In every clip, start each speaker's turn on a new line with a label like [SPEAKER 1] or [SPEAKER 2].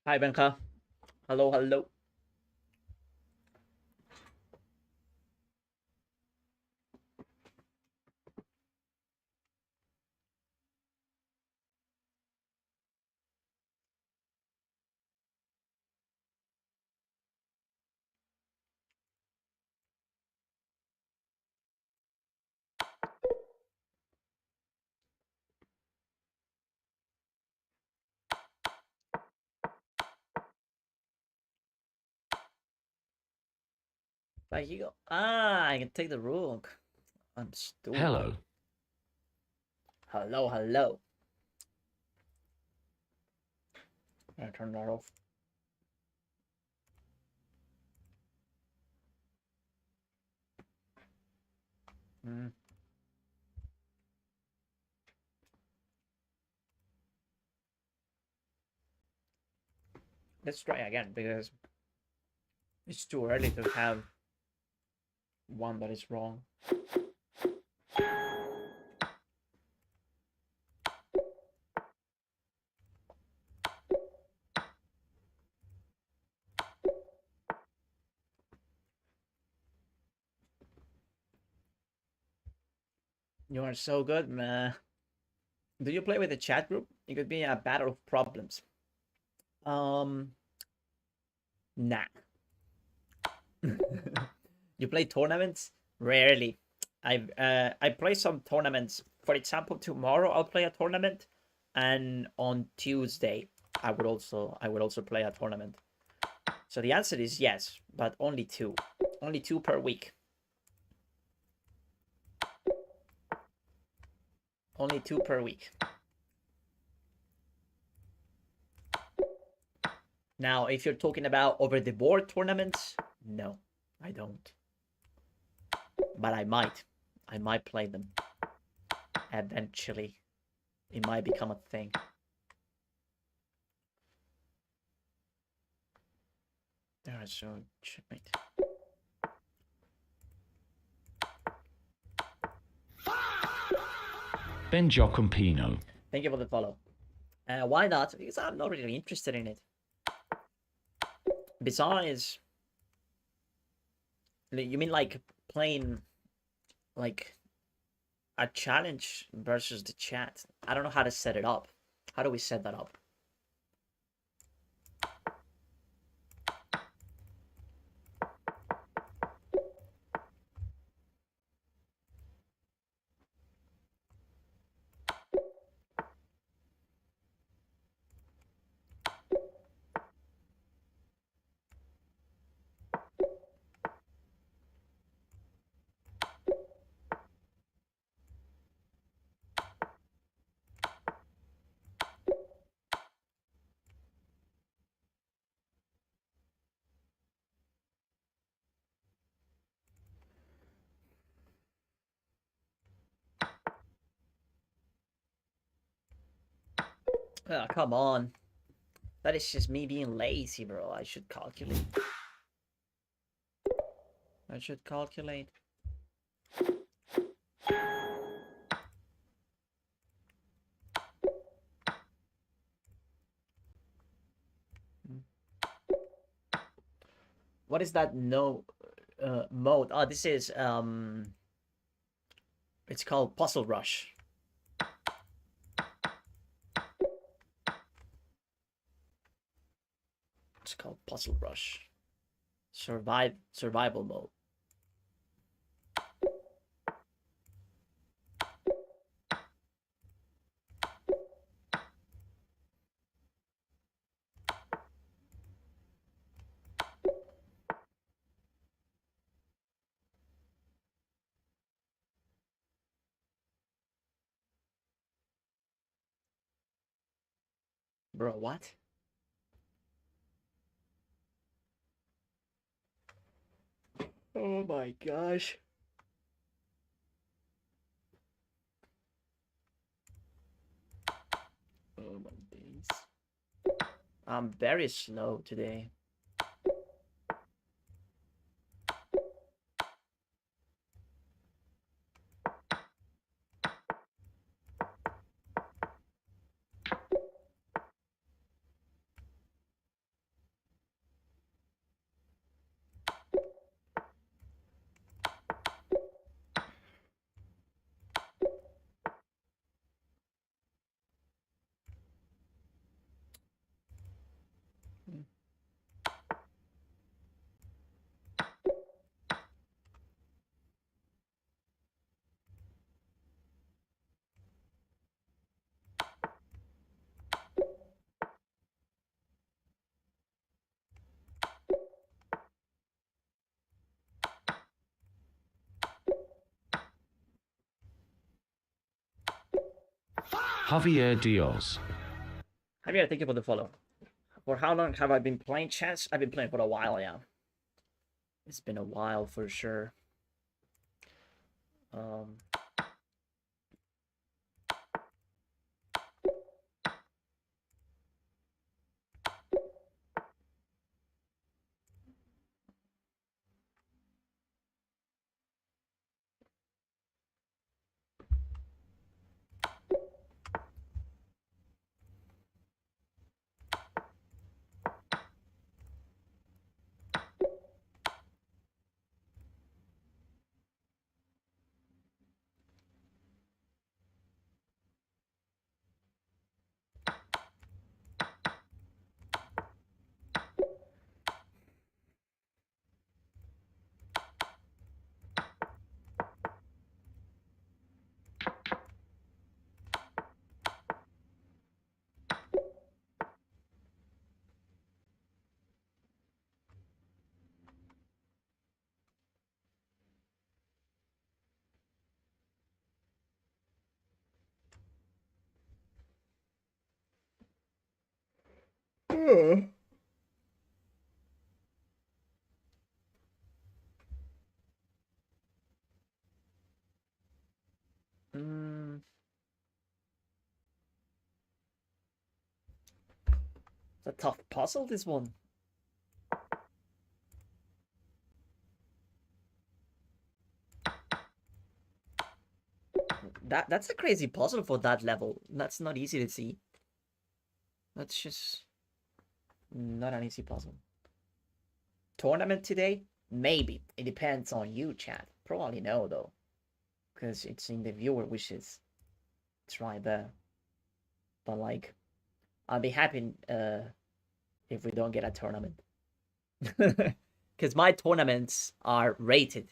[SPEAKER 1] Hi, Benka. Hello, hello. There you go. I can take the rook. I'm stupid.
[SPEAKER 2] Hello.
[SPEAKER 1] Hello, hello. I turn that off. Mm. Let's try again because it's too early to have one that is wrong. You are so good, man. Do you play with the chat group? It could be a battle of problems. Um, nah. You play tournaments? Rarely. I play some tournaments. For example, tomorrow I'll play a tournament, and on Tuesday I would also play a tournament. So the answer is yes, but only two. Only two per week. Only two per week. Now, if you're talking about over the board tournaments, no, I don't. But I might. I might play them eventually. It might become a thing. Alright, so checkmate.
[SPEAKER 2] Ben Giacompino.
[SPEAKER 1] Thank you for the follow. Why not? Because I'm not really interested in it. Besides, you mean like playing like a challenge versus the chat? I don't know how to set it up. How do we set that up? Oh, come on. That is just me being lazy, bro. I should calculate. I should calculate. What is that no mode? Oh, this is it's called Puzzle Rush. It's called Puzzle Rush. Survival mode. Bro, what? Oh my gosh. Oh my days. I'm very slow today.
[SPEAKER 2] Javier Diaz.
[SPEAKER 1] Javier, thank you for the follow. For how long have I been playing chess? I've been playing for a while, yeah. It's been a while for sure. Um, mm, it's a tough puzzle, this one. That's a crazy puzzle for that level. That's not easy to see. That's just not an easy puzzle. Tournament today? Maybe. It depends on you, chat. Probably no, though. Because it's in the viewer wishes. It's right there. But, like, I'll be happy if we don't get a tournament. Because my tournaments are rated.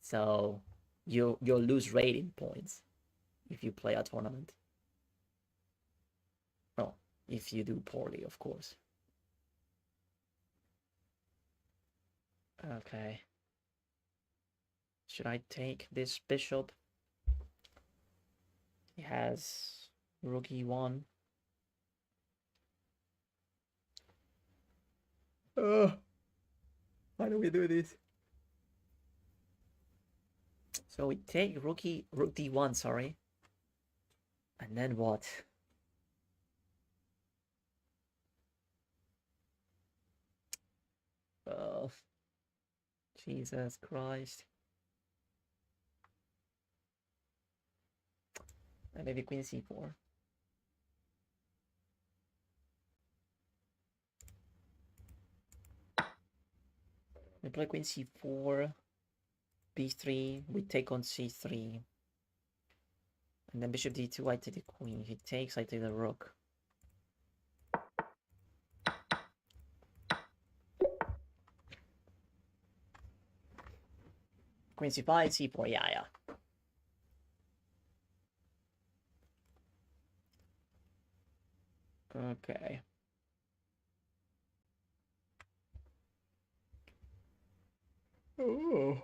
[SPEAKER 1] So you'll lose rating points if you play a tournament. Well, if you do poorly, of course. Okay. Should I take this bishop? He has rook e1. Why do we do this? So we take rook d1, sorry. And then what? Oh, Jesus Christ. And maybe queen c4. We play queen c4, b3, we take on c3. And then bishop d2, I take the queen. If he takes, I take the rook. Queen c5, c4, yeah. Okay. Oh.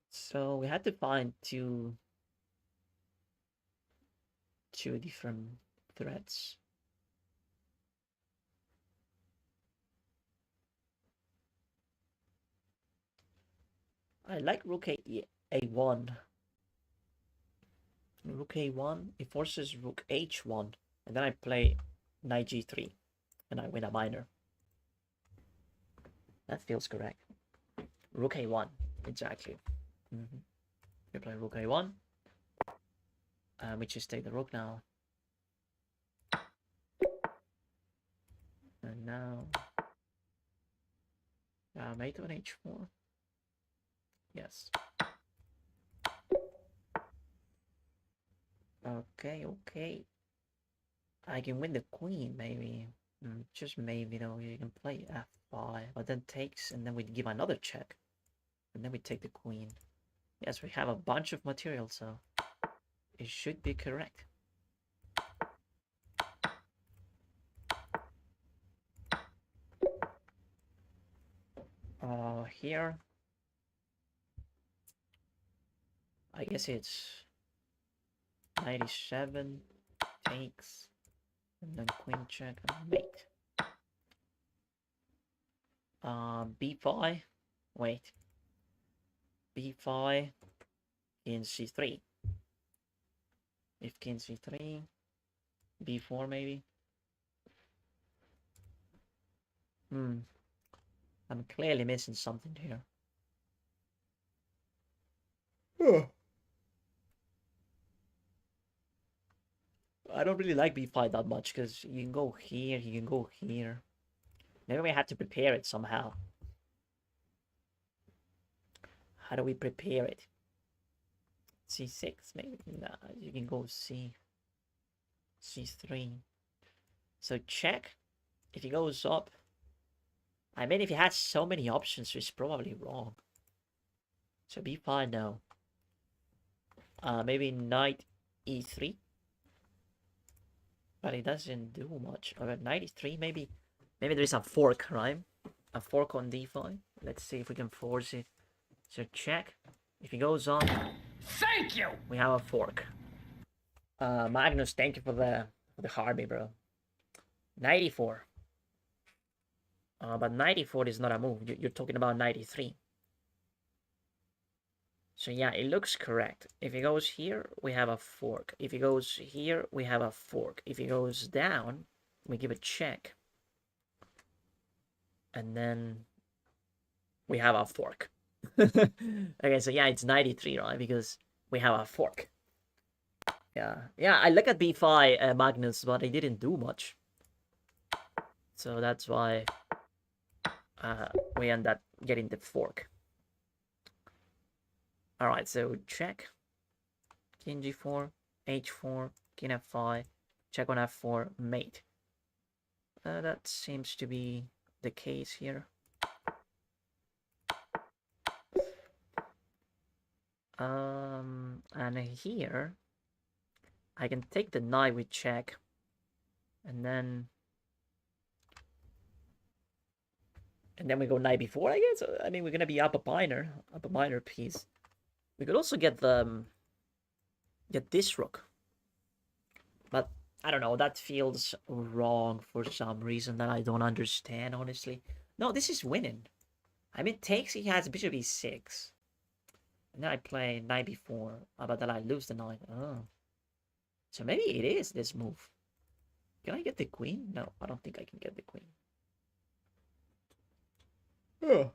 [SPEAKER 1] So we had to find two different threats. I like rook a1. Rook a1, it forces rook h1, and then I play knight g3, and I win a minor. That feels correct. Rook a1, exactly. We play rook a1. We just take the rook now. And now... mate on h4. Yes. Okay. I can win the queen, maybe. Just maybe, though. You can play f5, but then takes, and then we give another check. And then we take the queen. Yes, we have a bunch of material, so it should be correct. Here. I guess it's 97 takes, and then queen check and mate. B5. Wait. B5. King C3. If king C3, B4 maybe. I'm clearly missing something here. I don't really like B5 that much because you can go here, you can go here. Maybe we had to prepare it somehow. How do we prepare it? C6 maybe? Nah, you can go C3. So check. If he goes up. I mean, if he has so many options, it's probably wrong. So B5, no. Maybe knight E3. But it doesn't do much. Alright, knight E3, maybe there is a fork, right? A fork on D5. Let's see if we can force it. So check. If he goes on,
[SPEAKER 2] thank you.
[SPEAKER 1] We have a fork. Magnus, thank you for the Harvey, bro. 94. But 94 is not a move. You're talking about 93. So yeah, it looks correct. If he goes here, we have a fork. If he goes here, we have a fork. If he goes down, we give a check. And then we have a fork. Okay, so yeah, it's 93, right? Because we have a fork. Yeah, I look at B5, Magnus, but I didn't do much. So that's why we end up getting the fork. Alright, so check. King G4, H4, King F5, check on F4, mate. That seems to be the case here. And here, I can take the knight with check, and then we go knight b4, I guess. I mean, we're gonna be up a minor piece. We could also get this rook, but I don't know. That feels wrong for some reason that I don't understand, honestly. No, this is winning. I mean, takes, he has bishop e6. And then I play knight b4, but then I lose the knight. Oh. So maybe it is this move. Can I get the queen? No, I don't think I can get the queen. Oh.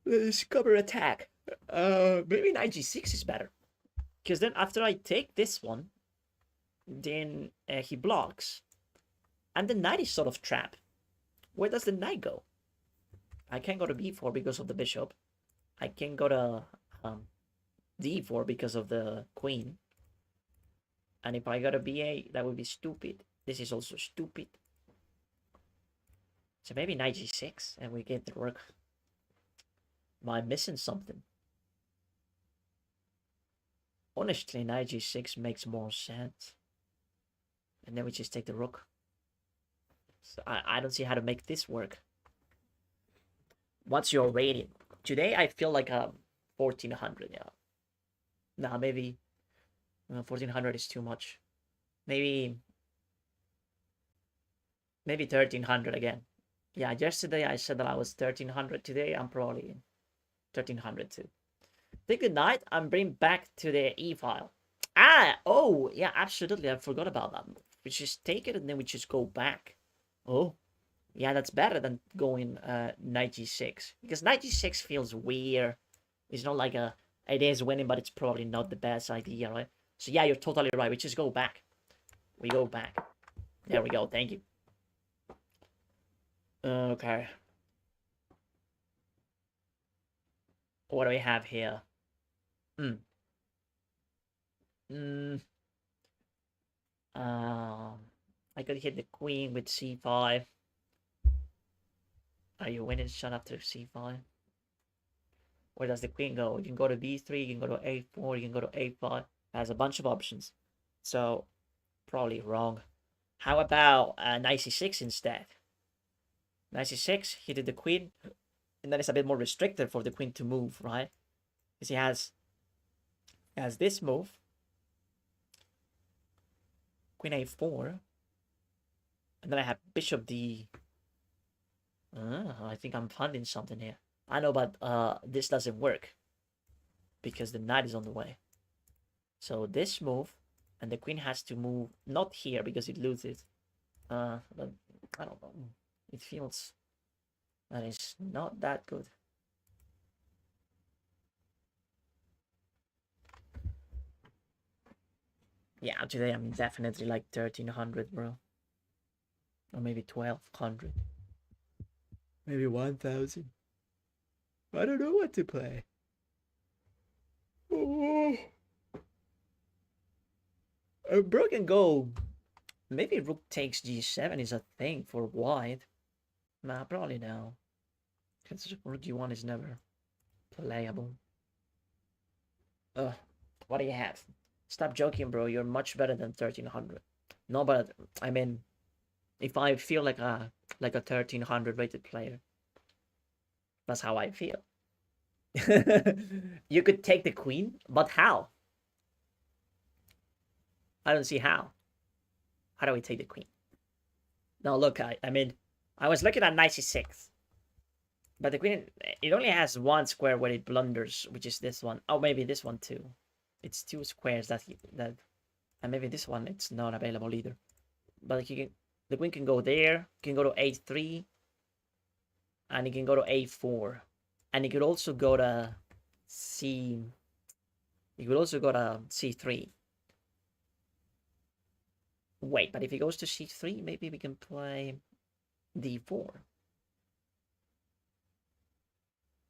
[SPEAKER 1] Let's cover attack. Maybe knight g6 is better. Because then after I take this one, then he blocks. And the knight is sort of trapped. Where does the knight go? I can't go to b4 because of the bishop. I can go to d4 because of the queen. And if I go to b8, that would be stupid. This is also stupid. So maybe knight g6 and we get the rook. Am I missing something? Honestly, knight g6 makes more sense. And then we just take the rook. So I don't see how to make this work. What's your rating? Today I feel like 1400, yeah. Nah, maybe 1400 is too much. Maybe 1300 again. Yeah, yesterday I said that I was 1300. Today I'm probably 1300 too. Take the knight and bring back to the e file. Oh, yeah, absolutely. I forgot about that move. We just take it and then we just go back. Oh, yeah, that's better than going knight g6. Because knight g6 feels weird. It's not like it is winning, but it's probably not the best idea, right? So yeah, you're totally right. We just go back. We go back. There we go. Thank you. Okay. What do we have here? I could hit the queen with c5. Are you winning shot after c5? Where does the queen go? You can go to b3, you can go to a4, you can go to a5. It has a bunch of options. So, probably wrong. How about knight c6 instead? Knight c6, he did the queen. And then it's a bit more restricted for the queen to move, right? Because he has As this move, queen a4, and then I have bishop d. I think I'm finding something here. I know, but this doesn't work because the knight is on the way. So this move, and the queen has to move not here because it loses. But I don't know. It feels that it's not that good. Yeah, today I'm definitely like 1300, bro. Or maybe 1200. Maybe 1000. I don't know what to play. Oh. A broken go. Maybe rook takes g7 is a thing for white. Nah, probably no. Because rook g1 is never playable. Ugh, what do you have? Stop joking, bro. You're much better than 1300. No, but I mean, if I feel like a 1300 rated player, that's how I feel. You could take the queen, but how? I don't see how. How do we take the queen? No, look, I mean, I was looking at 96. But the queen, it only has one square where it blunders, which is this one. Oh, maybe this one too. It's two squares that and maybe this one it's not available either. But the queen can go there, can go to a3, and it can go to a4, and it could also go to c. It could also go to c3. Wait, but if he goes to c3, maybe we can play d4.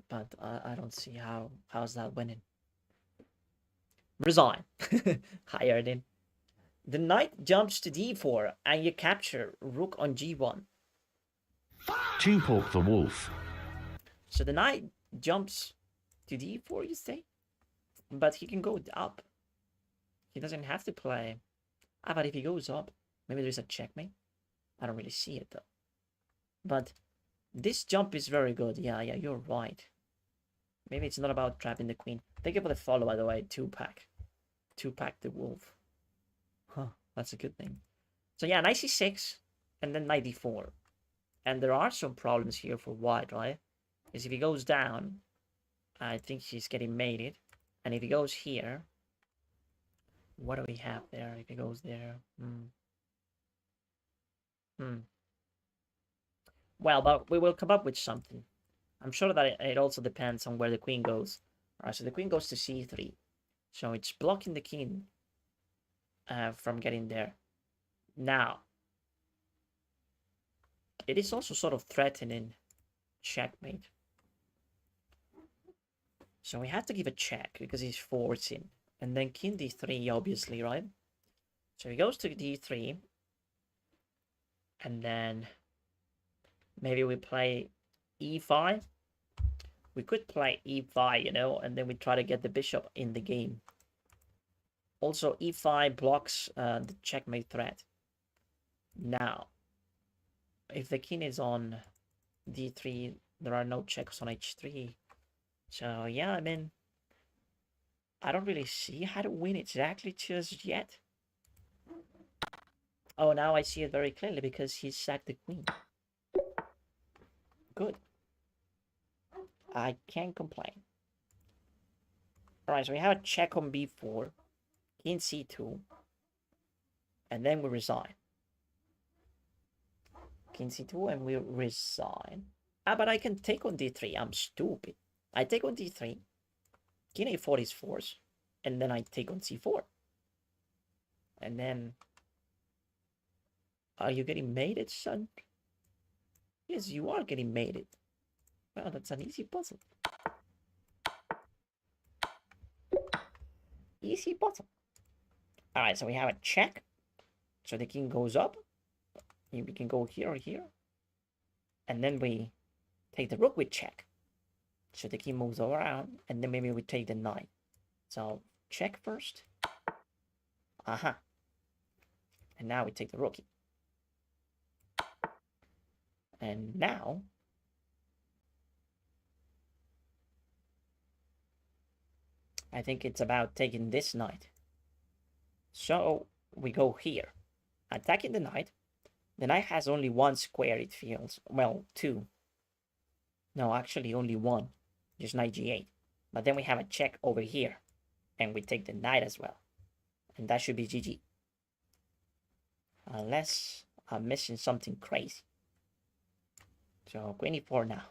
[SPEAKER 1] But I don't see how's that winning. Resign. Hired him. The knight jumps to d4 and you capture rook on g1.
[SPEAKER 2] Two pork the wolf.
[SPEAKER 1] So the knight jumps to d4, you say? But he can go up. He doesn't have to play. But if he goes up, maybe there's a checkmate. I don't really see it though. But this jump is very good. Yeah, you're right. Maybe it's not about trapping the queen. Thank you for the follow, by the way. 2-pack. 2-pack the wolf. Huh, that's a good thing. So yeah, knight c6 and then knight d4. And there are some problems here for white, right? Because if he goes down, I think he's getting mated. And if he goes here, what do we have there? If he goes there, Well, but we will come up with something. I'm sure that it also depends on where the queen goes. Alright, so the queen goes to c3. So it's blocking the king from getting there. Now, it is also sort of threatening checkmate. So we have to give a check because he's forcing. And then king d3, obviously, right? So he goes to d3. And then maybe we play e5. We could play e5, and then we try to get the bishop in the game. Also, e5 blocks the checkmate threat. Now, if the king is on d3, there are no checks on h3. So, yeah, I mean, I don't really see how to win exactly just yet. Oh, now I see it very clearly because he sacked the queen. Good. I can't complain. Alright, so we have a check on b4, king c2, and then we resign. King c2 and we resign. But I can take on d3. I'm stupid. I take on d3. King a4 is forced. And then I take on c4. And then... Are you getting mated, son? Yes, you are getting mated. Well, that's an easy puzzle. Easy puzzle. Alright, so we have a check. So the king goes up. We can go here or here. And then we take the rook with check. So the king moves around. And then maybe we take the knight. So check first. Aha. And now we take the rook. And now... I think it's about taking this knight. So we go here, attacking the knight. The knight has only one square, it feels. Well, two. No, actually only one. Just knight g8. But then we have a check over here. And we take the knight as well. And that should be GG. Unless I'm missing something crazy. So queen e4 now.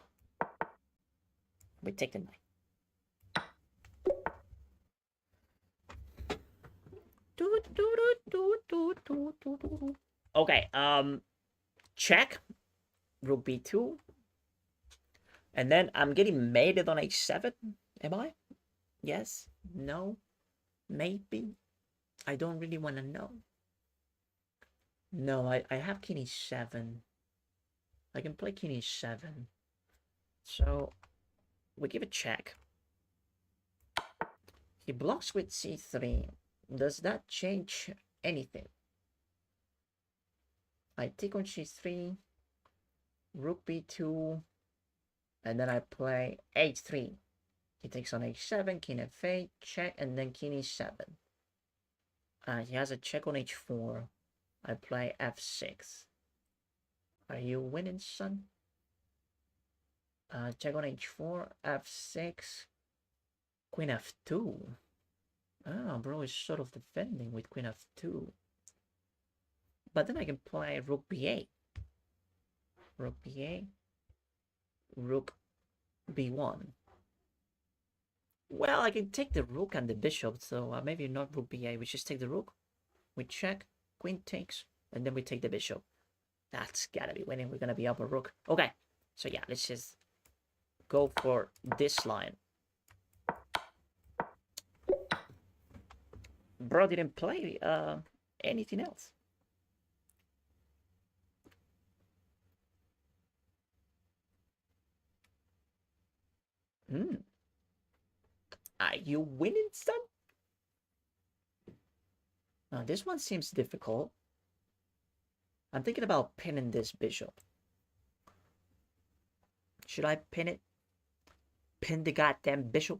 [SPEAKER 1] We take the knight. Okay, check. Rook b2. And then I'm getting mated on h7. Am I? Yes? No? Maybe? I don't really want to know. No, I have king e7. I can play king e7. So, we give a check. He blocks with c3. Does that change anything? I take on c3. Rook b2. And then I play h3. He takes on h7, king f8, check, and then king e7. He has a check on h4. I play f6. Are you winning, son? Check on h4, f6, queen f2. Ah, bro is sort of defending with queen f2. But then I can play rook b8. Rook b8. Rook b1. Well, I can take the rook and the bishop, so maybe not rook b8. We just take the rook. We check, queen takes, and then we take the bishop. That's gotta be winning. We're gonna be up a rook. Okay, so yeah, let's just go for this line. Bro didn't play anything else. Are you winning, son? Now, this one seems difficult. I'm thinking about pinning this bishop. Should I pin it? Pin the goddamn bishop?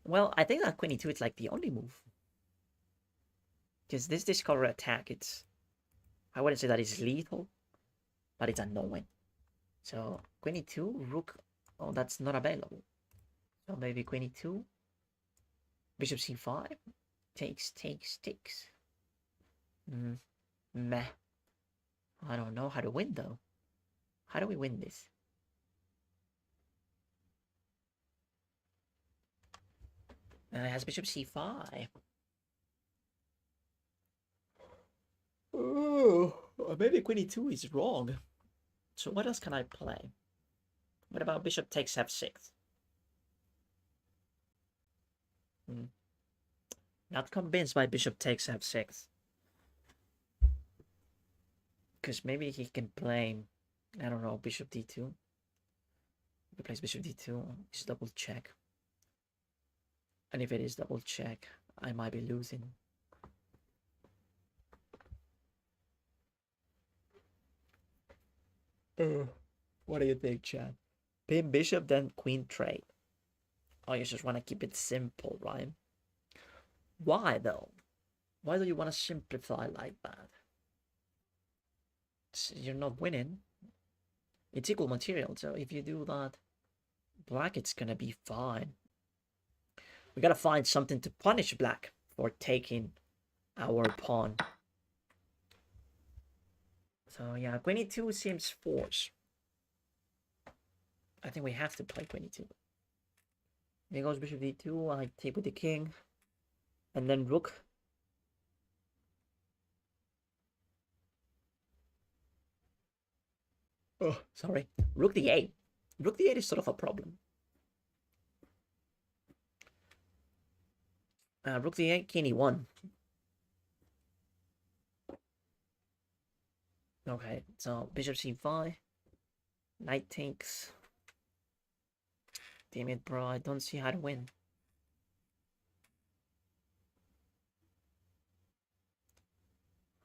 [SPEAKER 1] Well, I think that queen e2 is like the only move. Because this discover attack, I wouldn't say that it's lethal, but it's annoying. So, queen e2, rook, oh, that's not available. So maybe queen e2, bishop c5, takes. Meh. I don't know how to win, though. How do we win this? It has bishop c5. Oh, maybe queen e2 is wrong. So what else can I play? What about bishop takes f6? Not convinced by bishop takes f6. Because maybe he can play, I don't know, bishop d2. If he plays bishop d2, it's double check. And if it is double check, I might be losing. What do you think, Chad? Pin bishop, then queen trade. Oh, you just want to keep it simple, right? Why, though? Why do you want to simplify like that? You're not winning. It's equal material, so if you do that, black, it's gonna be fine. We gotta find something to punish black for taking our pawn. So yeah, queen e2 seems forced. I think we have to play queen e2. Here goes bishop d2, I take with the king. And then rook. Oh, sorry. Rook d8. Rook d8 is sort of a problem. Rook d8, king e1. Okay, so bishop c5. Knight takes. Damn it, bro. I don't see how to win.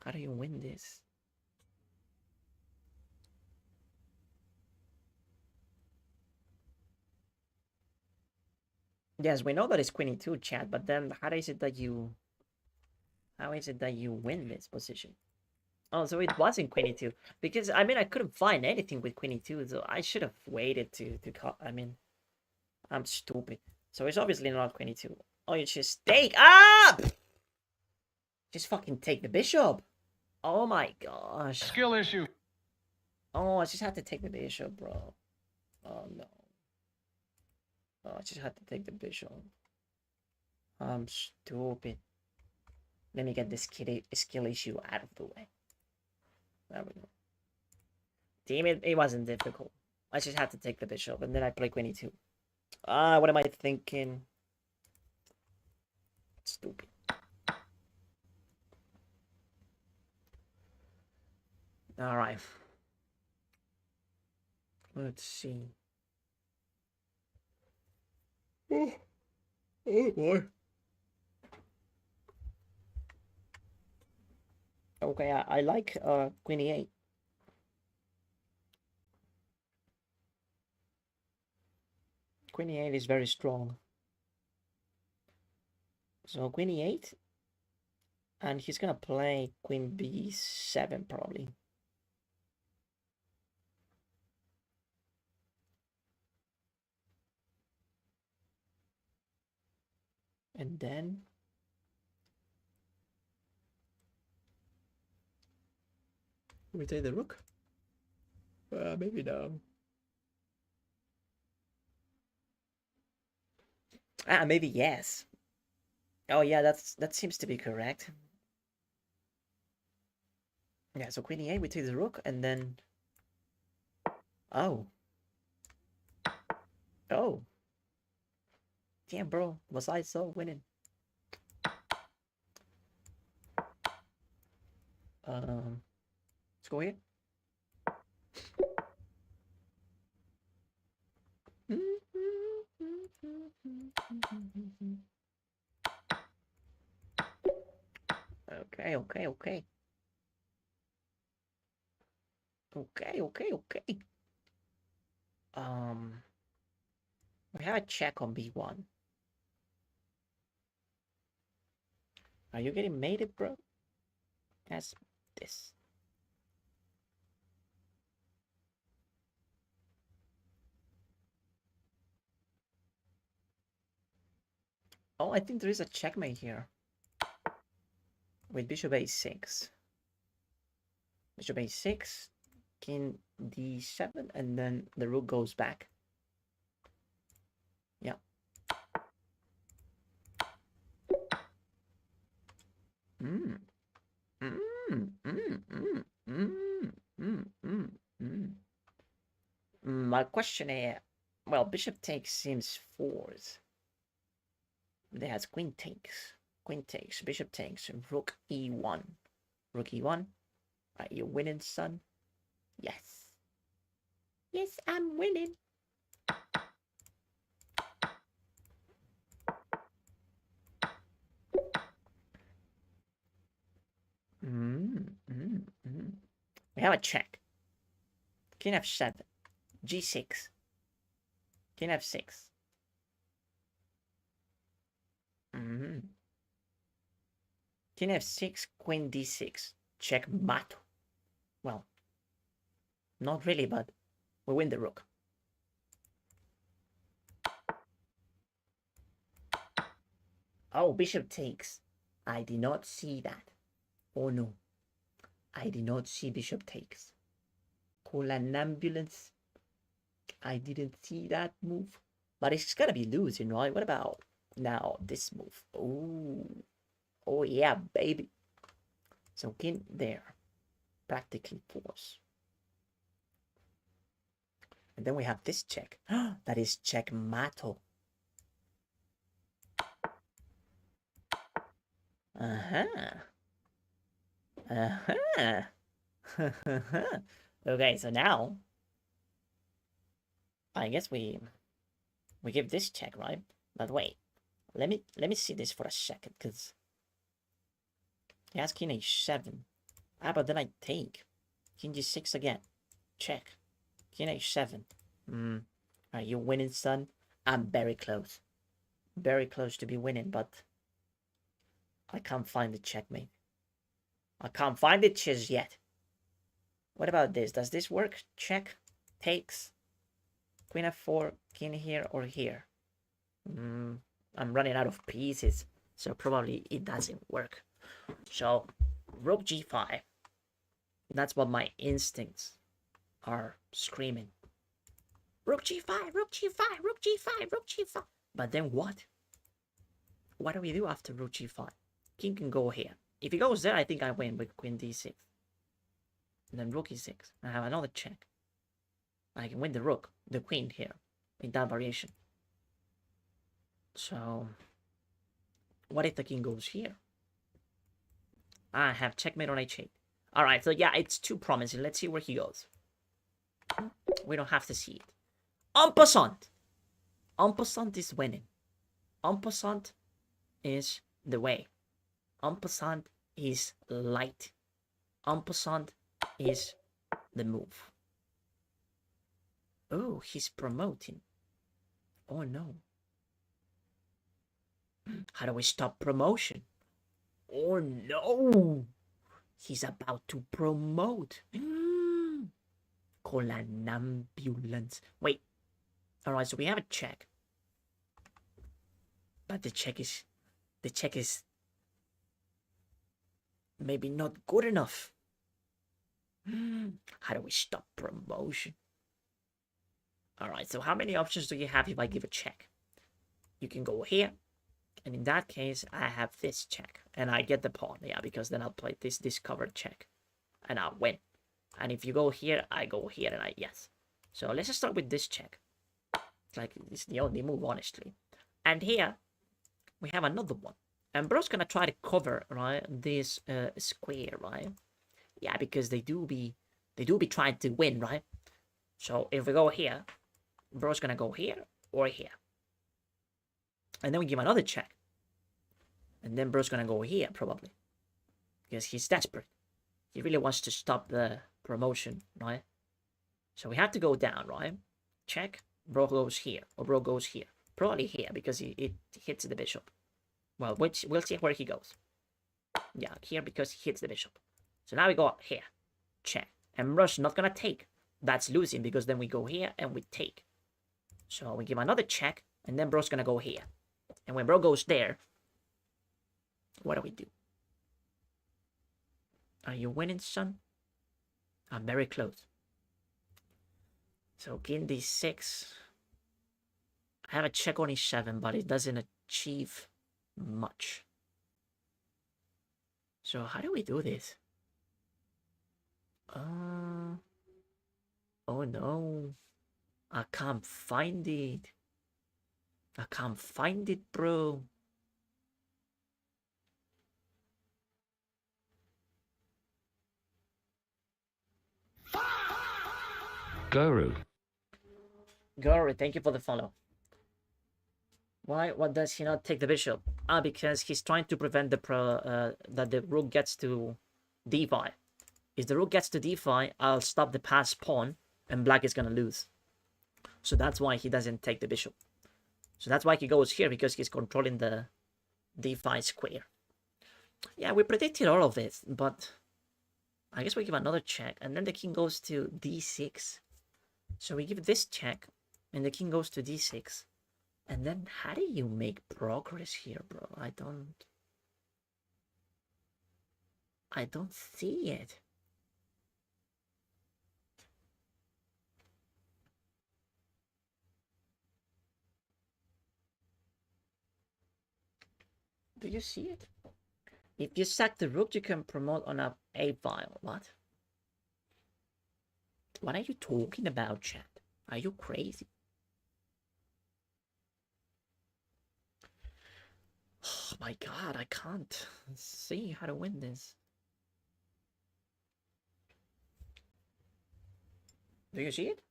[SPEAKER 1] How do you win this? Yes, we know that it's queen e2, chat, but then how is it that you win this position? Oh, so it wasn't queen e2 because I mean I couldn't find anything with queen e2, so I should have waited to call. I mean, I'm stupid. So it's obviously not queen e2. Oh, you just take up. Just fucking take the bishop. Oh my gosh.
[SPEAKER 2] Skill issue.
[SPEAKER 1] Oh, I just had to take the bishop, bro. Oh no. Oh, I just had to take the bishop. I'm stupid. Let me get this skill issue out of the way. There we go. Damn it, it wasn't difficult. I just had to take the bishop, and then I play queen e2. Ah, what am I thinking? Stupid. Alright. Let's see. Oh, oh boy. Okay, I like queen e8. Queen e8 is very strong. So queen e8, and he's gonna play queen b7 probably. And then we take the rook. Maybe no. Ah, maybe yes. Oh yeah, that seems to be correct. Yeah, so queen e8, we take the rook, and then... Oh. Oh. Damn, bro. Was I so winning? Let's go here. Okay, okay, okay. Okay, okay, okay. We have a check on b1. Are you getting mated, bro? That's this. Oh, I think there is a checkmate here. With bishop a6. Bishop a6, king d7, and then the rook goes back. Yeah. My question is, well, bishop takes seems fours. There's queen takes, bishop takes, rook e1. Rook e1. Are you winning, son? Yes. Yes, I'm winning. We have a check. King f7. g6. King f6. King f6, queen d6. Checkmate. Well, not really, but we win the rook. Oh, bishop takes. I did not see that. Oh no. I did not see bishop takes. Call an ambulance. I didn't see that move. But it's gonna be losing, right? What about now this move? Oh. Oh yeah, baby. So king there. Practically force. And then we have this check. That is checkmate. Okay, so now I guess we give this check, right? But wait, let me see this for a second, because he has king h7. Ah, but then I take king g6 again. Check. King h7. Are you winning, son? I'm very close. Very close to be winning, but I can't find the checkmate. I can't find it just yet. What about this? Does this work? Check. Takes. Queen f4, king here or here. I'm running out of pieces, so probably it doesn't work. So, rook g5. That's what my instincts are screaming. Rook g5, rook g5, rook g5, rook g5. But then what? What do we do after rook g5? King can go here. If he goes there, I think I win with queen d6. And then rook e6. I have another check. I can win the rook, the queen here, in that variation. So, what if the king goes here? I have checkmate on h8. Alright, so yeah, it's too promising. Let's see where he goes. We don't have to see it. En passant. En passant is winning. En passant is the way. En passant is light. En passant is the move. Oh, he's promoting. Oh no. How do we stop promotion? Oh no. He's about to promote. Call an ambulance. Wait. Alright, so we have a check. But the check is maybe not good enough. How do we stop promotion? Alright, so how many options do you have if I give a check? You can go here. And in that case, I have this check. And I get the pawn. Yeah, because then I'll play this discovered check. And I'll win. And if you go here, I go here and yes. So let's just start with this check. It's like, it's the only move, honestly. And here, we have another one. And bro's gonna try to cover, right, this square, right? Yeah, because they do be trying to win, right? So if we go here, bro's gonna go here or here. And then we give another check. And then bro's gonna go here, probably. Because he's desperate. He really wants to stop the promotion, right? So we have to go down, right? Check. Bro goes here. Or bro goes here. Probably here, because it hits the bishop. Well, we'll see where he goes. Yeah, here, because he hits the bishop. So now we go here. Check. And bro's not gonna take. That's losing, because then we go here and we take. So we give another check. And then bro's gonna go here. And when bro goes there, what do we do? Are you winning, son? I'm very close. So king d6. I have a check on e7, but it doesn't achieve much. So how do we do this? Oh no. I can't find it. I can't find it, bro.
[SPEAKER 2] Guru.
[SPEAKER 1] Guru, thank you for the follow. Why? What does he not take the bishop? Because he's trying to prevent that the rook gets to d5. If the rook gets to d5, I'll stop the passed pawn, and black is gonna lose. So that's why he doesn't take the bishop. So that's why he goes here, because he's controlling the d5 square. Yeah, we predicted all of this, but I guess we give another check, and then the king goes to d6. So we give this check, and the king goes to d6. And then how do you make progress here, bro? I don't see it. Do you see it? If you sack the rook, you can promote on a file. What? What are you talking about, chat? Are you crazy? Oh my god, I can't see how to win this. Do you see it?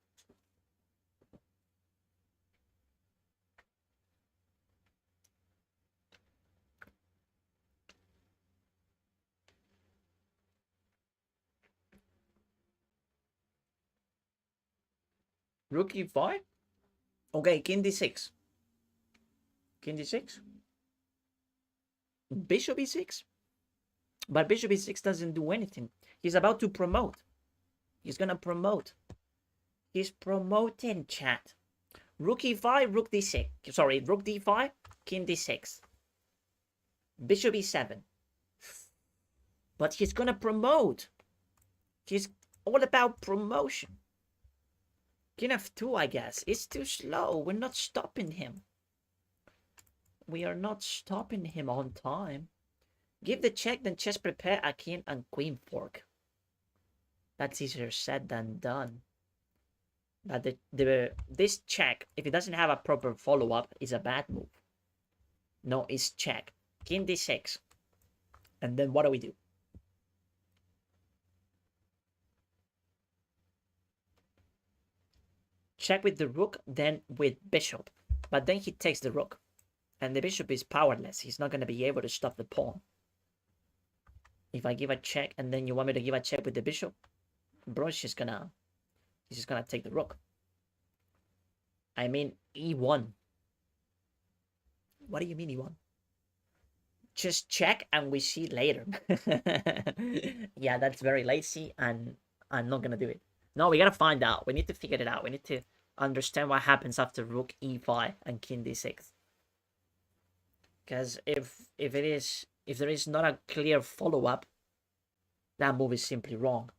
[SPEAKER 1] Rook e5? Okay, king d6. King d6. Bishop e6. But bishop e6 doesn't do anything. He's about to promote. He's gonna promote. He's promoting, chat. Rook e5, rook d6. Sorry, rook d5, king d6. Bishop e7. But he's gonna promote. He's all about promotion. King f2, I guess. It's too slow. We're not stopping him. We are not stopping him on time. Give the check, then just prepare a king and queen fork. That's easier said than done. But this check, if it doesn't have a proper follow-up, is a bad move. No, it's check. King d6. And then what do? Check with the rook, then with bishop. But then he takes the rook. And the bishop is powerless. He's not going to be able to stop the pawn. If I give a check and then you want me to give a check with the bishop, bro, he's just gonna take the rook. I mean e1. What do you mean e1? Just check and we see later. Yeah, that's very lazy and I'm not gonna do it. No, we gotta find out. We need to figure it out. We need to understand what happens after rook e5 and king d6. Because if there is not a clear follow-up, that move is simply wrong.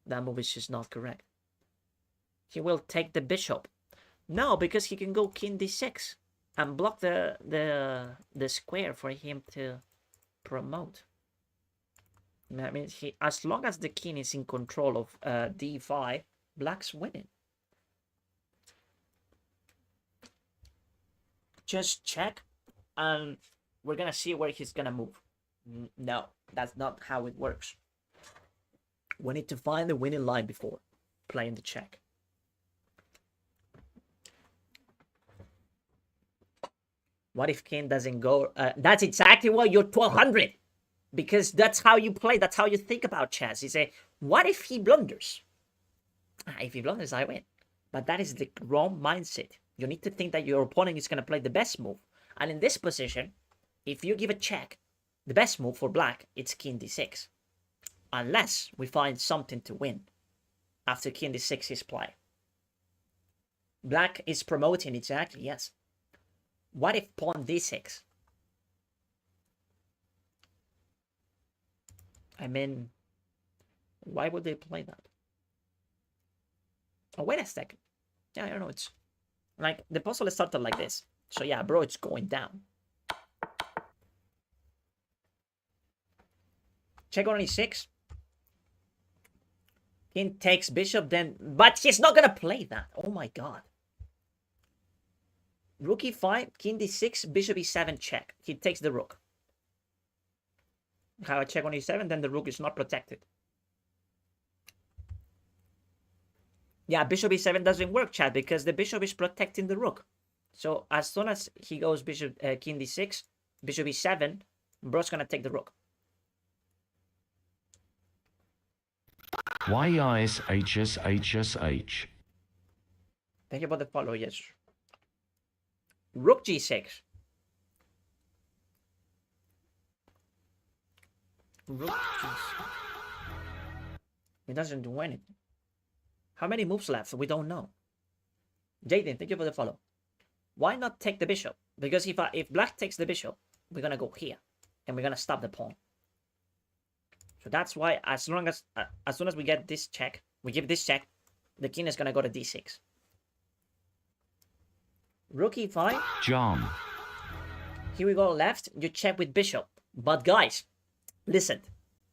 [SPEAKER 1] That move is just not correct. He will take the bishop. No, because he can go king d6 and block the square for him to promote. That means as long as the king is in control of d5, black's winning. Just check, and we're gonna see where he's gonna move. No, that's not how it works. We need to find the winning line before playing the check. What if king doesn't go? That's exactly what you're 1200. Because that's how you play. That's how you think about chess. You say, what if he blunders? If he blunders, I win. But that is the wrong mindset. You need to think that your opponent is going to play the best move. And in this position, if you give a check, the best move for black, it's king d6. Unless we find something to win after king d6 is played. Black is promoting, exactly, yes. What if pawn d6? I mean, why would they play that? Oh, wait a second. Yeah, I don't know. It's like the puzzle started like this. So yeah, bro, it's going down. Check on e6. King takes bishop, then... But he's not gonna play that. Oh my god. Rook e5, king d6, bishop e7, check. He takes the rook. Have a check on e7, then the rook is not protected. Yeah, bishop e7 doesn't work, chat, because the bishop is protecting the rook. So as soon as he goes bishop king d6, bishop e7, bro's gonna take the rook.
[SPEAKER 2] YISHSHSH.
[SPEAKER 1] Thank you for the follow, yes. Rook g6. Rook g6. It doesn't do anything. How many moves left? We don't know. Jaden, thank you for the follow. Why not take the bishop? Because if black takes the bishop, we're gonna go here, and we're gonna stop the pawn. So that's why, as soon as we get this check, we give this check, the king is gonna go to d6. Rook e5.
[SPEAKER 2] John.
[SPEAKER 1] Here we go left. You check with bishop. But guys, listen.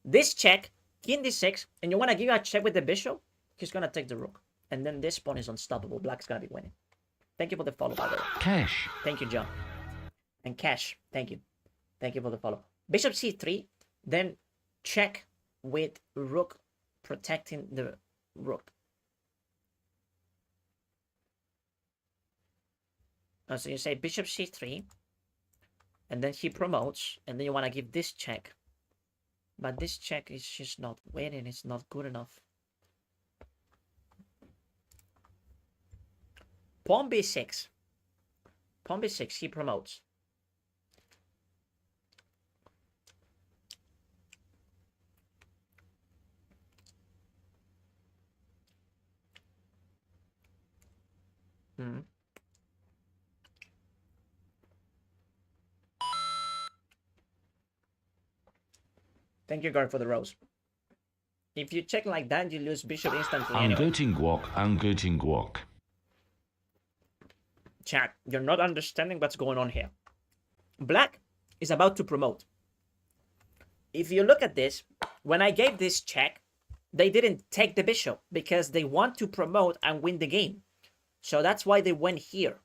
[SPEAKER 1] This check, king d6, and you wanna give a check with the bishop. He's gonna take the rook. And then this pawn is unstoppable. Black's gonna be winning. Thank you for the follow, by the way.
[SPEAKER 2] Cash.
[SPEAKER 1] Thank you, John. And Cash, thank you. Thank you for the follow. Bishop c3, then check with rook protecting the rook. So you say bishop c3, and then he promotes, and then you want to give this check. But this check is just not winning. It's not good enough. Pawn b6. Pawn b6, he promotes. Hmm. Thank you, guard, for the rose. If you check like that, you lose bishop instantly
[SPEAKER 2] I'm
[SPEAKER 1] anyway.
[SPEAKER 2] getting guac. I'm getting guac.
[SPEAKER 1] Chat, you're not understanding what's going on here. Black is about to promote. If you look at this, when I gave this check, they didn't take the bishop because they want to promote and win the game. So that's why they went here.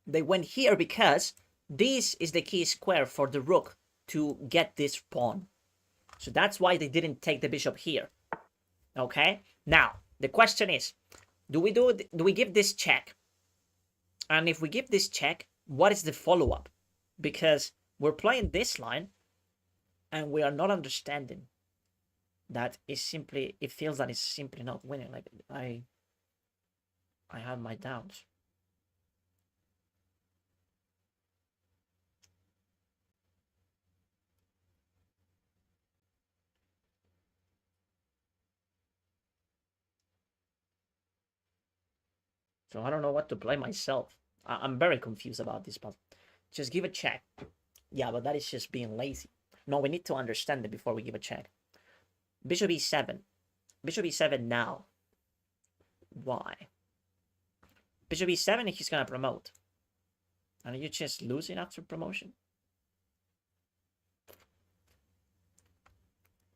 [SPEAKER 1] They went here because this is the key square for the rook to get this pawn. So that's why they didn't take the bishop here. Okay? Now, the question is, do we give this check? And if we give this check, what is the follow-up? Because we're playing this line and we are not understanding that is simply, it feels that it's simply not winning. Like I have my doubts. So I don't know what to play myself. I'm very confused about this puzzle. Just give a check. Yeah, but that is just being lazy. No, we need to understand it before we give a check. Bishop e7. Bishop e7 now. Why? Bishop e7, he's gonna promote. And you just losing after promotion?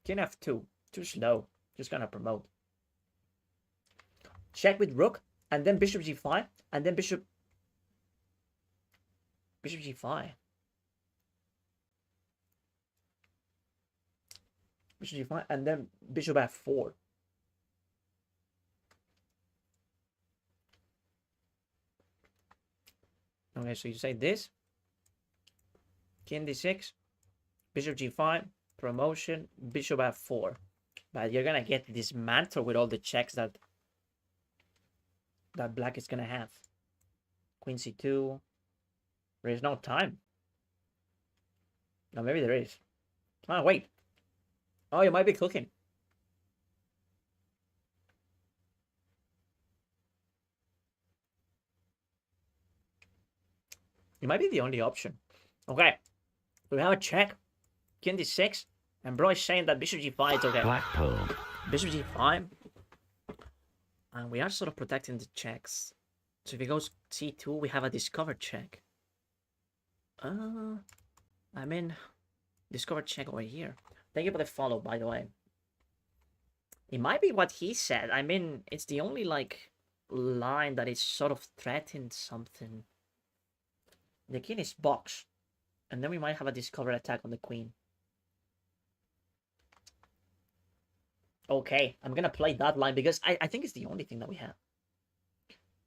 [SPEAKER 1] King f2. Too slow. Just gonna promote. Check with rook. And then bishop g5. And then bishop g5. Bishop g5. And then bishop f4. Okay, so you say this. King d6. Bishop g5. Promotion. Bishop f4. But you're gonna get dismantled with all the checks that black is gonna have. Queen c2. There is no time. No, maybe there is. Oh, wait. Oh, you might be cooking. It might be the only option. Okay. So we have a check. King d6. And bro is saying that bishop g5 is okay.
[SPEAKER 2] Black pearl.
[SPEAKER 1] Bishop g5. And we are sort of protecting the checks. So if he goes c2, we have a discovered check. I mean, discovered check over here. Thank you for the follow, by the way. It might be what he said. I mean, it's the only, like, line that is sort of threatened something. The king is boxed. And then we might have a discovered attack on the queen. Okay, I'm gonna play that line because I think it's the only thing that we have.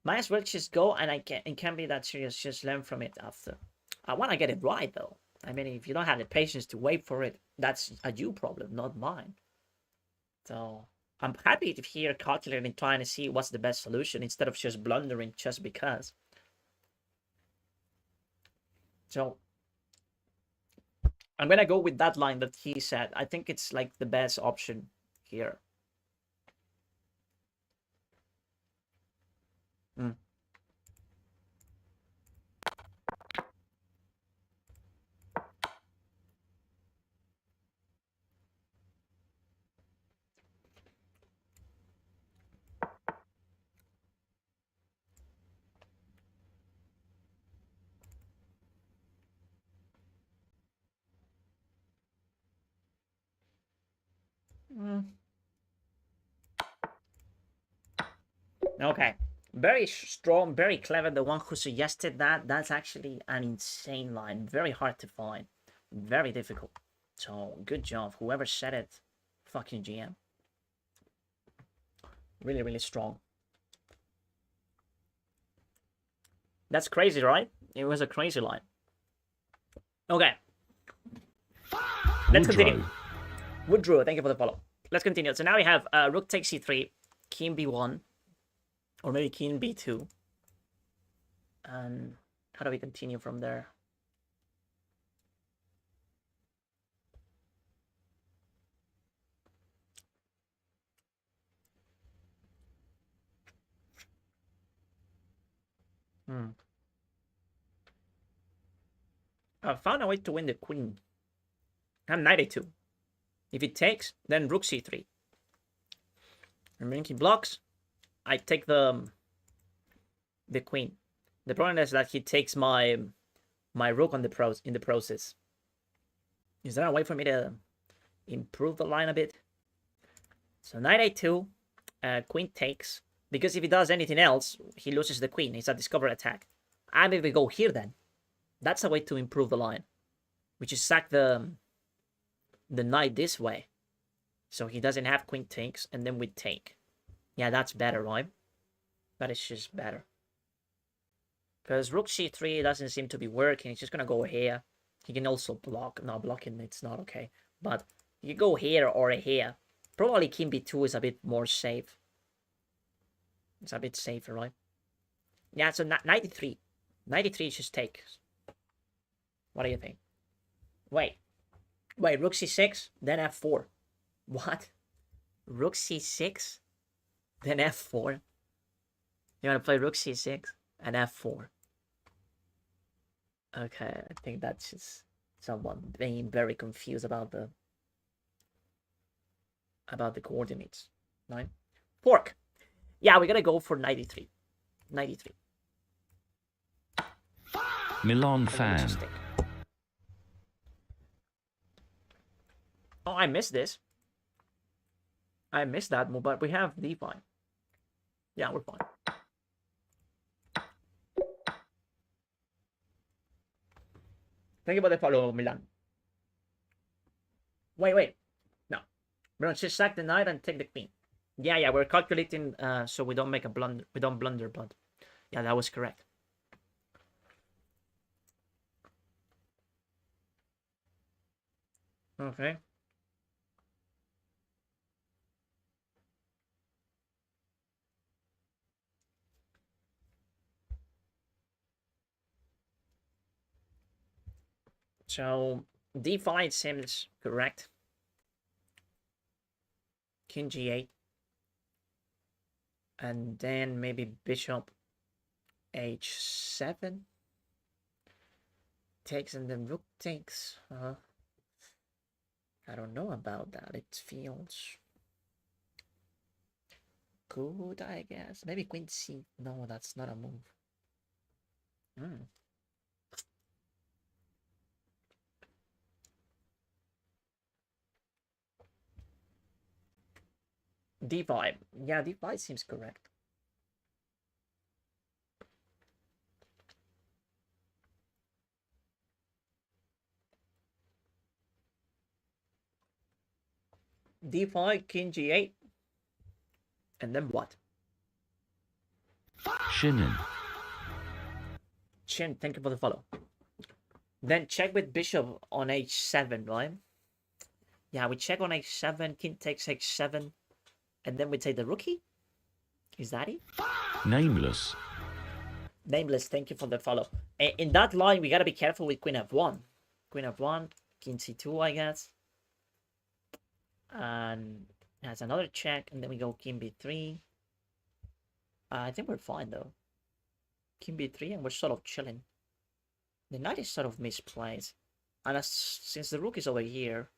[SPEAKER 1] Might as well just go, and it can't be that serious. Just learn from it after. I want to get it right, though. I mean, if you don't have the patience to wait for it, that's a you problem, not mine. So I'm happy to hear calculating, trying to see what's the best solution instead of just blundering just because. So I'm gonna go with that line that he said. I think it's like the best option here. Okay. Very strong, very clever. The one who suggested that, that's actually an insane line. Very hard to find. Very difficult. So, good job. Whoever said it, fucking GM. Really, really strong. That's crazy, right? It was a crazy line. Okay. Let's continue. Woodrow, thank you for the follow. Let's continue. So now we have rook takes c3, king b1, or maybe king b2. And How do we continue from there? I found a way to win the queen. I'm 92. If it takes, then rook c3. And he blocks, I take the queen. The problem is that he takes my rook in the process. Is there a way for me to improve the line a bit? So knight a2, queen takes. Because if he does anything else, he loses the queen. It's a discover attack. And if we go here then, that's a way to improve the line. Which is sack the knight this way. So he doesn't have queen takes, and then we take. Yeah, that's better, right? That is just better. Because rook c3 doesn't seem to be working. He's just going to go here. He can also block. No, blocking, it's not okay. But you go here or here. Probably king b2 is a bit more safe. It's a bit safer, right? Yeah, so 93. 93 just takes. What do you think? Wait, rook c6, then f4. What? Rook c6, then f4? You want to play rook c6 and f4? Okay, I think that's just someone being very confused about the coordinates. 9. Fork. Yeah, we're gonna go for 93. 93.
[SPEAKER 2] Milan fan.
[SPEAKER 1] Oh, I missed this. I missed that move, but we have d5. Yeah, we're fine. Thank you for the follow, Milan. Wait. No. We're gonna just sack the knight and take the queen. Yeah, we're calculating so we don't make a blunder. We don't blunder, but yeah, that was correct. Okay. So d5 seems correct. King g8. And then maybe bishop h7 takes, and then rook takes. I don't know about that. It feels good, I guess. Maybe queen c. No, that's not a move. d5. Yeah, d5 seems correct. d5, king g8. And then what?
[SPEAKER 2] Shinin.
[SPEAKER 1] Chin, thank you for the follow. Then check with bishop on h7, right? Yeah, we check on h7, king takes h7, and then we take the rookie. Is that it?
[SPEAKER 2] Nameless.
[SPEAKER 1] Nameless, thank you for the follow. In that line, we gotta be careful with queen f1. Queen f1, king c2, I guess. And that's another check, and then we go king b3. I think we're fine, though. King b3, and we're sort of chilling. The knight is sort of misplaced. And since the rook is over here,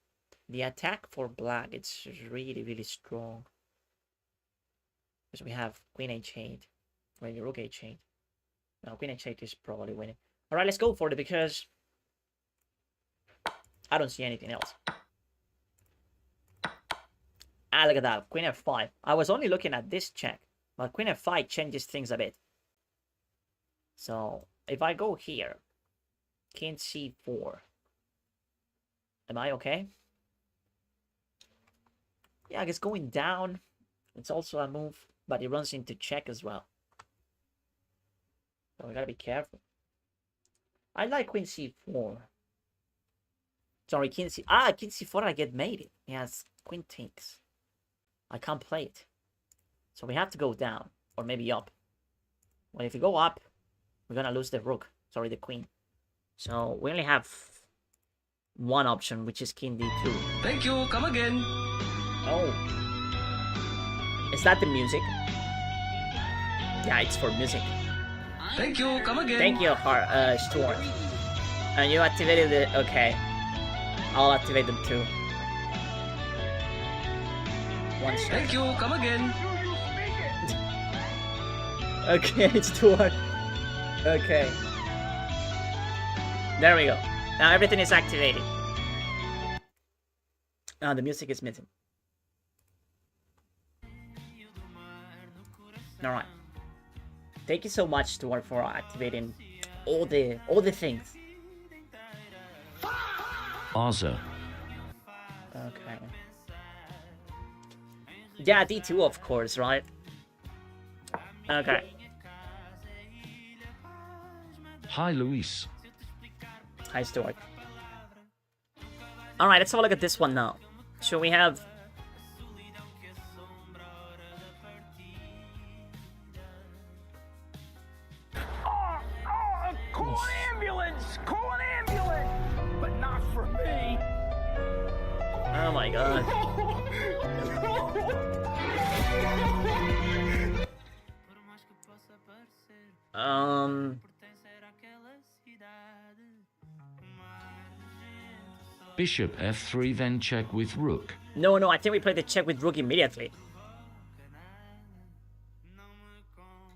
[SPEAKER 1] the attack for black, it's really, really strong. Because we have queen h8, when rook h8. No, queen h8 is probably winning. Alright, let's go for it, because I don't see anything else. Ah, look at that, queen f5. I was only looking at this check, but queen f5 changes things a bit. So, if I go here, king c4, am I okay? Yeah, I guess going down, it's also a move, but it runs into check as well. So we gotta be careful. I like queen c4. Sorry, king c4, I get mated. Yes, queen takes. I can't play it. So we have to go down, or maybe up. Well, if we go up, we're gonna lose the rook. Sorry, the queen. So we only have one option, which is king d2.
[SPEAKER 3] Thank you, come again.
[SPEAKER 1] Oh. Is that the music? Yeah, it's for music.
[SPEAKER 3] Thank you, come again.
[SPEAKER 1] Thank you, Stuart. And you activated it. Okay. I'll activate them too. One second.
[SPEAKER 3] Thank you, come again.
[SPEAKER 1] Okay, Stuart. Okay. There we go. Now everything is activated. Now the music is missing. Alright. Thank you so much, Stuart, for activating all the things.
[SPEAKER 2] Arza.
[SPEAKER 1] Okay. Yeah, D2 of course, right? Okay.
[SPEAKER 2] Hi, Luis.
[SPEAKER 1] Hi, Stuart. Alright, let's have a look at this one now. So we have...
[SPEAKER 4] Call an ambulance! Call an ambulance! But not for me!
[SPEAKER 1] Oh my god.
[SPEAKER 2] Bishop f3, then check with rook.
[SPEAKER 1] No, I think we play the check with rook immediately.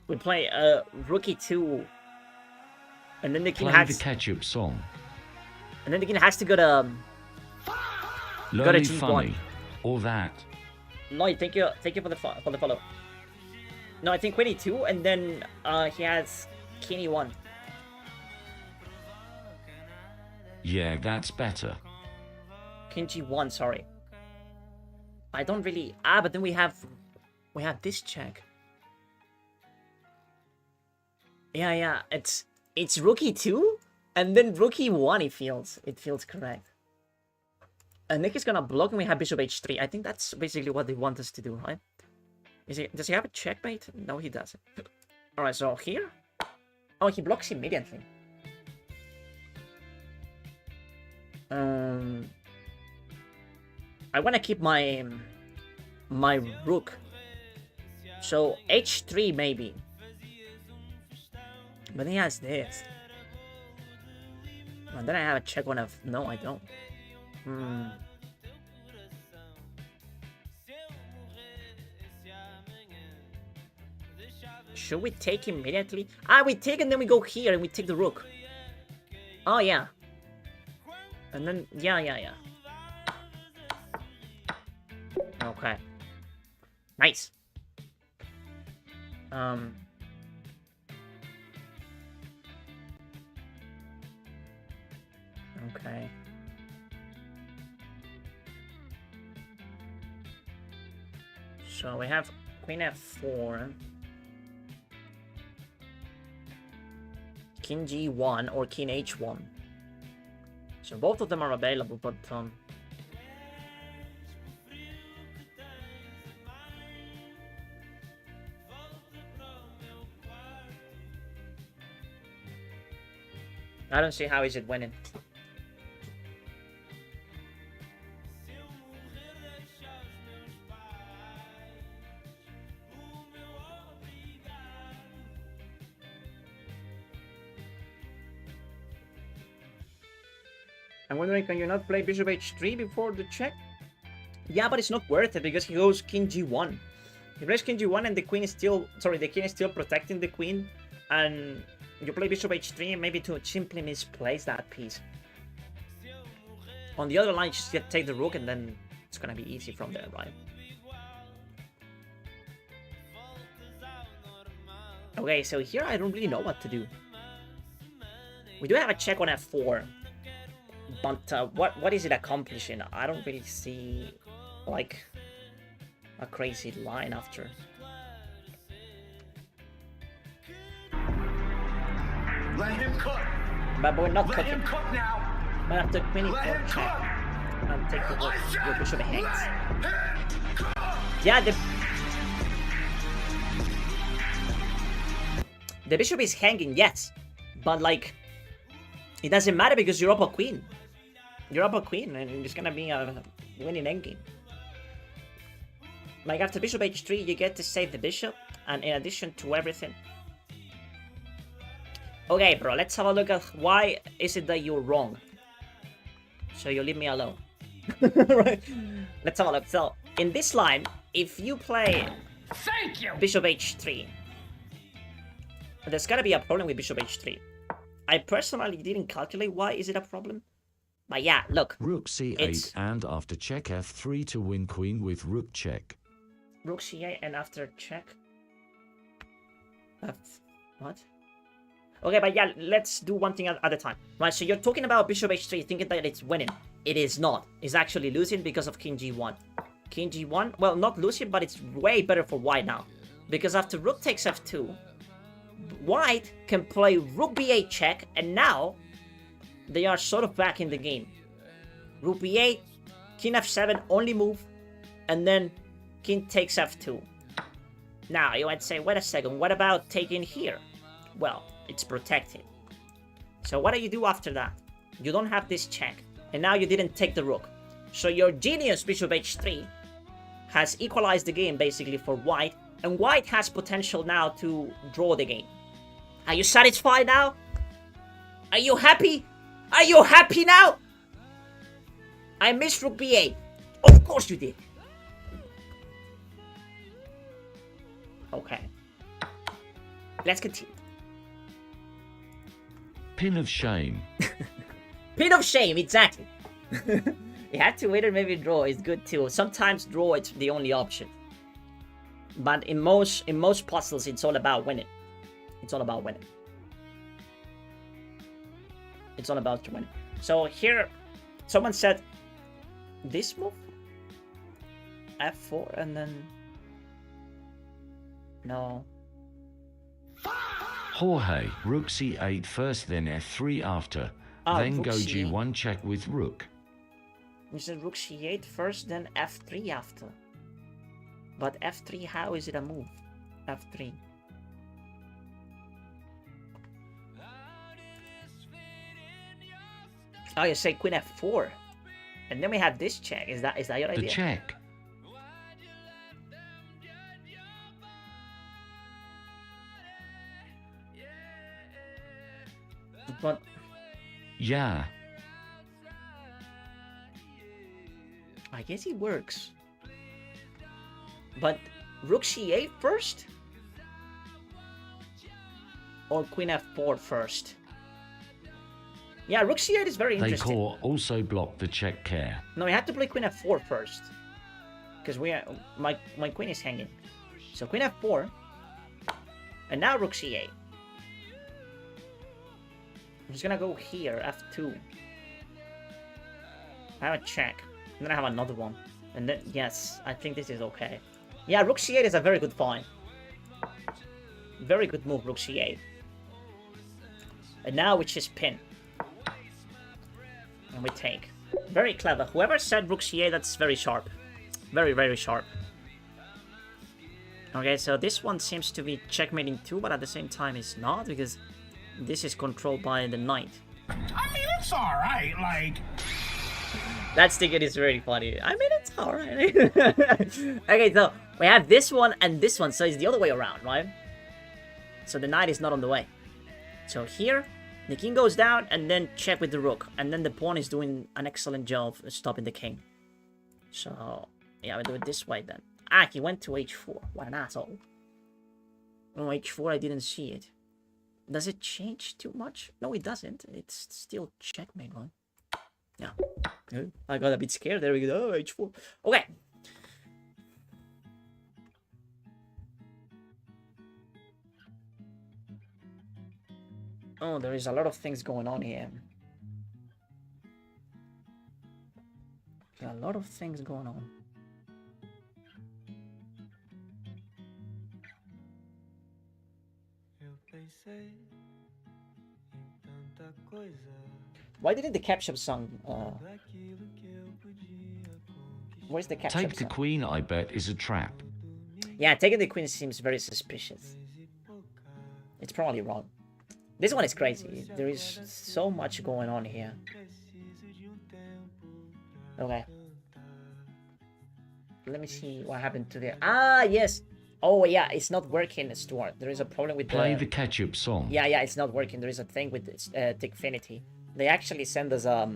[SPEAKER 1] We play rook e2. And then the king
[SPEAKER 2] Play
[SPEAKER 1] has...
[SPEAKER 2] the ketchup song.
[SPEAKER 1] And then the king has to go to...
[SPEAKER 2] Lolly
[SPEAKER 1] G1.
[SPEAKER 2] funny. Or that.
[SPEAKER 1] No, thank you for the follow. No, I think queen e2, and then he has king e1.
[SPEAKER 2] Yeah, that's better.
[SPEAKER 1] King g1, sorry. I don't really... Ah, but then we have this check. Yeah, it's rook e2, and then rook e1, it feels correct. And Nick is gonna block and we have bishop h3. I think that's basically what they want us to do, right? Does he have a checkmate? No, he doesn't. Alright, so here? Oh, he blocks immediately. I wanna keep my rook. So h3 maybe. But he has this. And then I have a check on f. No, I don't. Should we take immediately? Ah, we take and then we go here and we take the rook. Oh, yeah. And then, yeah. Okay. Nice. Okay. So we have queen f4, king g1 or king h1. So both of them are available, but I don't see how is it winning. I'm wondering, can you not play bishop h3 before the check? Yeah, but it's not worth it because he goes king g1. He plays king g1 and the queen is still... Sorry, the king is still protecting the queen. And you play bishop h3 and maybe to simply misplace that piece. On the other line, you just take the rook and then it's gonna be easy from there, right? Okay, so here I don't really know what to do. We do have a check on f4. But what is it accomplishing? I don't really see, like, a crazy line after.
[SPEAKER 4] Let him cook!
[SPEAKER 1] But we're not
[SPEAKER 4] Let
[SPEAKER 1] cooking.
[SPEAKER 4] him cook now!
[SPEAKER 1] But after queen
[SPEAKER 4] Let him
[SPEAKER 1] e4 check,
[SPEAKER 4] cook!
[SPEAKER 1] and take the rook, your bishop hangs.
[SPEAKER 4] Let him cook!
[SPEAKER 1] Yeah, the bishop is hanging, yes. But, like, It doesn't matter because you're up a queen. You're up a queen, and it's gonna be a winning endgame. Like after bishop h3, you get to save the bishop, and in addition to everything. Okay, bro, let's have a look at why is it that you're wrong. So you leave me alone. Right? Let's have a look. So, in this line, if you play
[SPEAKER 4] Thank you!
[SPEAKER 1] bishop h3, there's gotta be a problem with bishop h3. I personally didn't calculate why is it a problem. But yeah, look.
[SPEAKER 2] Rook c8
[SPEAKER 1] It's-
[SPEAKER 2] and after check f3 to win queen with rook check.
[SPEAKER 1] Rook c8 and after check. What? Okay, but yeah, let's do one thing at a time. Right, so you're talking about bishop h3 thinking that it's winning. It is not. It's actually losing because of king g1. King g1, well, not losing, but it's way better for white now. Because after rook takes f2, white can play rook b8 check, and now they are sort of back in the game. Rook b8, king f7, only move, and then king takes f2. Now, you might say, wait a second, what about taking here? Well, it's protected. So what do you do after that? You don't have this check, and now you didn't take the rook. So your genius bishop h3 has equalized the game basically for white, and white has potential now to draw the game. Are you satisfied now? Are you happy? Are you happy now? I missed rook b8. Of course you did. Okay. Let's continue.
[SPEAKER 2] Pin of shame.
[SPEAKER 1] Pin of shame, exactly. You have to win or maybe draw is good too. Sometimes draw it's the only option. But in most puzzles it's all about winning. It's all about winning. It's all about winning. So here someone said this move? F4 and then no.
[SPEAKER 2] Jorge, rook c8 first, then f3 after. Then
[SPEAKER 1] rook
[SPEAKER 2] go
[SPEAKER 1] c8.
[SPEAKER 2] g1 check with rook.
[SPEAKER 1] You said rook c8 first, then f3 after. But f3, how is it a move? f3. Oh, you say queen f4. And then we have this check. Is that your
[SPEAKER 2] The
[SPEAKER 1] idea?
[SPEAKER 2] check.
[SPEAKER 1] But
[SPEAKER 2] Yeah.
[SPEAKER 1] I guess it works. But rook c8 first? Or queen f4 first? Yeah, rook c8 is very
[SPEAKER 2] They
[SPEAKER 1] interesting.
[SPEAKER 2] call also block the check care.
[SPEAKER 1] No, we have to play queen f4 first. Because my queen is hanging. So queen f4. And now rook c8. I'm just gonna go here, f2. I have a check. And then I have another one. And then, yes, I think this is okay. Yeah, rook c8 is a very good find. Very good move, rook c8. And now we just pin. And we take. Very clever. Whoever said rook c8, that's very sharp. Very, very sharp. Okay, so this one seems to be checkmating too, but at the same time it's not, because this is controlled by the knight.
[SPEAKER 4] I mean, it's alright, like...
[SPEAKER 1] That ticket is really funny. I mean, it's alright. Okay, so we have this one and this one, so it's the other way around, right? So the knight is not on the way. So here, the king goes down and then check with the rook. And then the pawn is doing an excellent job of stopping the king. So, yeah, we do it this way then. Ah, he went to h4. What an asshole. Oh, h4, I didn't see it. Does it change too much? No, it doesn't. It's still checkmate, right? Yeah. I got a bit scared. There we go. Oh, h4. Okay. Oh, there is a lot of things going on here. There's a lot of things going on. Why didn't the capture song? Where's the capture
[SPEAKER 2] Take the
[SPEAKER 1] song?
[SPEAKER 2] queen, I bet, is a trap.
[SPEAKER 1] Yeah, taking the queen seems very suspicious. It's probably wrong. This one is crazy. There is so much going on here. Okay. Let me see what happened to the... Ah, yes. Oh, yeah, it's not working, Stuart. There is a problem with
[SPEAKER 2] Play the ketchup song.
[SPEAKER 1] Yeah, it's not working. There is a thing with Dickfinity. They actually send us a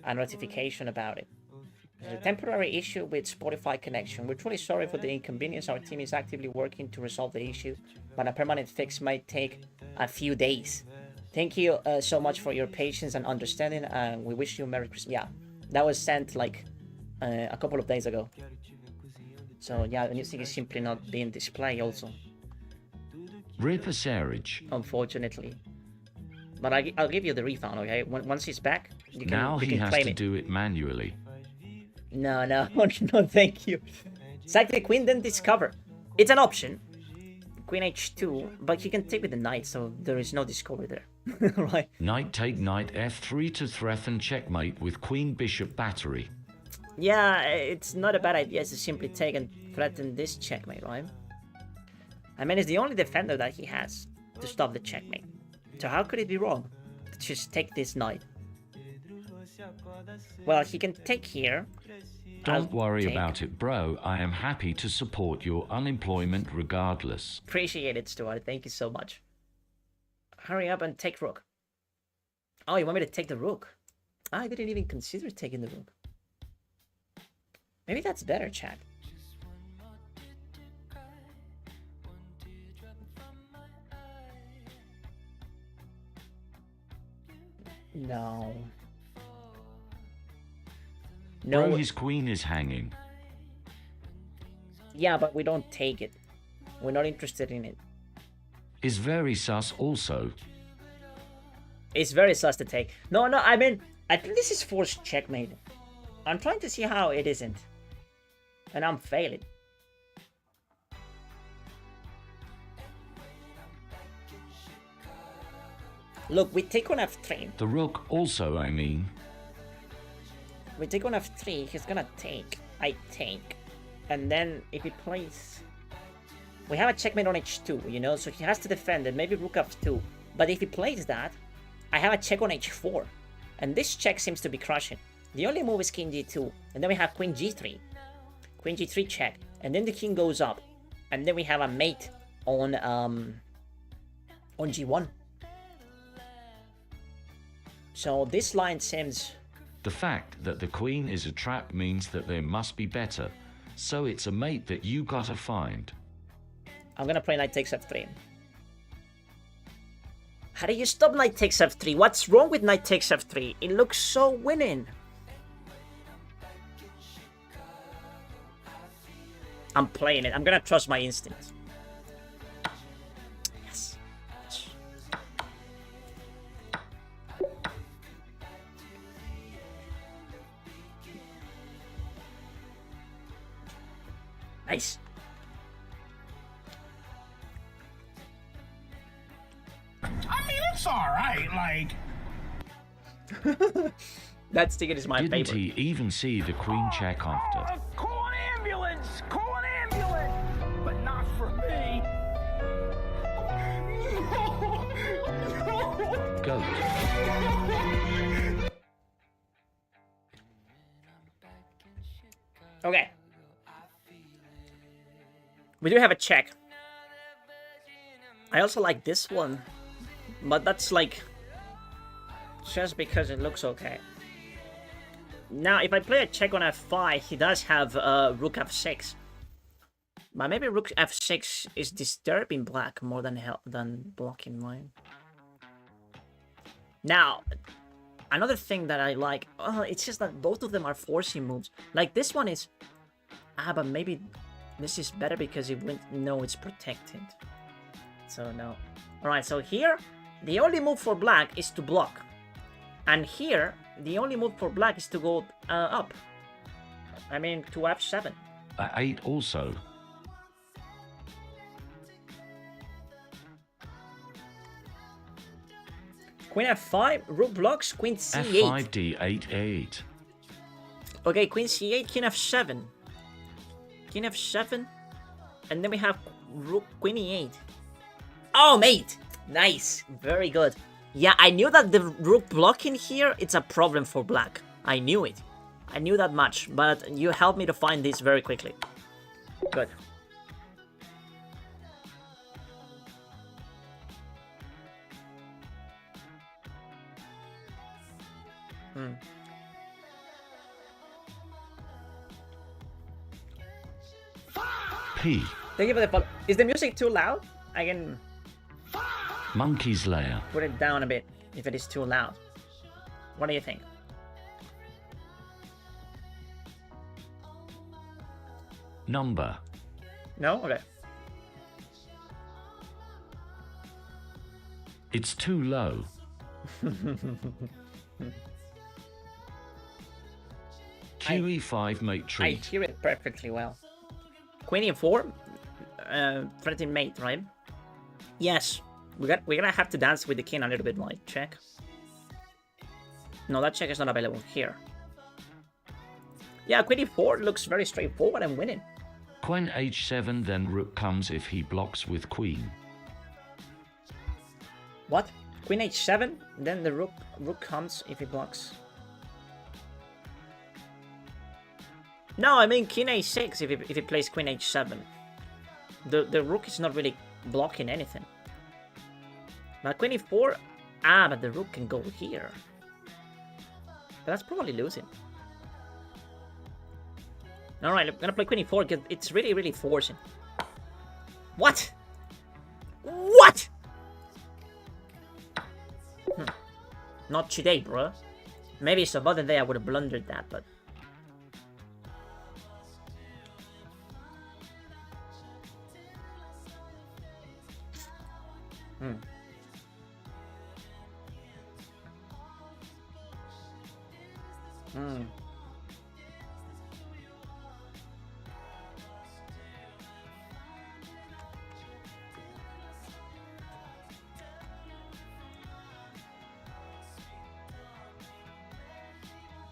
[SPEAKER 1] notification about it. There's a temporary issue with Spotify connection. We're truly sorry for the inconvenience. Our team is actively working to resolve the issue, but a permanent fix might take a few days. Thank you so much for your patience and understanding, and we wish you a Merry Christmas. Yeah, that was sent like a couple of days ago. So yeah, the music is simply not being displayed also.
[SPEAKER 2] Rip a Sarge.
[SPEAKER 1] Unfortunately. But I'll give you the refund, okay? Once he's back, you can
[SPEAKER 2] Now
[SPEAKER 1] you
[SPEAKER 2] he
[SPEAKER 1] can
[SPEAKER 2] has
[SPEAKER 1] claim
[SPEAKER 2] to
[SPEAKER 1] it.
[SPEAKER 2] do it manually.
[SPEAKER 1] No, no, thank you. Sack the queen, then discover. It's an option. Queen h2, but you can take with the knight, so there is no discovery there. Right?
[SPEAKER 2] Knight take knight f3 to threaten checkmate with queen bishop battery.
[SPEAKER 1] Yeah, it's not a bad idea to simply take and threaten this checkmate, right? I mean, it's the only defender that he has to stop the checkmate. So how could it be wrong? Just take this knight. Well, he can take here.
[SPEAKER 2] Don't worry about it, bro. I am happy to support your unemployment regardless.
[SPEAKER 1] Appreciate it, Stuart. Thank you so much. Hurry up and take rook. Oh, you want me to take the rook? I didn't even consider taking the rook. Maybe that's better, chat. No.
[SPEAKER 2] Bro, his queen is hanging.
[SPEAKER 1] Yeah, but we don't take it. We're not interested in it.
[SPEAKER 2] Is very sus also.
[SPEAKER 1] It's very sus to take. No, I mean, I think this is forced checkmate. I'm trying to see how it isn't. And I'm failing. Look, we take on f3.
[SPEAKER 2] The rook also, I mean.
[SPEAKER 1] We take on f3, he's gonna take. I take. And then if he plays... We have a checkmate on h2, you know, so he has to defend it, maybe rook f2. But if he plays that, I have a check on h4. And this check seems to be crushing. The only move is king g2. And then we have queen g3. Queen g3 check. And then the king goes up. And then we have a mate on g1. So this line seems...
[SPEAKER 2] The fact that the queen is a trap means that there must be better. So it's a mate that you gotta find.
[SPEAKER 1] I'm gonna play knight takes f3. How do you stop knight takes f3? What's wrong with knight takes f3? It looks so winning. I'm playing it. I'm gonna trust my instinct. Yes. Nice.
[SPEAKER 4] I mean, it's alright, like...
[SPEAKER 1] That ticket is my
[SPEAKER 2] Didn't
[SPEAKER 1] favorite.
[SPEAKER 2] he even see the queen check after?
[SPEAKER 4] Call an ambulance! Call an ambulance! But not for me!
[SPEAKER 2] Goat.
[SPEAKER 1] Okay. We do have a check. I also like this one. But that's like... just because it looks okay. Now, if I play a check on f5, he does have rook f6. But maybe rook f6 is disturbing black more than blocking mine. Now, another thing that I like... it's just that both of them are forcing moves. Like, this one is... but maybe this is better because it wouldn't know it's protected. So, no. Alright, so here, the only move for black is to block. And here, the only move for black is to go up. I mean, to f7.
[SPEAKER 2] A8 also.
[SPEAKER 1] Queen f5, rook blocks, queen c8.
[SPEAKER 2] F5 d8 8.
[SPEAKER 1] Okay, queen c8, king f7. King f7. And then we have rook, queen e8. Oh, mate! Nice. Very good. Yeah, I knew that the rook blocking here, it's a problem for black. I knew it. I knew that much, but you helped me to find this very quickly. Good.
[SPEAKER 2] P.
[SPEAKER 1] Thank you for the follow. Is the music too loud? I can
[SPEAKER 2] Monkey's lair.
[SPEAKER 1] put it down a bit if it is too loud. What do you think?
[SPEAKER 2] Number.
[SPEAKER 1] No? Okay.
[SPEAKER 2] It's too low. QE5 mate
[SPEAKER 1] I
[SPEAKER 2] treat.
[SPEAKER 1] hear it perfectly well. Queen e4, threatening mate, right? Yes, we're gonna have to dance with the king a little bit, like check. No, that check is not available here. Yeah, Queen e4 looks very straightforward and winning.
[SPEAKER 2] Queen H7, then rook comes if he blocks with queen.
[SPEAKER 1] What? Queen h7, then the rook comes if he blocks. No, I mean king a6 if he plays queen h7. The rook is not really blocking anything. But queen e4, but the rook can go here. But that's probably losing. Alright, I'm gonna play queen e4 because it's really forcing. What? What? Not today, bro. Maybe some other day I would have blundered that, but...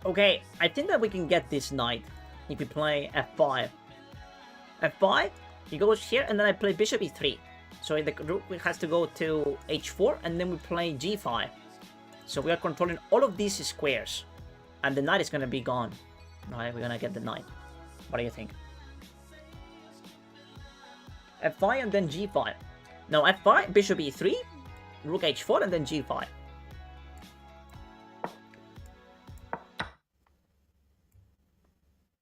[SPEAKER 1] Okay, I think that we can get this knight if we play f5. f5, he goes here, and then I play bishop e3. So the rook has to go to h4, and then we play g5. So we are controlling all of these squares. And the knight is going to be gone. Alright, we're going to get the knight. What do you think? f5 and then g5. No, f5, bishop e3, rook h4, and then g5.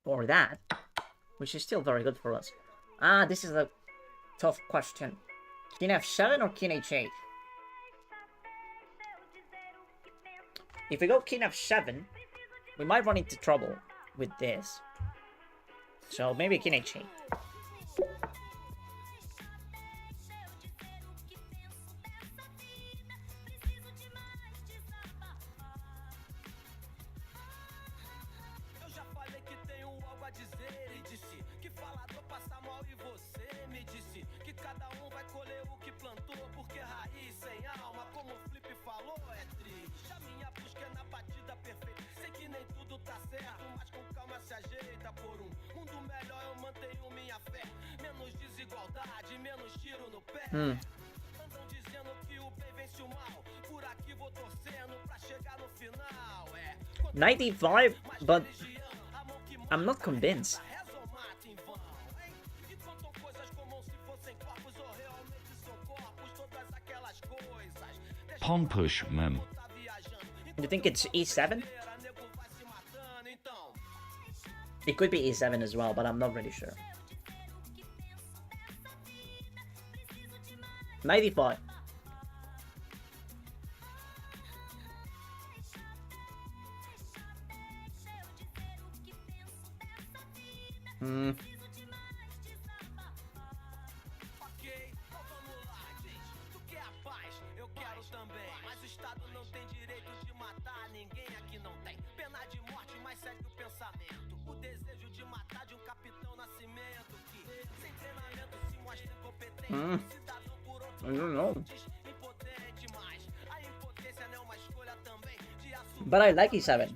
[SPEAKER 1] Or that, which is still very good for us. Ah, this is a tough question. King f7 or king h8? If we go king f7, we might run into trouble with this. So maybe king h8. Hmm. 95, but I'm not convinced.
[SPEAKER 2] Pawn push, mem.
[SPEAKER 1] You think it's e7? It could be e7 as well, but I'm not really sure. 95. I don't know. But I like e7.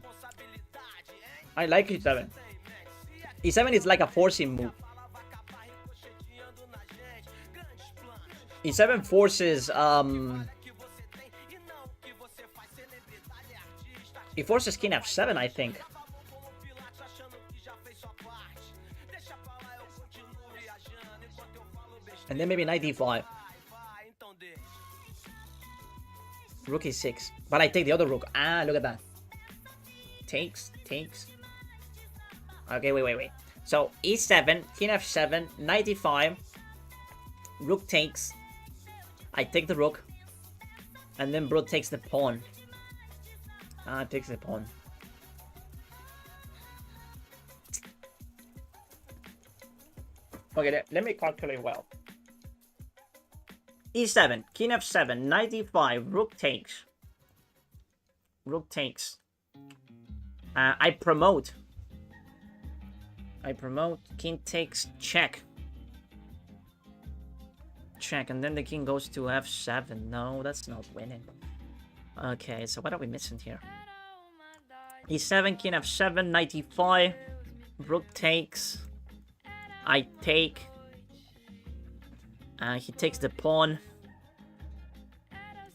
[SPEAKER 1] I like e7. E7 is like a forcing move. E7 forces He forces king f7, I think. And then maybe knight d5. Rook e6. But I take the other rook. Ah, look at that. Takes. Okay, wait. So e7, king f7, knight d5. Rook takes. I take the rook. And then bro takes the pawn. Ah, takes the pawn. Okay, let me calculate well. e7, king f7, knight d5, rook takes. Rook takes. I promote. King takes, check. Check, and then the king goes to f7. No, that's not winning. Okay, so what are we missing here? e7, king f7, knight e5, rook takes. I take. He takes the pawn.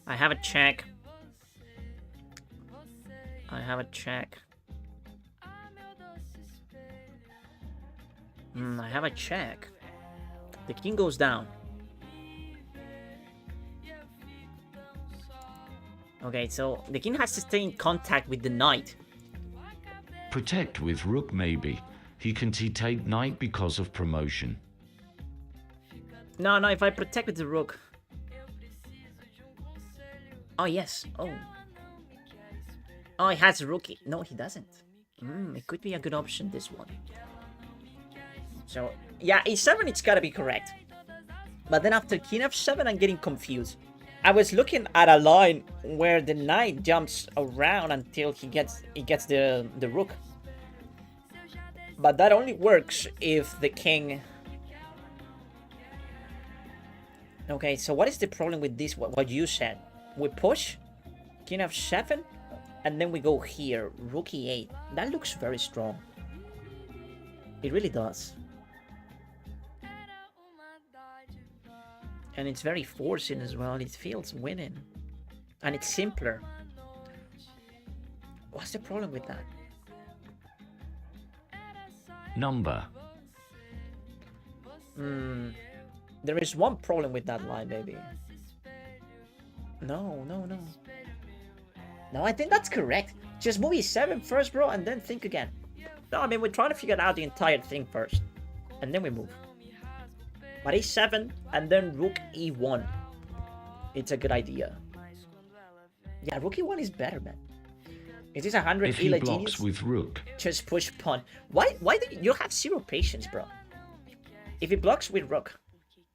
[SPEAKER 1] I have a check. I have a check. The king goes down. Okay, so the king has to stay in contact with the knight.
[SPEAKER 2] Protect with rook maybe. He can take knight because of promotion.
[SPEAKER 1] No, if I protect with the rook. Oh, yes. Oh, he has a rookie. No, he doesn't. It could be a good option, this one. So, yeah, e7, it's gotta be correct. But then after king f7, I'm getting confused. I was looking at a line where the knight jumps around until he gets the rook. But that only works if the king... Okay, so what is the problem with this? What you said? We push, king f7, and then we go here, rook e8. That looks very strong. It really does. And it's very forcing as well. It feels winning. And it's simpler. What's the problem with that?
[SPEAKER 2] Number.
[SPEAKER 1] There is one problem with that line, baby. No. No, I think that's correct. Just move e7 first, bro, and then think again. No, I mean, we're trying to figure out the entire thing first. And then we move. But e7 and then rook e1. It's a good idea. Yeah, rook e1 is better, man. Is this 100
[SPEAKER 2] If he
[SPEAKER 1] Ela
[SPEAKER 2] blocks
[SPEAKER 1] genius?
[SPEAKER 2] with rook.
[SPEAKER 1] Just push pawn. Why do you have zero patience, bro? If he blocks with rook.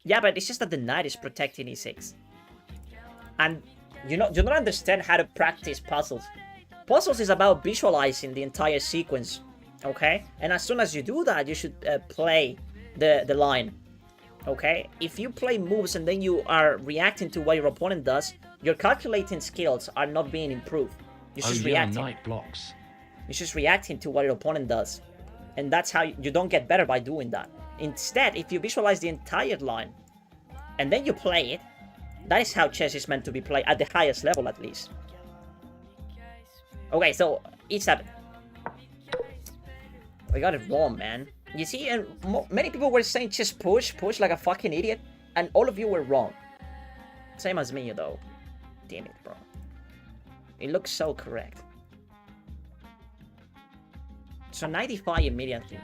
[SPEAKER 1] Yeah, but it's just that the knight is protecting e6. And you don't understand how to practice puzzles. Puzzles is about visualizing the entire sequence. Okay? And as soon as you do that, you should play the line. Okay? If you play moves and then you are reacting to what your opponent does, your calculating skills are not being improved. You're just reacting.
[SPEAKER 2] Knight blocks.
[SPEAKER 1] You're just reacting to what your opponent does. And that's how you don't get better by doing that. Instead, if you visualize the entire line and then you play it, that is how chess is meant to be played, at the highest level at least. Okay, so e7. We got it wrong, man. You see, and many people were saying just push like a fucking idiot, and all of you were wrong. Same as me, though. Damn it, bro. It looks so correct. So 95 immediately.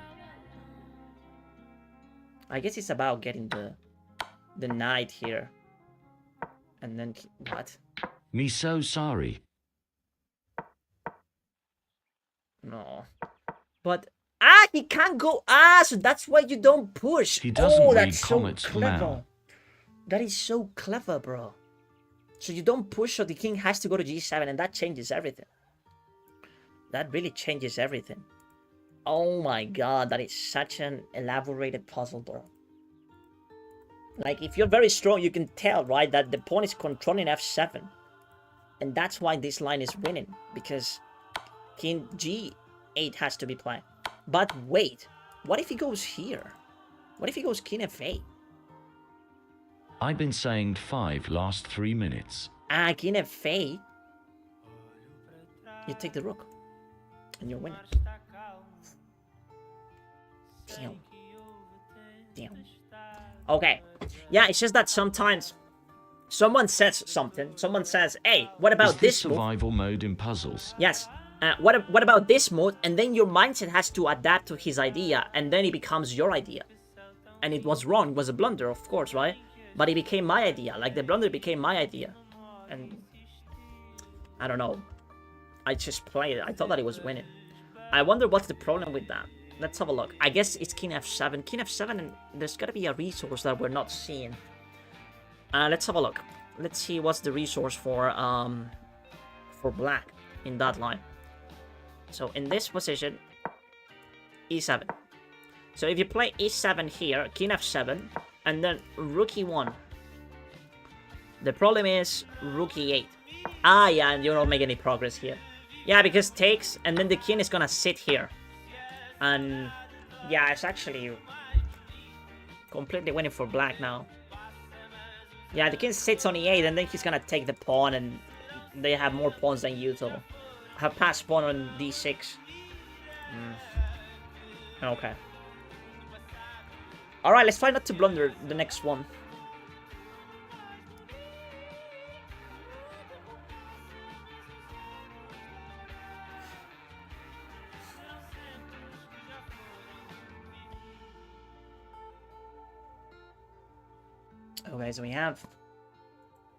[SPEAKER 1] I guess it's about getting the knight here. And then what?
[SPEAKER 2] Me so sorry.
[SPEAKER 1] No. But he can't go. So that's why you don't push.
[SPEAKER 2] He doesn't read
[SPEAKER 1] that's so
[SPEAKER 2] comments
[SPEAKER 1] clever.
[SPEAKER 2] now.
[SPEAKER 1] That is so clever, bro. So you don't push, so the king has to go to g7, and that changes everything. That really changes everything. Oh my god, that is such an elaborated puzzle, bro. Like, if you're very strong, you can tell, right, that the pawn is controlling f7. And that's why this line is winning, because king g8 has to be played. But wait, what if he goes here? What if he goes king f8?
[SPEAKER 2] I've been saying 5 last 3 minutes.
[SPEAKER 1] Ah, king f8. You take the rook. And you're winning. Damn. Damn. Okay. Yeah, it's just that sometimes someone says something. Someone says, hey, what
[SPEAKER 2] Is
[SPEAKER 1] about
[SPEAKER 2] this
[SPEAKER 1] this move?
[SPEAKER 2] survival mode in puzzles?
[SPEAKER 1] Yes. What about this mode? And then your mindset has to adapt to his idea, and then it becomes your idea. And it was wrong. It was a blunder, of course, right? But it became my idea. Like, the blunder became my idea. And I don't know. I just played it. I thought that it was winning. I wonder what's the problem with that. Let's have a look. I guess it's king f7. King f7, and there's gotta be a resource that we're not seeing. Let's have a look. Let's see what's the resource for black in that line. So in this position, e7. So if you play e7 here, king f7, and then rook e1. The problem is rook e8. Ah, yeah, and you don't make any progress here. Yeah, because takes, and then the king is gonna sit here. And yeah, it's actually completely winning for black now. Yeah, the king sits on e8, and then he's gonna take the pawn, and they have more pawns than you, so have passed pawn on d6. Okay. Alright, let's try not to blunder the next one. Okay, so we have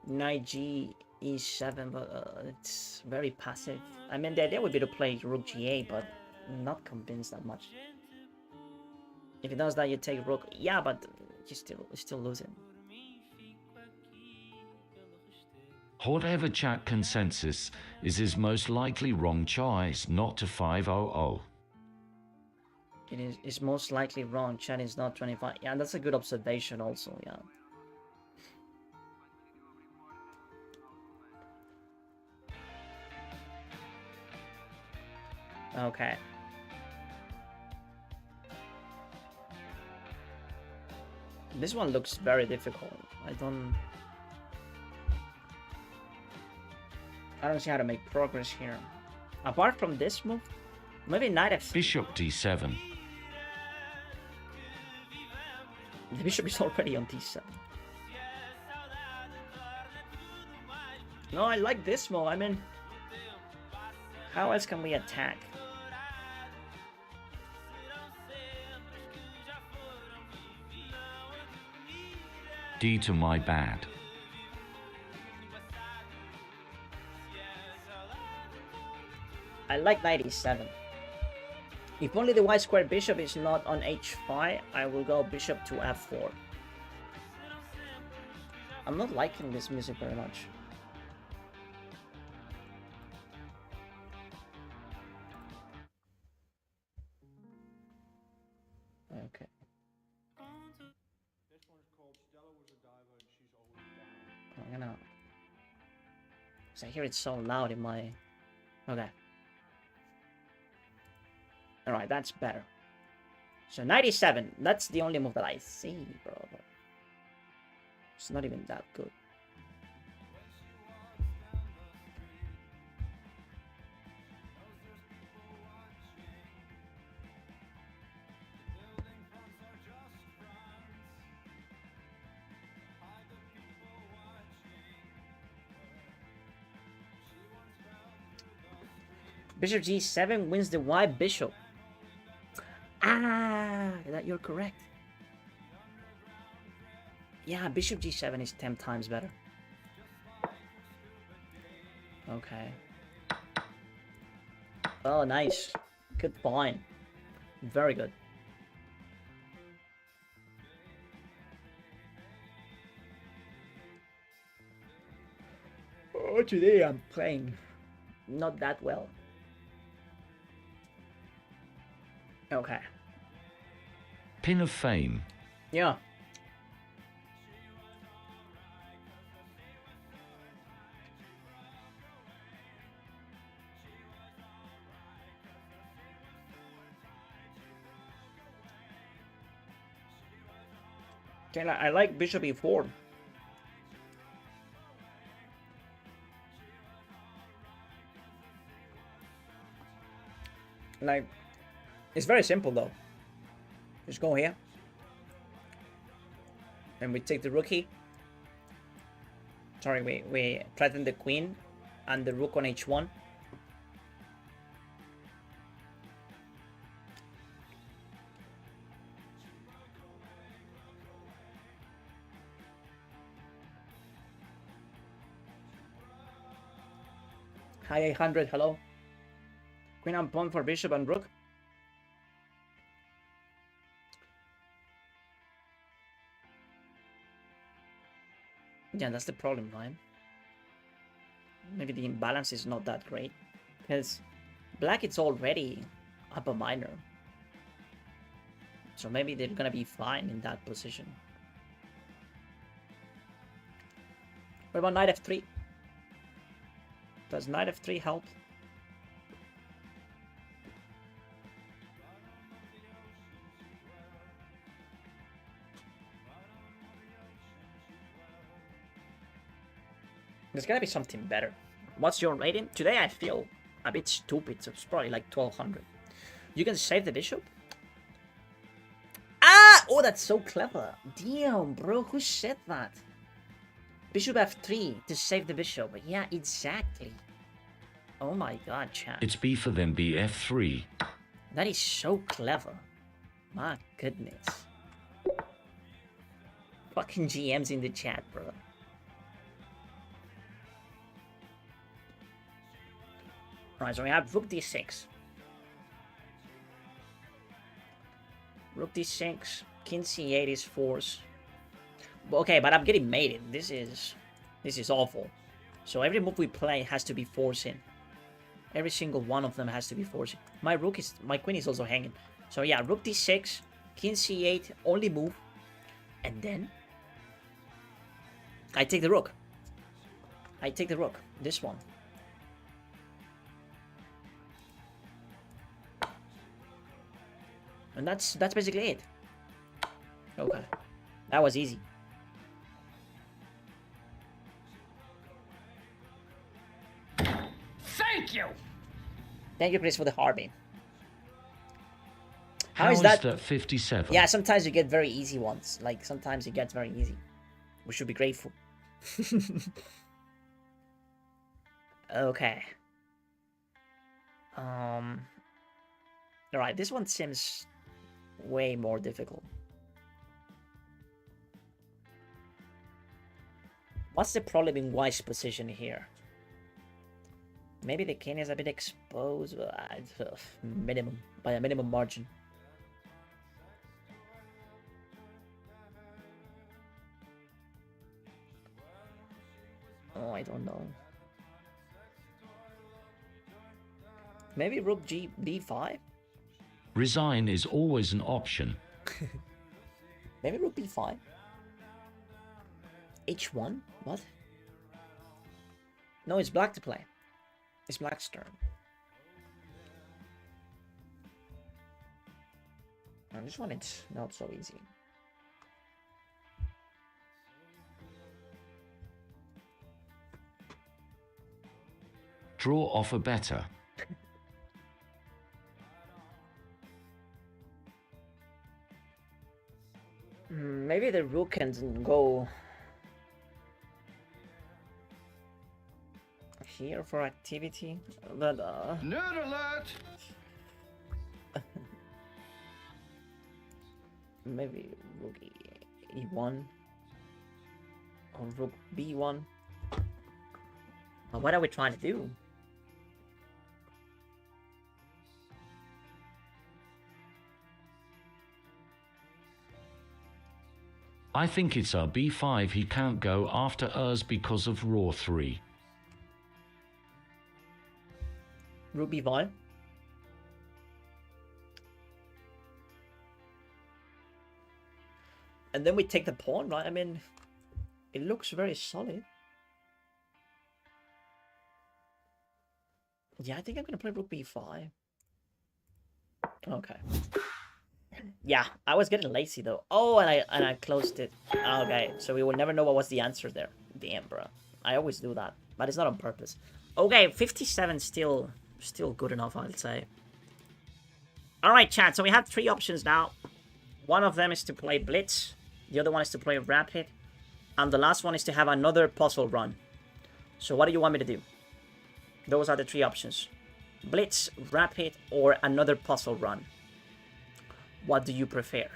[SPEAKER 1] knight g e7, but it's very passive. I mean, the idea would be to play rook g8, but I'm not convinced that much. If he does that, you take rook. Yeah, but you're still losing.
[SPEAKER 2] Whatever chat consensus is his most likely wrong choice not to 500.
[SPEAKER 1] It's most likely wrong. Chat is not 25. Yeah, that's a good observation also, yeah. Okay. This one looks very difficult. I don't see how to make progress here. Apart from this move, maybe knight f3.
[SPEAKER 2] Bishop d7.
[SPEAKER 1] The bishop is already on d7. No, I like this move. I mean, how else can we attack?
[SPEAKER 2] D to my bad.
[SPEAKER 1] I like knight e7. If only the white square bishop is not on h5, I will go bishop to f4. I'm not liking this music very much. Okay. I'm gonna... So I hear it so loud in my... Okay. Alright, that's better. So 97, that's the only move that I see, bro. It's not even that good. Bishop g7 wins the white bishop. Ah, that you're correct. Yeah, bishop g7 is 10 times better. Okay. Oh, nice. Good point. Very good. Oh, today I'm playing not that well. Okay.
[SPEAKER 2] Pin of fame.
[SPEAKER 1] Yeah. Okay, I like bishop e4. Like, it's very simple though. Just go here. And we take the rookie. Sorry, we threaten the queen and the rook on h1. Hi 800, hello. Queen and pawn for bishop and rook. Yeah, that's the problem, right? Maybe the imbalance is not that great. Because black is already up a minor. So maybe they're gonna be fine in that position. What about knight f3? Does knight f3 help? There's gotta be something better. What's your rating? Today I feel a bit stupid, so it's probably like 1200. You can save the bishop? Ah! Oh, that's so clever. Damn, bro, who said that? Bishop f3 to save the bishop. Yeah, exactly. Oh my god, chat.
[SPEAKER 2] It's b for then bf3.
[SPEAKER 1] That is so clever. My goodness. Fucking GMs in the chat, bro. Right, so we have rook d6. Rook d6. King c8 is force. Okay, but I'm getting mated. This is awful. So every move we play has to be forcing. Every single one of them has to be forcing. My queen is also hanging. So yeah, rook d6, king c8, only move. And then I take the rook. I take the rook. This one. And that's basically it. Okay. That was easy.
[SPEAKER 3] Thank you!
[SPEAKER 1] Thank you, please, for the Harvey.
[SPEAKER 2] How is that 57?
[SPEAKER 1] Yeah, sometimes you get very easy ones. Like, sometimes it gets very easy. We should be grateful. Okay. Alright, this one seems way more difficult. What's the problem in White's position here? Maybe the king is a bit exposed, but minimum, by a minimum margin. Oh, I don't know. Maybe rook b5?
[SPEAKER 2] Resign is always an option.
[SPEAKER 1] Maybe rook b5? h1? What? No, it's black to play. It's black's turn. And this one, it's not so easy.
[SPEAKER 2] Draw offer better.
[SPEAKER 1] Maybe the rook can go here for activity, but
[SPEAKER 3] Nerd alert!
[SPEAKER 1] maybe rook e1 or rook b1. What are we trying to do?
[SPEAKER 2] I think it's our b5. He can't go after us because of raw 3.
[SPEAKER 1] Rook b5. And then we take the pawn, right? I mean, it looks very solid. Yeah, I think I'm gonna play rook b5. Okay. Yeah, I was getting lazy though. Oh, and I closed it. Okay, so we will never know what was the answer there. Damn, bro. I always do that, but it's not on purpose. Okay, 57 still good enough, I'd say. Alright, chat, so we have 3 options now. One of them is to play Blitz, the other one is to play Rapid, and the last one is to have another puzzle run. So what do you want me to do? Those are the 3 options. Blitz, Rapid, or another puzzle run. What do you prefer?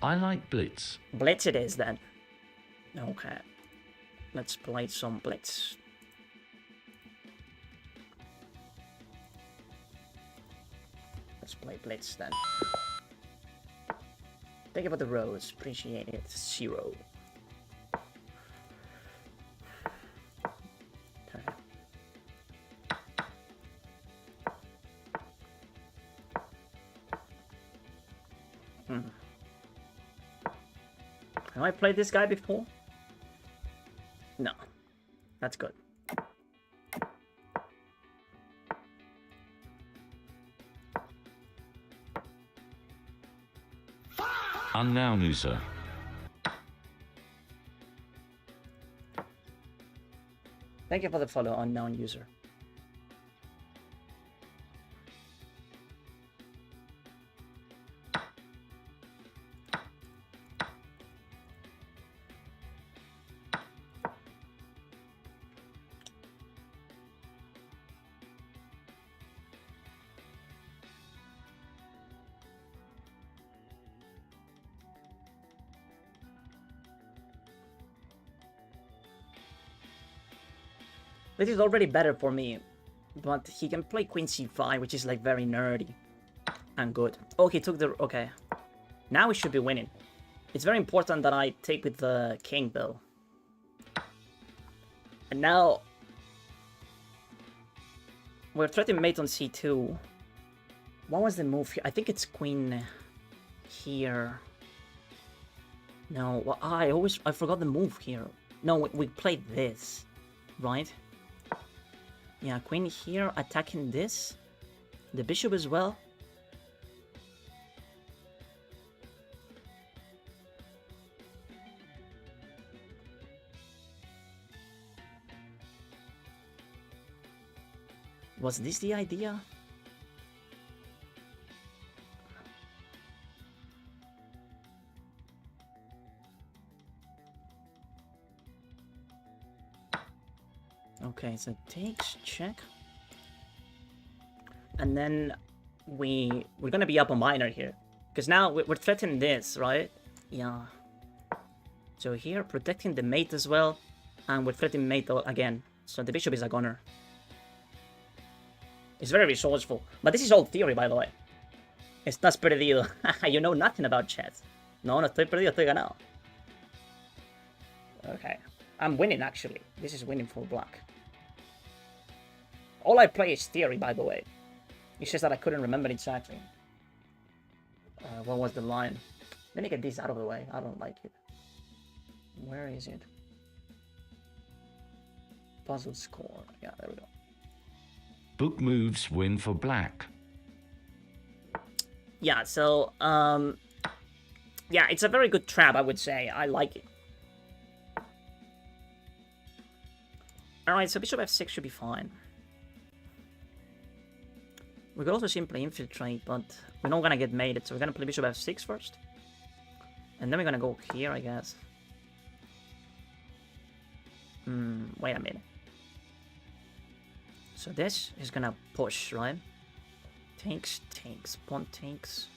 [SPEAKER 2] I like Blitz.
[SPEAKER 1] Blitz it is then. Okay. Let's play some Blitz. Let's play Blitz then. Thank you for the rose. Appreciate it. 0. Okay. Have I played this guy before? No. That's good.
[SPEAKER 2] Unknown user.
[SPEAKER 1] Thank you for the follow, unknown user. This is already better for me, but he can play Queen C5, which is like very nerdy and good. Oh, he took the... okay. Now we should be winning. It's very important that I take with the king, though. And now... we're threatening mate on C2. What was the move here? I think it's queen here. No, well, I forgot the move here. No, we played this, right? Yeah, queen here, attacking this. The bishop as well. Was this the idea? Okay, so takes, check. And then we're gonna be up a minor here. Because now we're threatening this, right? Yeah. So here, protecting the mate as well. And we're threatening mate again. So the bishop is a gunner. It's very resourceful. But this is all theory, by the way. Estás perdido. You know nothing about chess. No, no estoy perdido, estoy ganado. Okay. I'm winning, actually. This is winning for black. All I play is theory, by the way. It's just that I couldn't remember exactly. What was the line? Let me get this out of the way. I don't like it. Where is it? Puzzle score. Yeah, there we go.
[SPEAKER 2] Book moves win for black.
[SPEAKER 1] Yeah, so, yeah, it's a very good trap, I would say. I like it. Alright, so bishop f6 should be fine. We could also simply infiltrate, but we're not gonna get mated, so we're gonna play bishop f6 first. And then we're gonna go here, I guess. Wait a minute. So this is gonna push, right? Takes, pawn takes.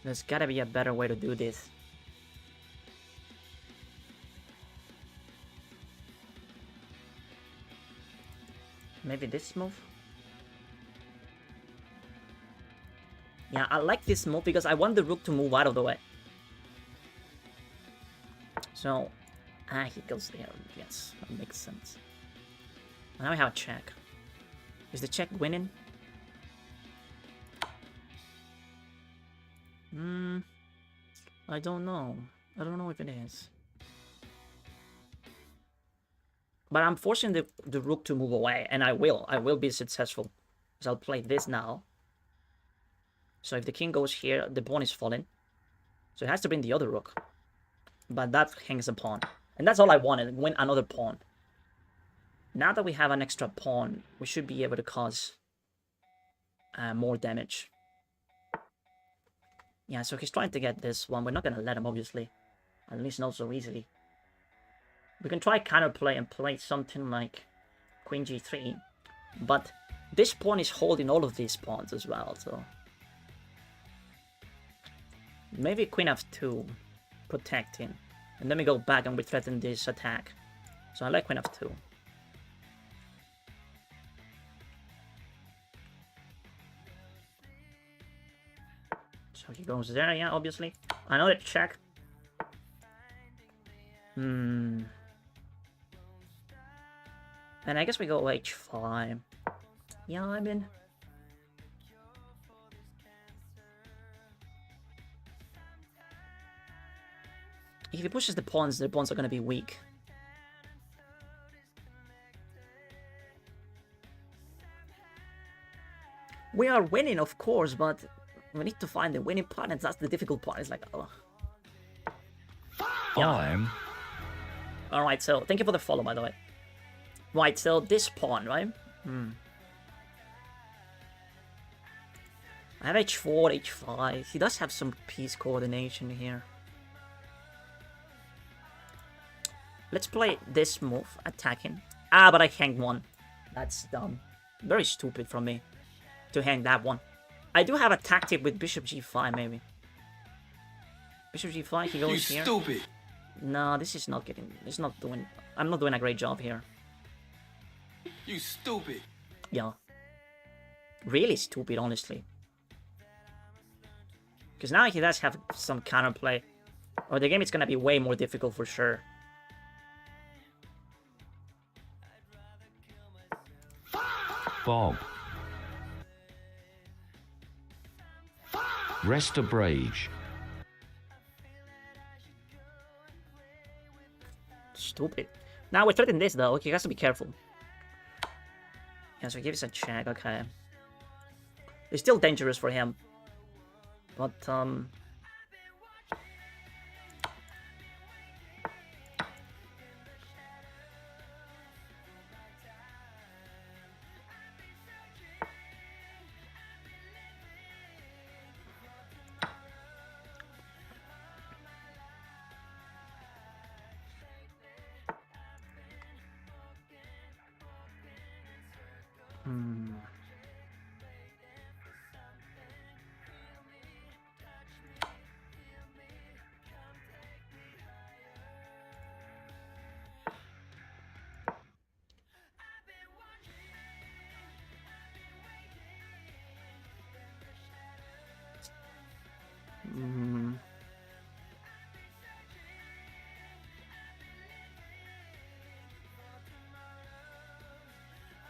[SPEAKER 1] There's gotta be a better way to do this. Maybe this move? Yeah, I like this move because I want the rook to move out of the way. So, he goes there. Yes, that makes sense. Now we have a check. Is the check winning? I don't know. I don't know if it is. But I'm forcing the rook to move away, and I will. I will be successful. Because I'll play this now. So if the king goes here, the pawn is falling. So it has to bring the other rook. But that hangs a pawn. And that's all I wanted, win another pawn. Now that we have an extra pawn, we should be able to cause more damage. Yeah, so he's trying to get this one. We're not going to let him, obviously. At least not so easily. We can try counterplay and play something like Queen G3. But this pawn is holding all of these pawns as well, so... Maybe Queen F2, protecting. And then we go back and we threaten this attack. So I like Queen F2. So he goes there, yeah, obviously. Another check. And I guess we go H5. Yeah, I mean... If he pushes the pawns are going to be weak. We are winning, of course, but we need to find the winning part, and that's the difficult part. It's like, oh. Yeah. Alright, so thank you for the follow, by the way. Right, so this pawn, right? I have H4, H5. He does have some piece coordination here. Let's play this move, attacking. Ah, but I hanged one. That's dumb. Very stupid from me to hang that one. I do have a tactic with Bishop G5, maybe. Bishop G5, he goes here. You stupid. No, this is not getting... It's not doing... I'm not doing a great job here. You stupid. Yeah. Really stupid, honestly. Because now he does have some counterplay. Or the game is going to be way more difficult for sure.
[SPEAKER 2] Bob. Rest a brage.
[SPEAKER 1] Stupid. Now we're threatening this though. He has to be careful. Yeah, so he gives a check. Okay. It's still dangerous for him. But,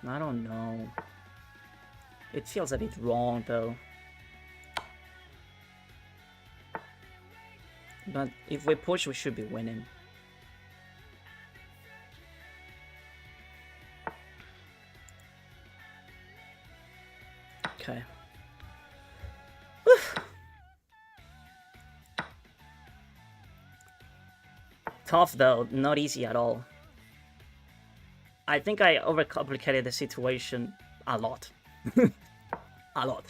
[SPEAKER 1] I don't know. It feels a bit wrong though. But if we push, we should be winning. Okay. Tough though, not easy at all. I think I overcomplicated the situation a lot. A lot.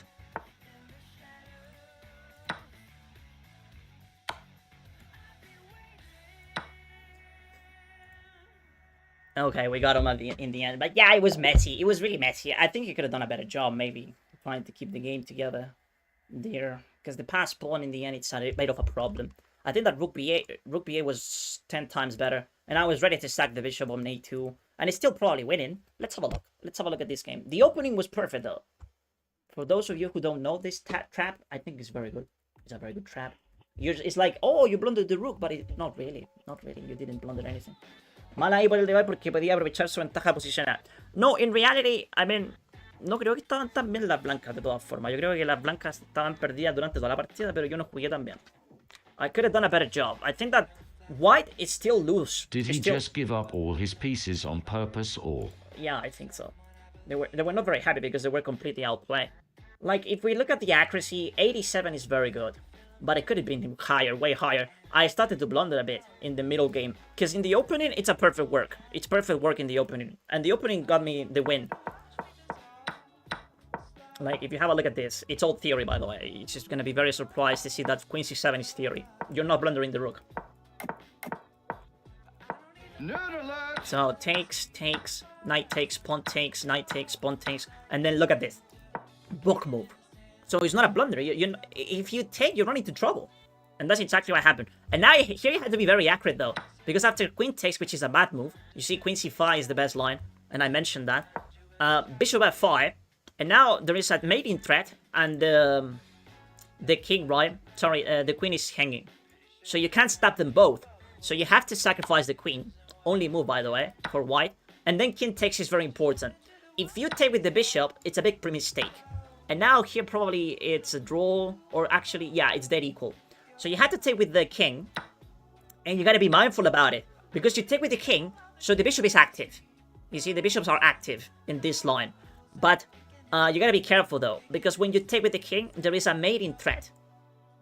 [SPEAKER 1] Okay, we got him in the end. But yeah, it was messy. It was really messy. I think you could have done a better job, maybe, trying to keep the game together there. Because the pass pawn in the end, it's a bit of a problem. I think that Rook B8 was 10 times better. And I was ready to sack the bishop on A2. And it's still probably winning. Let's have a look. Let's have a look at this game. The opening was perfect, though. For those of you who don't know this trap, I think it's very good. It's a very good trap. It's like, oh, you blundered the rook, but not really. Not really. You didn't blunder anything. Mal ahí por el rival porque podía aprovechar su ventaja posicional. No, in reality, I mean, no creo que estaban tan bien las blancas de todas formas. Yo creo que las blancas estaban perdidas durante toda la partida, pero yo no jugué tan bien. I could have done a better job. I think that white is still loose.
[SPEAKER 2] Did he just give up all his pieces on purpose, or?
[SPEAKER 1] Yeah, I think so. They were not very happy because they were completely outplayed. Like, if we look at the accuracy, 87 is very good. but it could have been higher, way higher. I started to blunder a bit in the middle game, because in the opening, it's a perfect work. It's perfect work in the opening, and the opening got me the win. Like, if you have a look at this, it's all theory, by the way. It's just gonna be very surprised to see that Queen C7 is theory. You're not blundering the rook. So, takes, knight takes, pawn takes, knight takes, pawn takes, and then look at this. Book move. So it's not a blunder. If you take, you run into trouble. And that's exactly what happened. And now, here you have to be very accurate, though. Because after queen takes, which is a bad move, you see queen c5 is the best line, and I mentioned that. Bishop f5, and now there is a mating threat, and the king, right? Sorry, the queen is hanging. So you can't stab them both. So you have to sacrifice the queen. Only move, by the way, for white. And then king takes is very important. If you take with the bishop, it's a big mistake. And now here probably it's a draw, or actually, yeah, it's dead equal. So you have to take with the king, and you gotta be mindful about it. Because you take with the king, so the bishop is active. You see, the bishops are active in this line. But you gotta be careful though, because when you take with the king, there is a mating threat.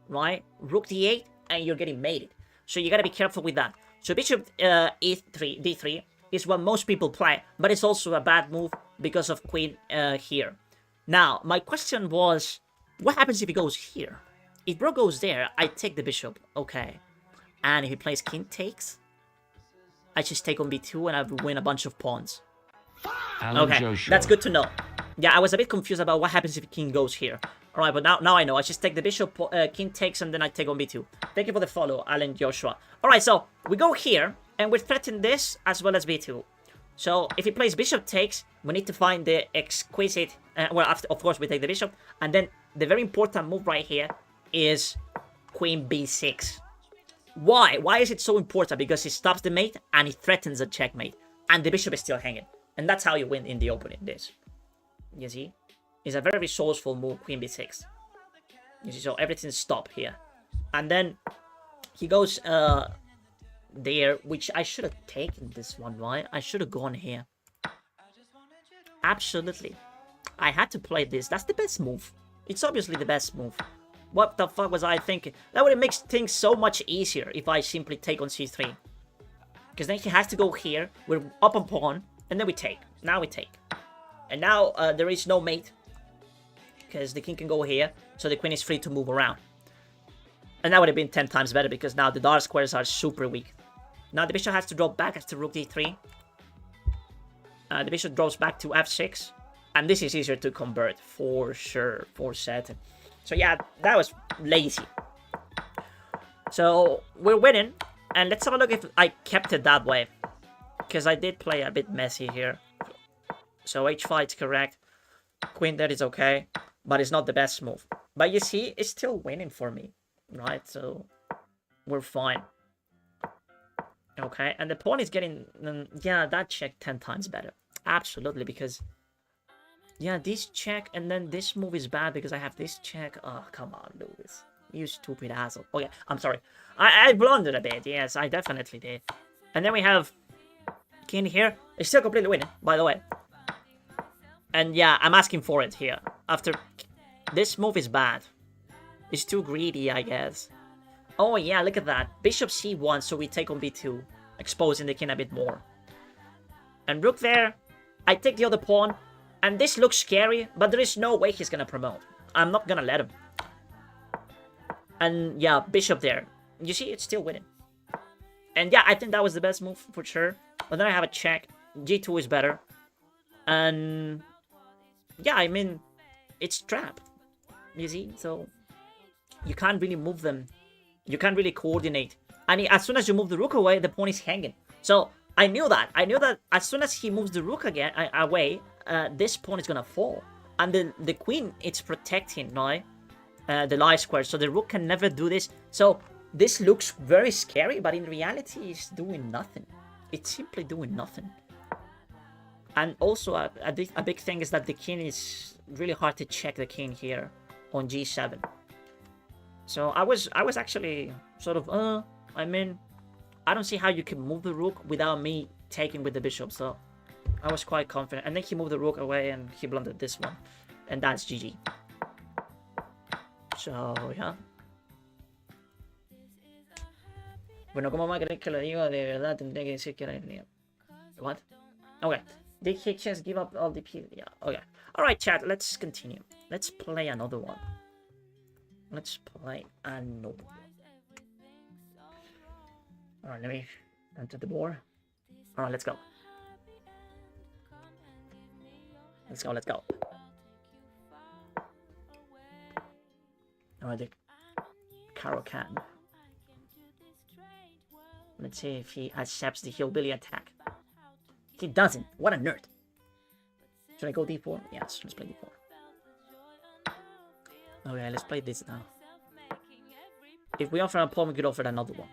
[SPEAKER 1] Right? Rook d8, and you're getting mated. So you gotta be careful with that. So bishop e3, d3 is what most people play, but it's also a bad move because of queen here. Now, my question was, what happens if he goes here? If rook goes there, I take the bishop, okay. And if he plays king takes, I just take on b2 and I win a bunch of pawns. Okay, that's good to know. Yeah, I was a bit confused about what happens if king goes here. Alright, but now I know. I just take the bishop, king takes, and then I take on b2. Thank you for the follow, Alan Joshua. Alright, so we go here, and we're threatening this as well as b2. So if he plays bishop takes, we need to find the exquisite... well, after, of course, we take the bishop. And then the very important move right here is queen b6. Why? Why is it so important? Because it stops the mate and it threatens a checkmate. And the bishop is still hanging. And that's how you win in the opening, this. You see? It's a very resourceful move, queen b6. You see, so everything's stopped here. And then he goes there, which I should have taken this one, right? I should have gone here. Absolutely. I had to play this. That's the best move. It's obviously the best move. What the fuck was I thinking? That would have made things so much easier if I simply take on c3. Because then he has to go here. We're up on pawn. And then we take. Now we take. And now there is no mate. Because the king can go here. So the queen is free to move around. And that would have been 10 times better. Because now the dark squares are super weak. Now the bishop has to drop back after rook d3. The bishop drops back to f6. And this is easier to convert. For sure. For certain. So yeah, that was lazy. So we're winning. And let's have a look if I kept it that way. Because I did play a bit messy here. So h5 is correct. Queen there is okay. But it's not the best move. But you see, it's still winning for me. Right? So we're fine. Okay. And the pawn is getting... yeah, that check 10 times better. Absolutely. Because... yeah, this check and then this move is bad because I have this check. Oh, come on, Lewis. You stupid asshole. Oh, yeah, I'm sorry. I blundered a bit. Yes, I definitely did. And then we have king here. It's still completely winning, by the way. And yeah, I'm asking for it here. After... this move is bad. It's too greedy, I guess. Oh, yeah, look at that. Bishop c1, so we take on b2. Exposing the king a bit more. And rook there. I take the other pawn. And this looks scary, but there is no way he's gonna promote. I'm not gonna let him. And yeah, bishop there. You see, it's still winning. And yeah, I think that was the best move for sure. But then I have a check. G2 is better. And yeah, I mean, it's trapped. You see, so you can't really move them. You can't really coordinate. And as soon as you move the rook away, the pawn is hanging. So I knew that. I knew that as soon as he moves the rook again away, this pawn is gonna fall. And the queen, it's protecting, right? The light square. So the rook can never do this. So this looks very scary, but in reality, it's doing nothing. It's simply doing nothing. And also, a big thing is that the king is really hard to check the king here on g7. So I was actually sort of, I mean, I don't see how you can move the rook without me taking with the bishop. So I was quite confident. And then he moved the rook away and he blundered this one. And that's GG. So, yeah. Bueno, ¿cómo va a creer que lo digo? De verdad tendría que decir que era el What? Okay. Did he just give up all the pieces? Yeah, okay. Alright, chat, let's continue. Let's play another one. Let's play another one. Alright, let me enter the board. Alright, let's go. Let's go, let's go. Alright, the Caro can. Let's see if he accepts the hillbilly attack. He doesn't. What a nerd. Should I go d4? Yes, let's play d4. Okay, let's play this now. If we offer a pawn, we could offer another one.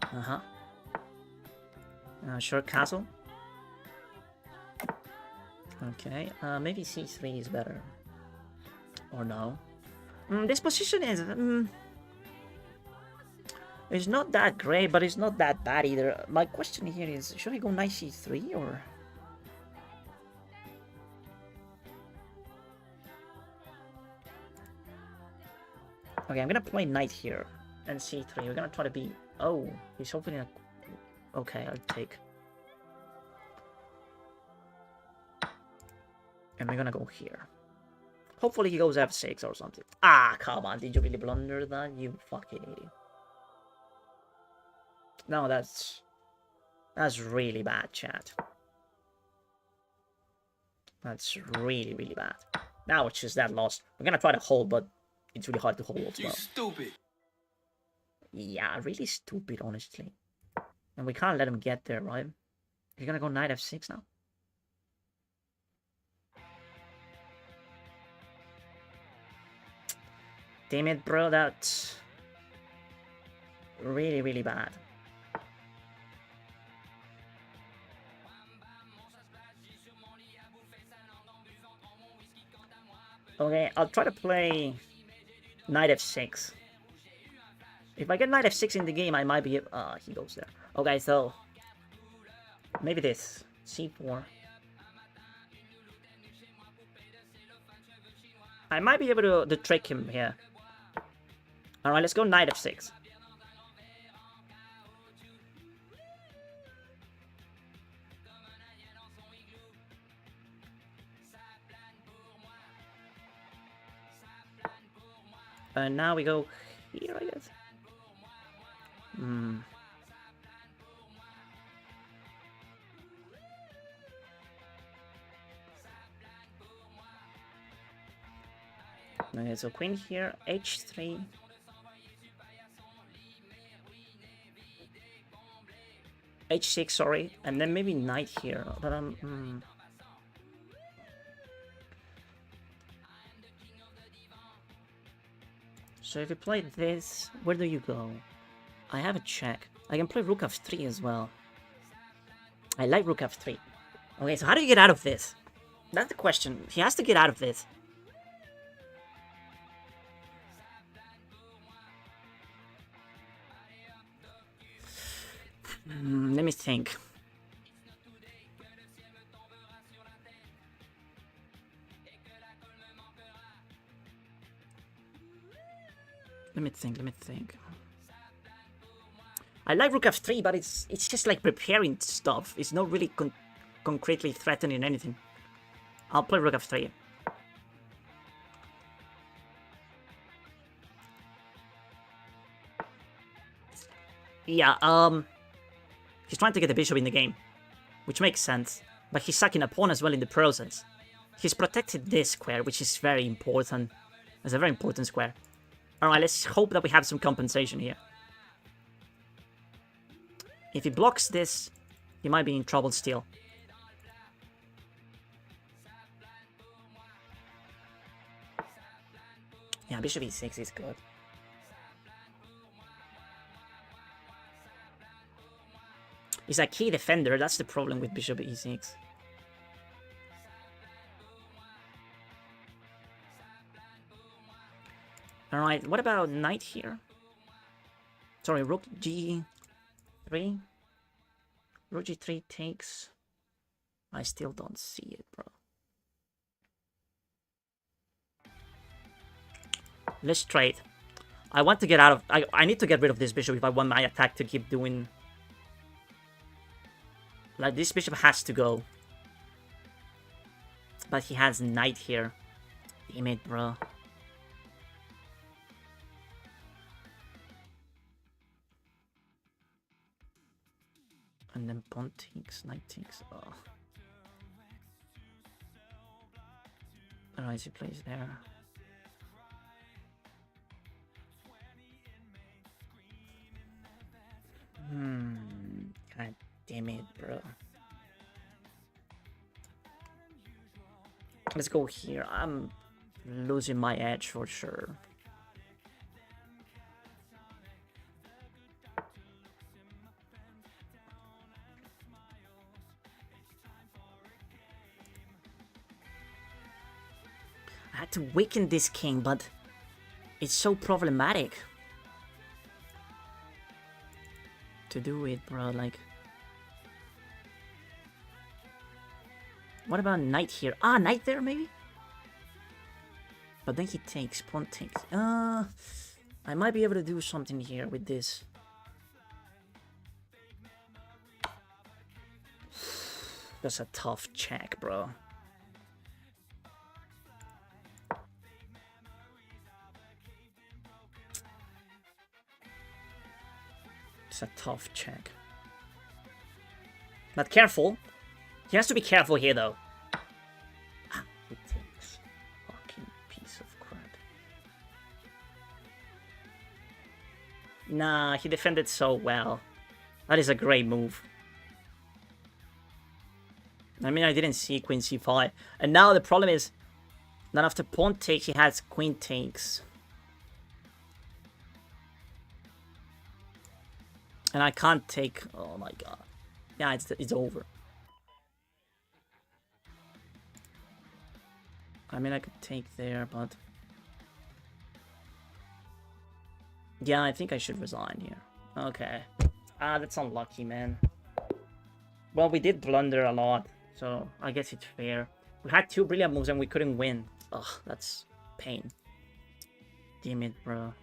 [SPEAKER 1] Uh-huh. Short castle. Okay, maybe c3 is better. Or no. This position is... it's not that great, but it's not that bad either. My question here is, should I go knight c3 or... Okay, I'm gonna play knight here and c3. We're gonna try to be... Oh, he's opening a... Okay, I'll take... And we're gonna go here. Hopefully he goes f6 or something. Ah, come on. Did you really blunder that? You fucking idiot. No, that's really bad, chat. That's really, really bad. Now it's just that loss. We're gonna try to hold, but it's really hard to hold as well.
[SPEAKER 3] You stupid.
[SPEAKER 1] Yeah, really stupid, honestly. And we can't let him get there, right? You're gonna go knight f6 now? Damn it, bro, that's really, really bad. Okay, I'll try to play knight f6. If I get knight f6 in the game, I might be... he goes there. Okay, so... maybe this. c4. I might be able to trick him here. Alright, let's go knight f6. And now we go here, I guess. Okay, so queen here, h3. h6, sorry, and then maybe knight here, but So if you play this, where do you go? I have a check. I can play rook f3 as well. I like rook f3. Okay, so how do you get out of this? That's the question. He has to get out of this. Let me think. Let me think. I like rook f3, but it's just like preparing stuff. It's not really concretely threatening anything. I'll play rook f3. Yeah, he's trying to get the bishop in the game, which makes sense, but he's sacking a pawn as well in the process. He's protected this square, which is very important. It's a very important square. Alright, let's hope that we have some compensation here. If he blocks this, he might be in trouble still. Yeah, bishop e6 is good. He's a key defender, that's the problem with bishop e6. Alright, what about knight here? Sorry, rook g3? Rook g3 takes... I still don't see it, bro. Let's trade. I want to get out of... I need to get rid of this bishop if I want my attack to keep doing... Like, this bishop has to go. But he has knight here. Damn it, bro. And then pawn takes, knight takes. Oh. Alright, he plays there. God damn it, bro. Let's go here. I'm losing my edge for sure. I had to weaken this king, but it's so problematic to do it, bro. Like, what about knight here? Ah, knight there maybe? But then he takes, pawn takes. I might be able to do something here with this. That's a tough check, bro. It's a tough check. But careful. He has to be careful here, though. Ah, he takes. Fucking piece of crap. Nah, he defended so well. That is a great move. I mean, I didn't see queen c5. And now the problem is that after pawn takes, he has queen takes. And I can't take... Oh my god. Yeah, it's over. I mean, I could take there, but... Yeah, I think I should resign here. Okay. Ah, that's unlucky, man. Well, we did blunder a lot, so I guess it's fair. We had two brilliant moves and we couldn't win. Ugh, that's pain. Damn it, bro.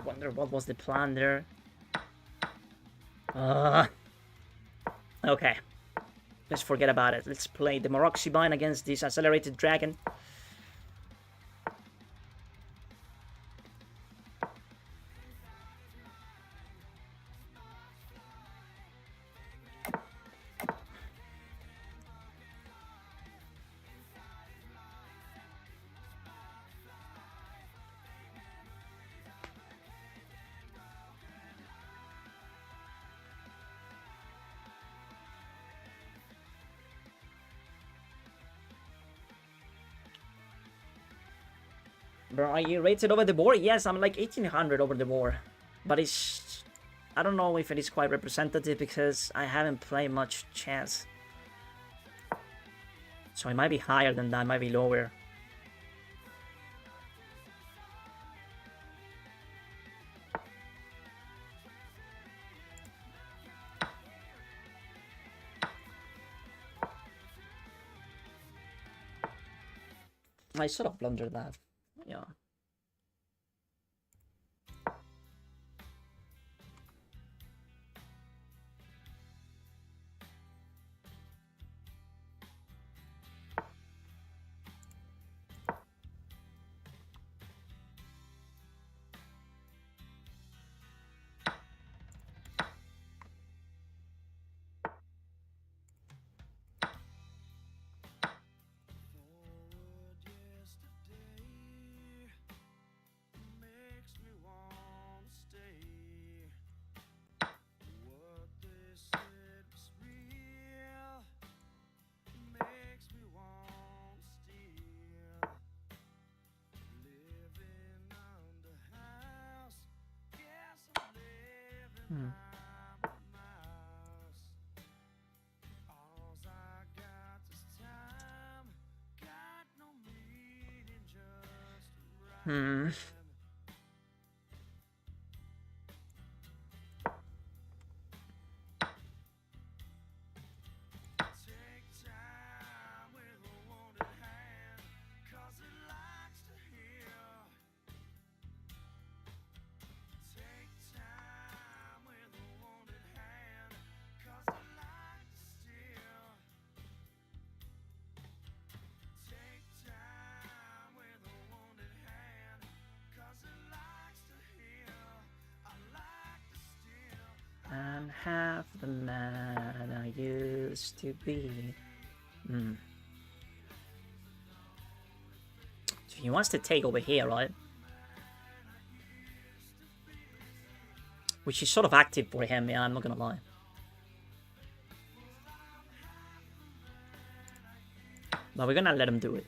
[SPEAKER 1] Wonder what was the plan there. Okay. Let's forget about it. Let's play the Maroxibine against this accelerated dragon. Bro, are you rated over the board? Yes, I'm like 1800 over the board. But it's... I don't know if it is quite representative because I haven't played much chess. So it might be higher than that, might be lower. I sort of blundered that. Yeah. half the man I used to be. So he wants to take over here, right? Which is sort of active for him, yeah, I'm not gonna lie. But we're gonna let him do it.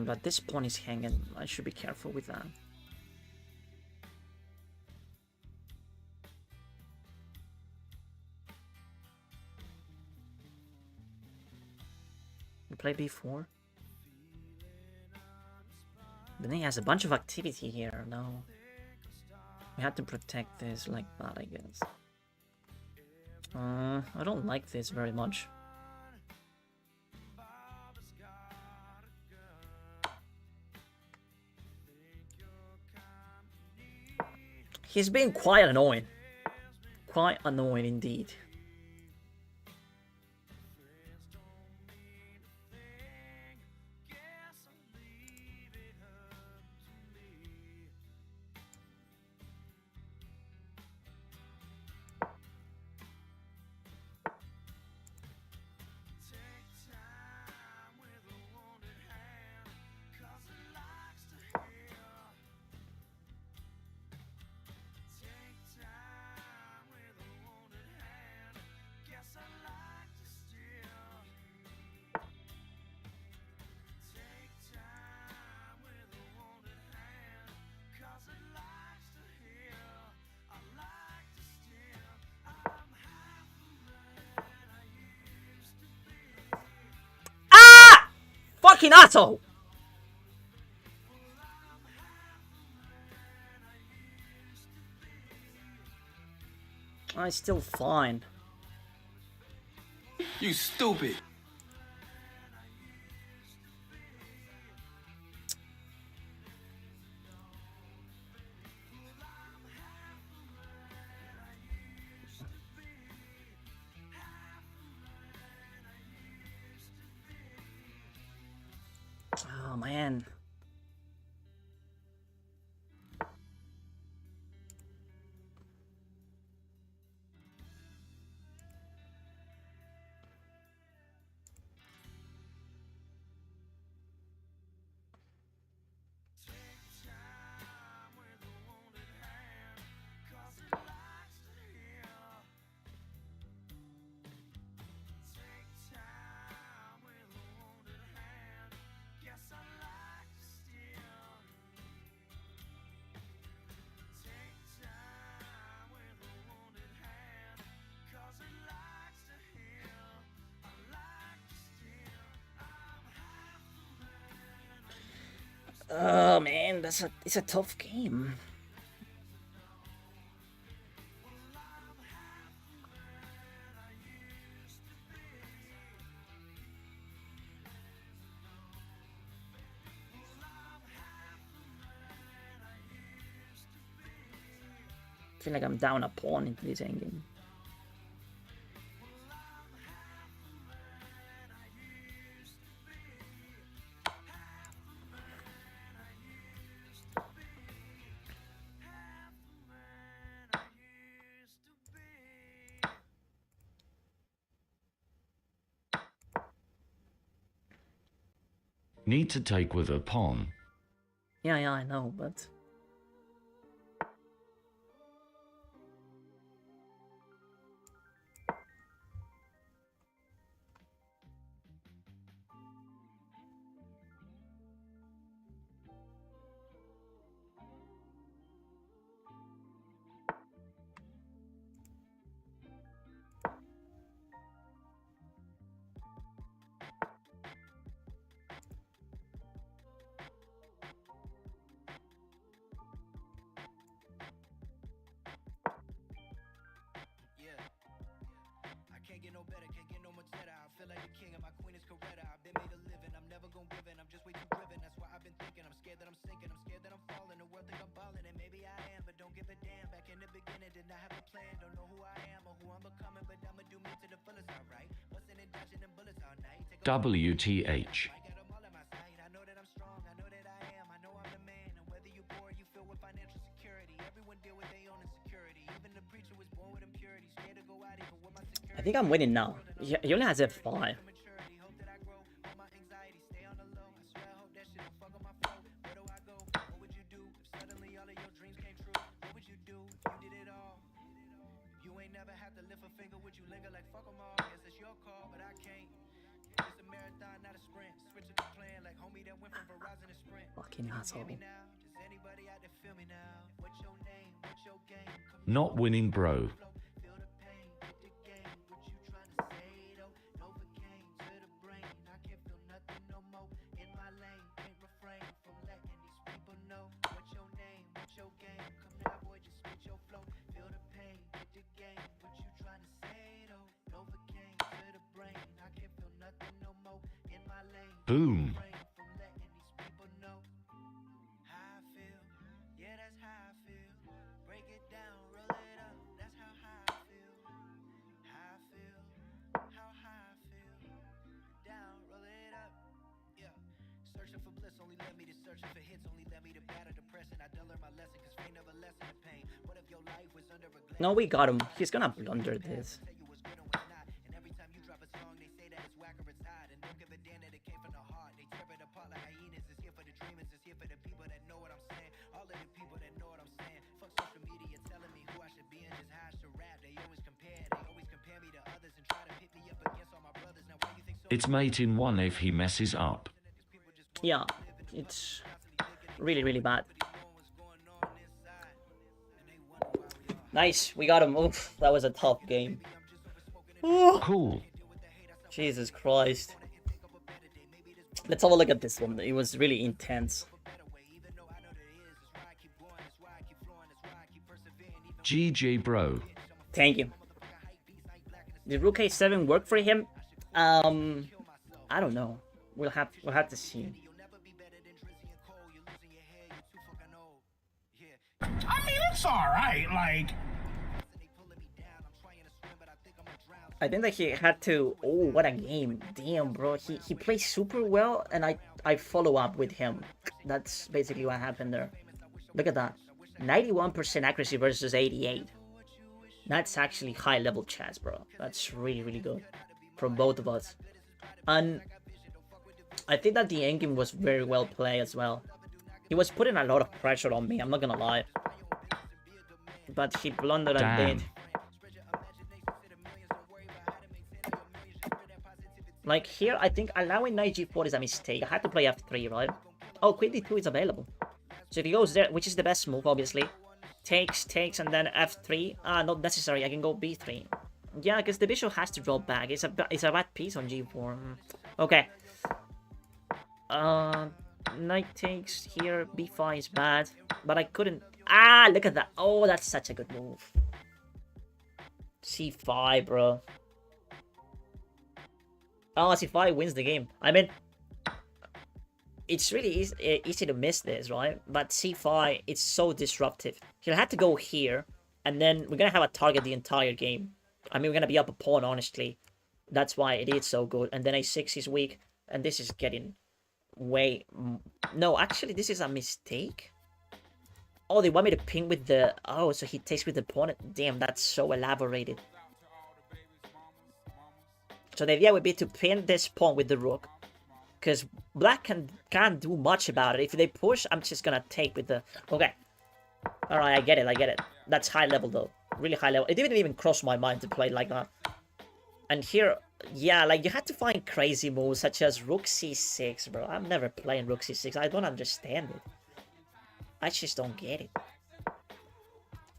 [SPEAKER 1] But this pawn is hanging. I should be careful with that. We play b4. Then he has a bunch of activity here. No. We have to protect this like that, I guess. I don't like this very much. He's being quite annoying. Quite annoying indeed. Fucking asshole! I'm still fine.
[SPEAKER 3] You stupid.
[SPEAKER 1] Oh man. Oh man, it's a tough game. I feel like I'm down a pawn into this endgame.
[SPEAKER 2] Need to take with a pawn.
[SPEAKER 1] Yeah, I know, but...
[SPEAKER 5] Don't know who I am or who I'm becoming, but I'ma do me to the fullest, alright? Bustin' and dodging them bullets all night.
[SPEAKER 2] WTH.
[SPEAKER 1] I think I'm winning now. He only has F5. Fucking asshole.
[SPEAKER 2] Not winning, bro. Boom.
[SPEAKER 1] No, we got him. He's gonna blunder this.
[SPEAKER 2] It's mate in one if he messes up.
[SPEAKER 1] Yeah, it's really, really bad. Nice, we got him. Oof, that was a tough game.
[SPEAKER 2] Cool.
[SPEAKER 1] Jesus Christ. Let's have a look at this one. It was really intense.
[SPEAKER 2] GG, bro.
[SPEAKER 1] Thank you. Did Rook A7 work for him? I don't know. We'll have to see.
[SPEAKER 4] I mean, it's alright, like...
[SPEAKER 1] I think that he had to... Oh, what a game. Damn, bro. He plays super well, and I follow up with him. That's basically what happened there. Look at that. 91% accuracy versus 88. That's actually high-level chess, bro. That's really, really good. From both of us. And I think that the endgame was very well played as well. He was putting a lot of pressure on me, I'm not gonna lie. But he blundered a bit. Like here, I think allowing knight g4 is a mistake. I had to play f3, right? Oh, queen d2 is available. So if he goes there, which is the best move, obviously. Takes, and then f3. Ah, not necessary, I can go b3. Yeah, because the bishop has to drop back. It's a bad piece on g4. Okay. Knight takes here. b5 is bad. But I couldn't... Ah, look at that. Oh, that's such a good move. c5, bro. Oh, c5 wins the game. I mean... It's really easy to miss this, right? But c5, it's so disruptive. He'll have to go here. And then we're gonna have a target the entire game. I mean, we're gonna be up a pawn, honestly. That's why it is so good. And then a6 is weak. And this is getting way... No, actually, this is a mistake. Oh, they want me to ping with the... Oh, so he takes with the pawn. Damn, that's so elaborated. So the idea would be to pin this pawn with the rook. Because black can't do much about it. If they push, I'm just gonna take with the... Okay. Alright, I get it. That's high level, though. Really high level. It didn't even cross my mind to play like that. And here, yeah, like, you had to find crazy moves, such as rook c6, bro. I'm never playing rook c6. I don't understand it. I just don't get it.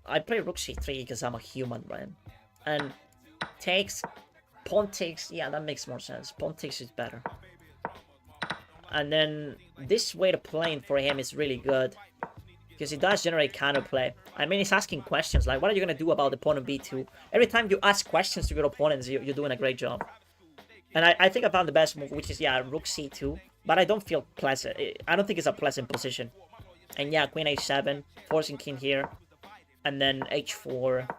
[SPEAKER 1] I play rook c3 because I'm a human, right? And takes... Pawn takes... Yeah, that makes more sense. Pawn takes is better. And then this way to playing for him is really good. Because it does generate counterplay. I mean, he's asking questions like, what are you going to do about the pawn on b2? Every time you ask questions to your opponents, you're doing a great job. And I think I found the best move, which is, yeah, rook c2. But I don't feel pleasant. I don't think it's a pleasant position. And yeah, queen h7, forcing king here. And then h4.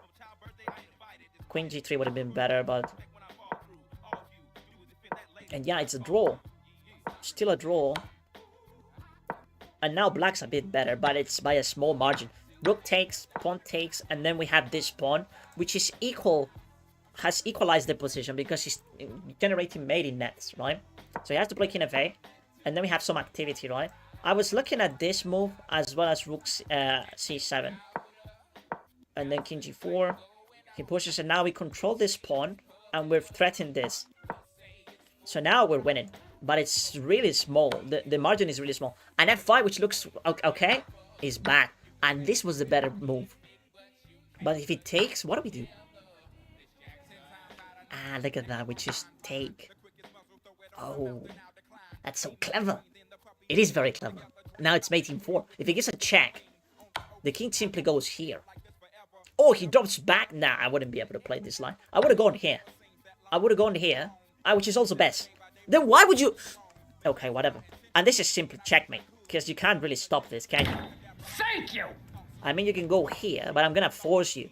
[SPEAKER 1] Queen g3 would have been better, but... And yeah, it's a draw. Still a draw. And now black's a bit better, but it's by a small margin. Rook takes, pawn takes, and then we have this pawn, which is equal, has equalized the position because he's generating mating nets, right? So he has to play king f8, and then we have some activity, right? I was looking at this move as well as rook c7. And then king g4. He pushes, and now we control this pawn, and we're threatening this. So now we're winning. But it's really small. The margin is really small. And f5, which looks okay, is bad. And this was the better move. But if he takes, what do we do? Ah, look at that. We just take. Oh, that's so clever. It is very clever. Now it's mating 4. If he gets a check, the king simply goes here. Oh, he drops back. Nah, I wouldn't be able to play this line. I would have gone here. I would have gone here, which is also best. Then why would you... Okay, whatever. And this is simply checkmate, because you can't really stop this, can you?
[SPEAKER 4] Thank you!
[SPEAKER 1] I mean, you can go here, but I'm gonna force you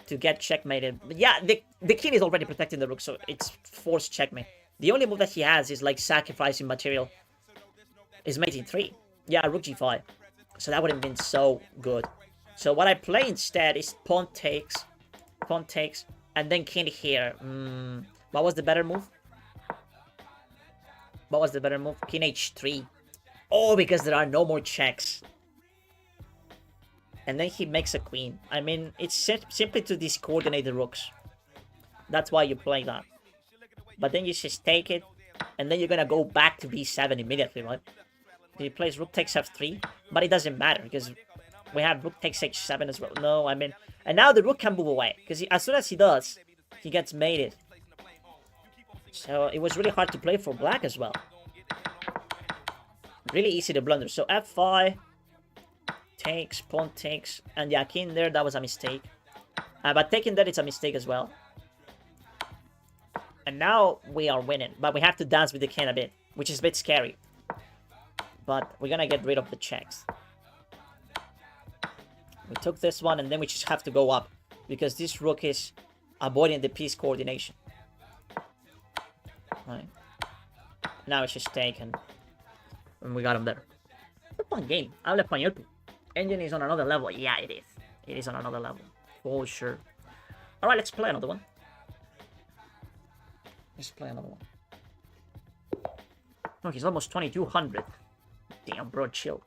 [SPEAKER 1] to get checkmated. But yeah, the king is already protecting the rook, so it's forced checkmate. The only move that he has is like sacrificing material. Is mating 3. Yeah, rook g5. So that would have been so good. So what I play instead is pawn takes, and then king here. What was the better move? What was the better move? King h3. Oh, because there are no more checks. And then he makes a queen. I mean, it's simply to discoordinate the rooks. That's why you play that. But then you just take it, and then you're gonna go back to b7 immediately, right? He plays rook takes f3, but it doesn't matter because we have rook takes h7 as well. No, I mean, and now the rook can move away because as soon as he does, he gets mated. So it was really hard to play for black as well. Really easy to blunder. So f5 takes, pawn takes, and yeah, king there, that was a mistake. But taking that, it's a mistake as well. And now we are winning, but we have to dance with the king a bit, which is a bit scary. But we're gonna get rid of the checks. We took this one, and then we just have to go up, because this rook is avoiding the piece coordination. Right. Now it's just taken. And we got him there. Fun game. Habla español. Engine is on another level. Yeah, it is. It is on another level. For sure. Alright, let's play another one. Let's play another one. Oh, he's almost 2200. Damn, bro, chill.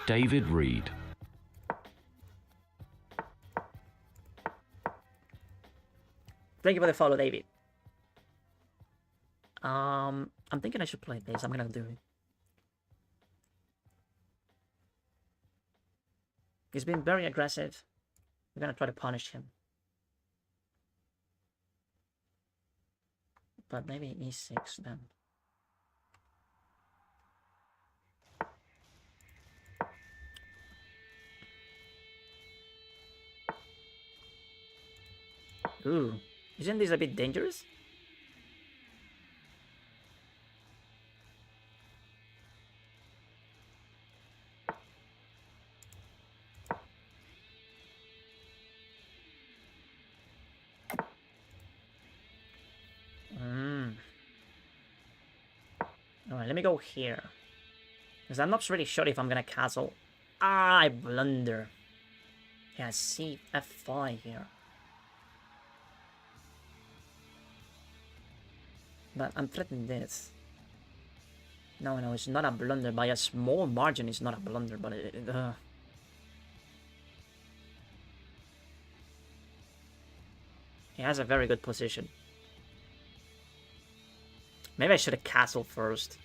[SPEAKER 2] David Reed.
[SPEAKER 1] Thank you for the follow, David. I'm thinking I should play this. I'm gonna do it. He's been very aggressive. We're gonna try to punish him. But maybe e6 then. Ooh, isn't this a bit dangerous? Alright, let me go here. Because I'm not really sure if I'm gonna castle. Ah, I blunder. Yeah, see, f5 here. But I'm threatening this. No, it's not a blunder. By a small margin, it's not a blunder, but he has a very good position. Maybe I should have castled first.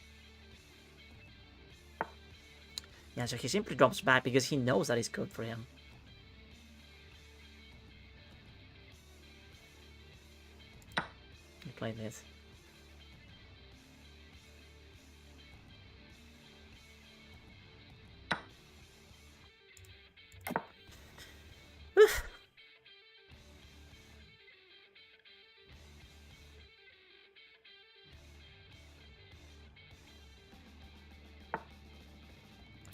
[SPEAKER 1] Yeah, so he simply drops back because he knows that it's good for him. Play this.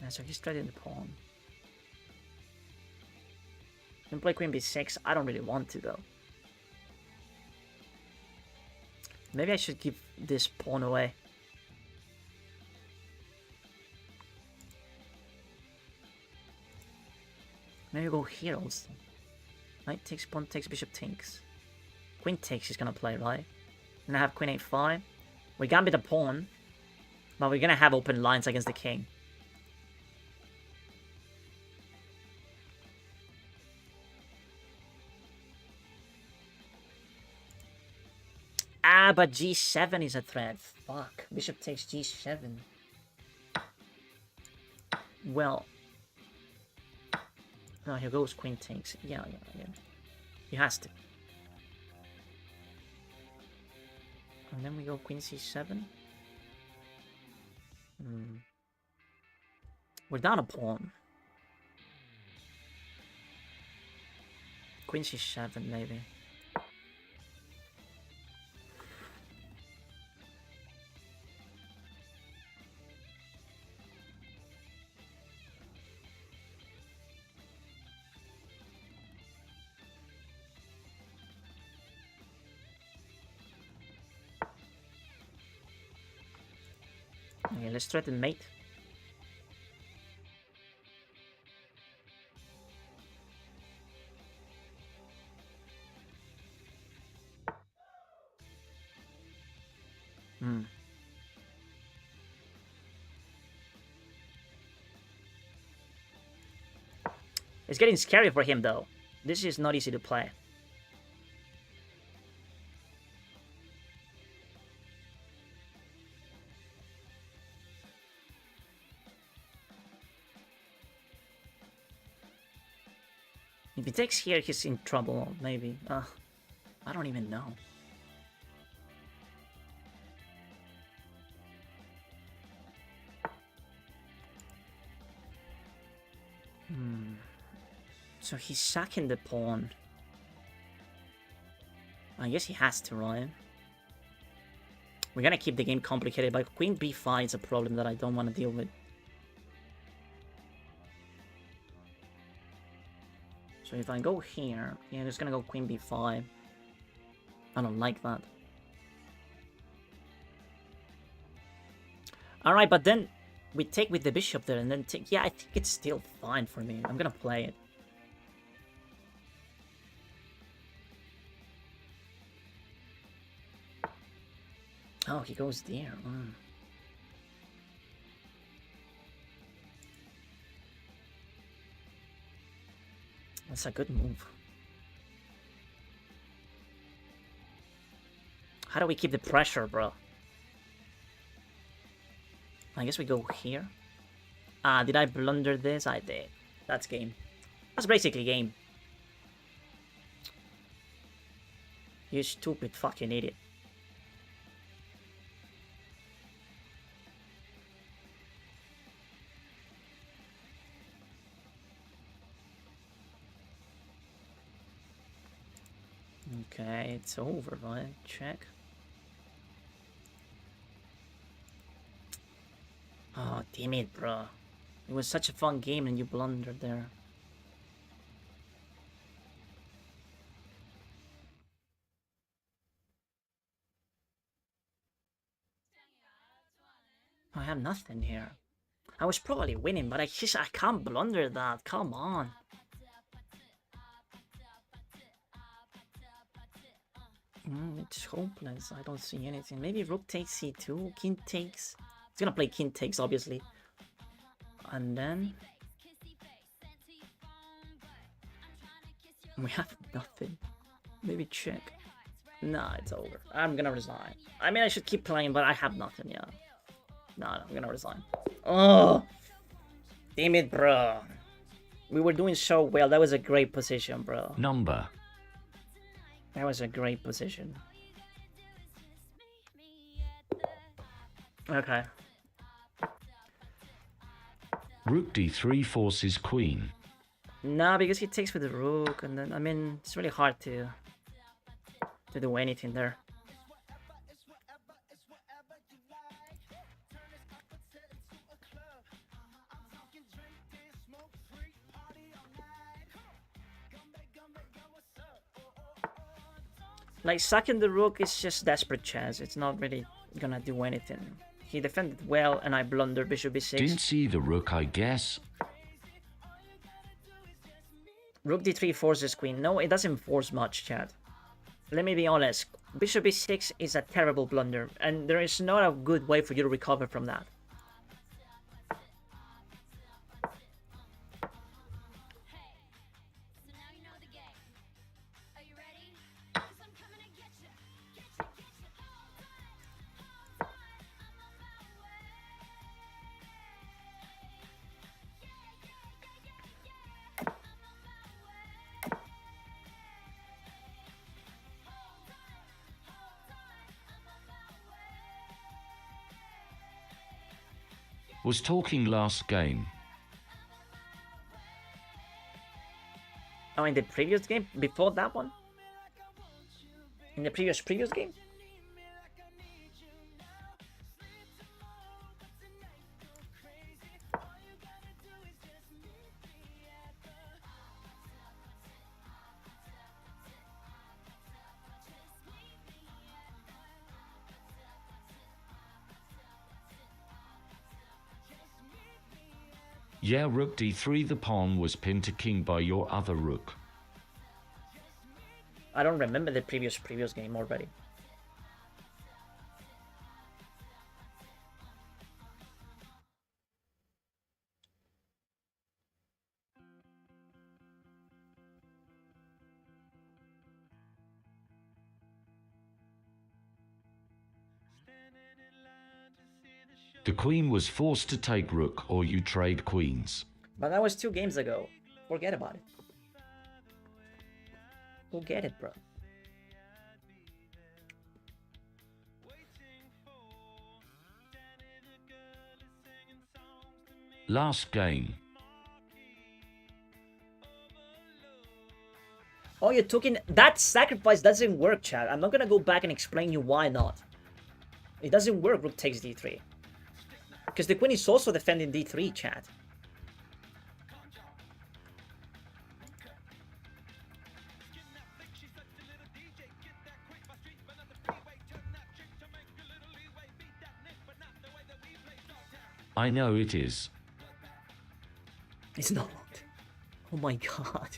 [SPEAKER 1] Yeah, so he's trading the pawn. Can play queen b6. I don't really want to though. Maybe I should give this pawn away. Maybe go here also. Knight takes, pawn takes, bishop takes. Queen takes he's gonna play, right? And I have queen a5. We gambit the pawn, but we're gonna have open lines against the king. Ah, but g7 is a threat. Fuck. Bishop takes g7. Well. No, here goes queen takes. Yeah. He has to. And then we go queen c7. We're down a pawn. Queen c7 maybe. Okay, let's try to mate. It's getting scary for him though. This is not easy to play. If he takes here, he's in trouble, maybe. I don't even know. So he's sacking the pawn. I guess he has to, right? We're gonna keep the game complicated, but queen b5 is a problem that I don't want to deal with. So if I go here, yeah, he's gonna go queen b5. I don't like that. Alright, but then we take with the bishop there and then take... Yeah, I think it's still fine for me. I'm gonna play it. Oh, he goes there. That's a good move. How do we keep the pressure, bro? I guess we go here. Ah, did I blunder this? I did. That's game. That's basically game. You stupid fucking idiot. Okay, it's over, right? Check. Oh, damn it, bro. It was such a fun game and you blundered there. I have nothing here. I was probably winning, but I can't blunder that. Come on. It's hopeless. I don't see anything. Maybe rook takes c2, king takes. He's gonna play king takes, obviously. And then we have nothing. Maybe check. Nah, it's over. I'm gonna resign. I mean, I should keep playing, but I have nothing, yeah. No, I'm gonna resign. Oh! Damn it, bro. We were doing so well. That was a great position, bro.
[SPEAKER 2] Number.
[SPEAKER 1] That was a great position. Okay.
[SPEAKER 2] Rook d3 forces queen.
[SPEAKER 1] Nah, because he takes with the rook, and then, I mean, it's really hard to do anything there. Like, sacking the rook is just desperate chance. It's not really gonna do anything. He defended well, and I blunder bishop b6.
[SPEAKER 2] Didn't see the rook, I guess.
[SPEAKER 1] Rook d3 forces queen. No, it doesn't force much, Chad. Let me be honest. Bishop b6 is a terrible blunder, and there is not a good way for you to recover from that.
[SPEAKER 2] Was talking last game.
[SPEAKER 1] Oh, in the previous game? Before that one? In the previous game?
[SPEAKER 2] Yeah, rook d3, the pawn was pinned to king by your other rook.
[SPEAKER 1] I don't remember the previous game already.
[SPEAKER 2] The queen was forced to take rook, or you trade queens.
[SPEAKER 1] But that was 2 games ago. Forget about it. Forget it, bro.
[SPEAKER 2] Last game.
[SPEAKER 1] Oh, you're talking... That sacrifice doesn't work, Chad. I'm not gonna go back and explain you why not. It doesn't work, rook takes d3. Because the queen is also defending d3, Chad.
[SPEAKER 2] I know it is.
[SPEAKER 1] It's not. Oh my god.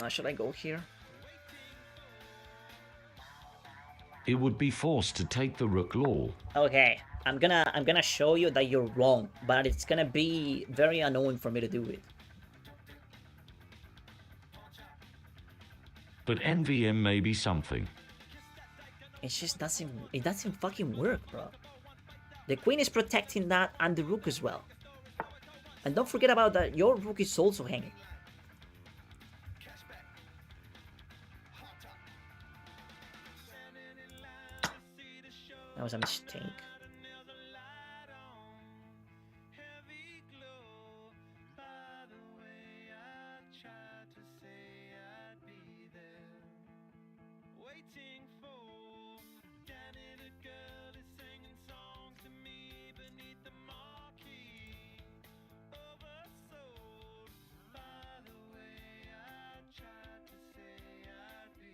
[SPEAKER 1] Should I go here?
[SPEAKER 2] It would be forced to take the rook law.
[SPEAKER 1] Okay, I'm gonna show you that you're wrong, but it's gonna be very annoying for me to do it.
[SPEAKER 2] But NVM may be something.
[SPEAKER 1] It just doesn't fucking work, bro. The queen is protecting that and the rook as well. And don't forget about that, your rook is also hanging. That was a mistake.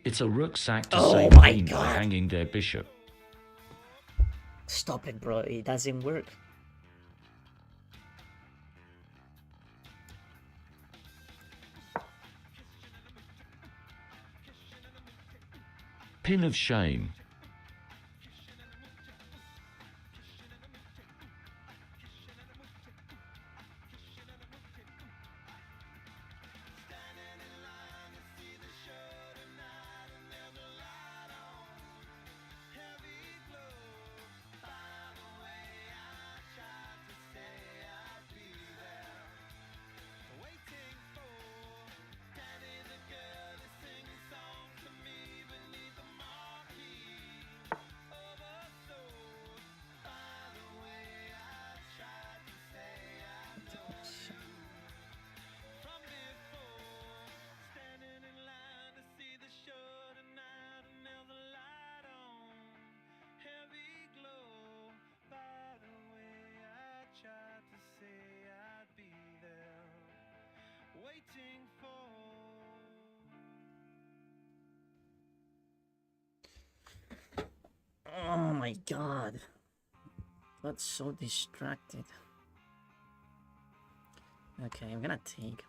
[SPEAKER 2] It's a rook sack to
[SPEAKER 1] Oh
[SPEAKER 2] save
[SPEAKER 1] my
[SPEAKER 2] queen by
[SPEAKER 1] God.
[SPEAKER 2] hanging their bishop.
[SPEAKER 1] Stop it, bro. It doesn't work.
[SPEAKER 2] Pin of shame.
[SPEAKER 1] Oh my god. Got so distracted. Okay, I'm gonna take.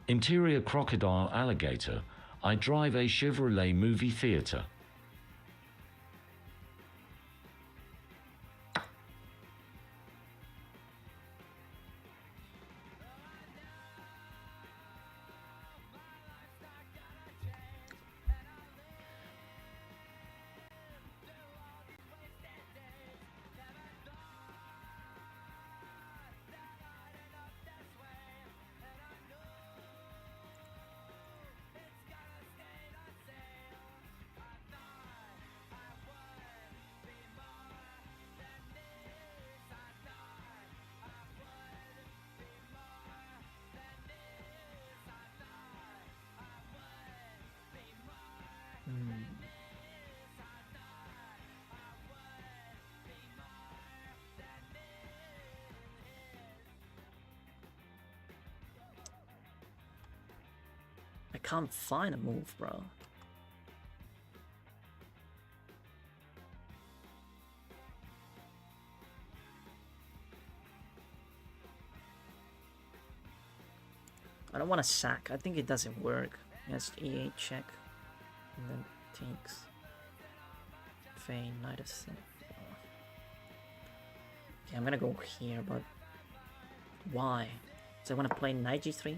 [SPEAKER 2] Interior crocodile alligator. I drive a Chevrolet movie theater. I can't find a move, bro. I don't want to sack. I think it doesn't work. Just E8 check. And then takes. Feign, knight of 6. Okay, I'm gonna go here, but why? So I want to play knight G3?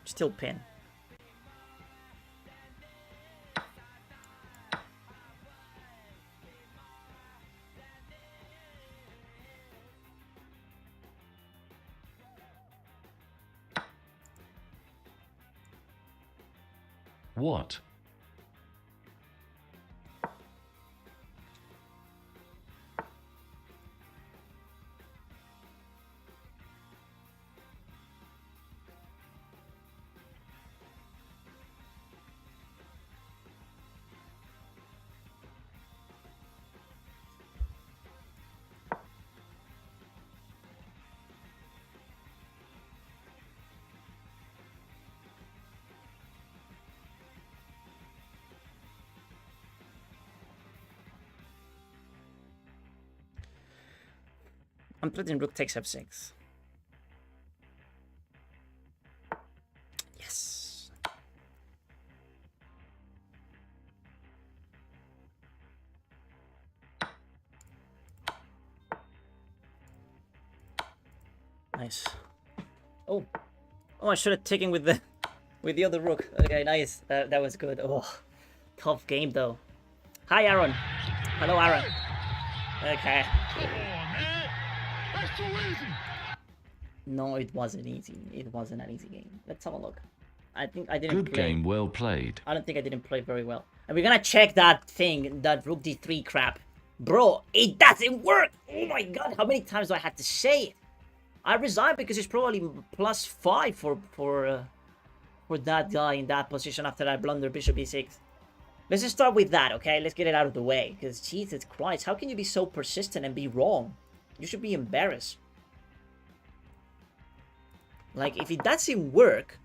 [SPEAKER 2] Still pin. What?
[SPEAKER 1] I'm playing rook takes f6. Yes. Nice. Oh, I should have taken with the other rook. Okay, nice. That was good. Oh, tough game though. Hi, Aaron. Hello, Aaron. Okay. No, it wasn't easy. It wasn't an easy game. Let's have a look. I think I didn't
[SPEAKER 2] Good
[SPEAKER 1] play.
[SPEAKER 2] game, well played.
[SPEAKER 1] I don't think I didn't play very well. And we're gonna check that thing, that rook d3 crap. Bro, it doesn't work! Oh my god, how many times do I have to say it? I resigned because it's probably +5 for that guy in that position after I blunder bishop e6. Let's just start with that, okay? Let's get it out of the way. Because Jesus Christ, how can you be so persistent and be wrong? You should be embarrassed. Like, if it doesn't work,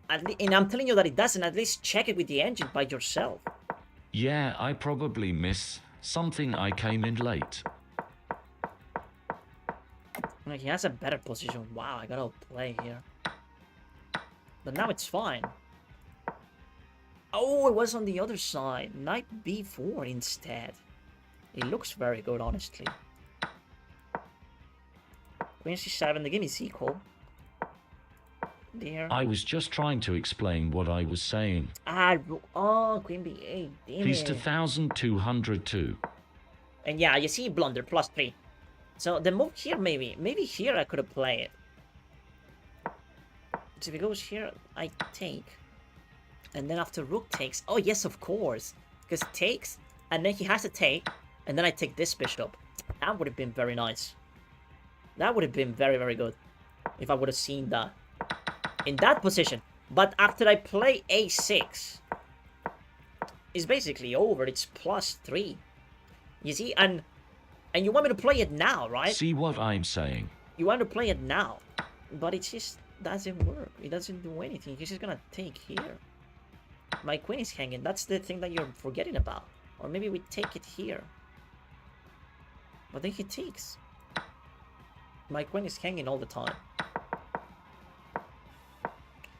[SPEAKER 1] and I'm telling you that it doesn't, at least check it with the engine by yourself.
[SPEAKER 2] Yeah, I probably miss something. I came in late.
[SPEAKER 1] Like, he has a better position. Wow, I gotta play here. But now it's fine. Oh, it was on the other side. Knight b4 instead. It looks very good, honestly. Queen c7, the game is equal. There.
[SPEAKER 2] I was just trying to explain what I was saying.
[SPEAKER 1] Oh, Queen b8. Damn
[SPEAKER 2] He's
[SPEAKER 1] it.
[SPEAKER 2] 2,202.
[SPEAKER 1] And yeah, you see blunder, +3. So the move here, maybe here I could have played it.
[SPEAKER 2] So if he goes here, I take. And then after rook takes... Oh, yes, of course. Because takes, and then he has to take, and then I take this bishop. That would have been very nice. That would have been very, very good. If I would have seen that. In that position. But after I play a6, it's basically over. It's +3. You see? And you want me to play it now, right?
[SPEAKER 5] See what I'm saying?
[SPEAKER 2] You want to play it now. But it just doesn't work. It doesn't do anything. He's just gonna take here. My queen is hanging. That's the thing that you're forgetting about. Or maybe we take it here. But then he takes. My queen is hanging all the time.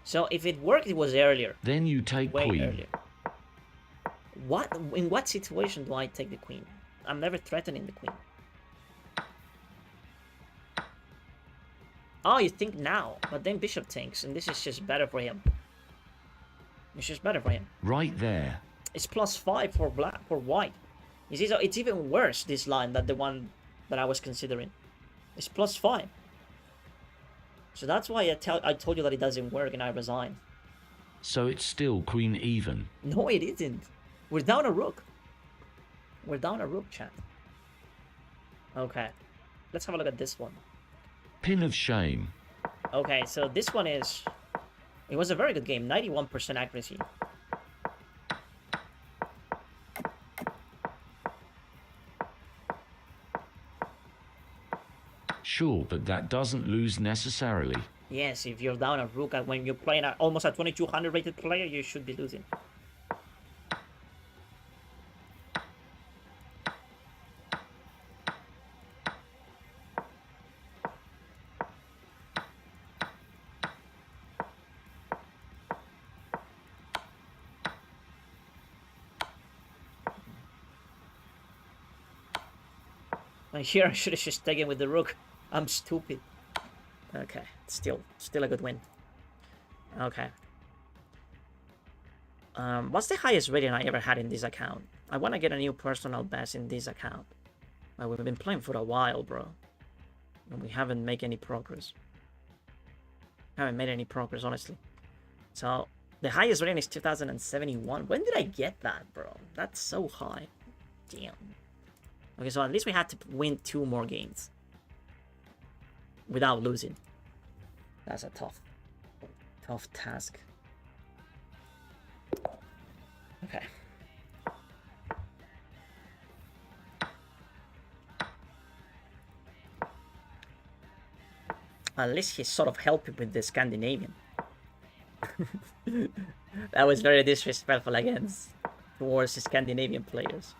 [SPEAKER 2] So if it worked, it was earlier.
[SPEAKER 5] Then you take
[SPEAKER 2] Way
[SPEAKER 5] queen.
[SPEAKER 2] earlier. What? In what situation do I take the queen? I'm never threatening the queen. Oh, you think now. But then bishop takes. And this is just better for him. It's just better for him.
[SPEAKER 5] Right there.
[SPEAKER 2] It's +5 for black, for white. You see, so it's even worse, this line, than the one that I was considering. It's +5. So that's why I told you that it doesn't work and I resign.
[SPEAKER 5] So it's still queen even.
[SPEAKER 2] No, it isn't. We're down a rook. We're down a rook, chat. Okay. Let's have a look at this one.
[SPEAKER 5] Pin of shame.
[SPEAKER 2] Okay, so this one is... It was a very good game. 91% accuracy.
[SPEAKER 5] Sure, but that doesn't lose necessarily.
[SPEAKER 2] Yes, if you're down a rook and when you're playing almost a 2200 rated player, you should be losing. And here I should have just taken with the rook. I'm stupid. Okay, still a good win. Okay. What's the highest rating I ever had in this account? I want to get a new personal best in this account. Well, we've been playing for a while, bro. And we haven't made any progress. Haven't made any progress, honestly. So, the highest rating is 2071. When did I get that, bro? That's so high. Damn. Okay, so at least we had to win 2 more games. Without losing. That's a tough task. Okay. At least he's sort of helping with the Scandinavian. That was very disrespectful towards the Scandinavian players.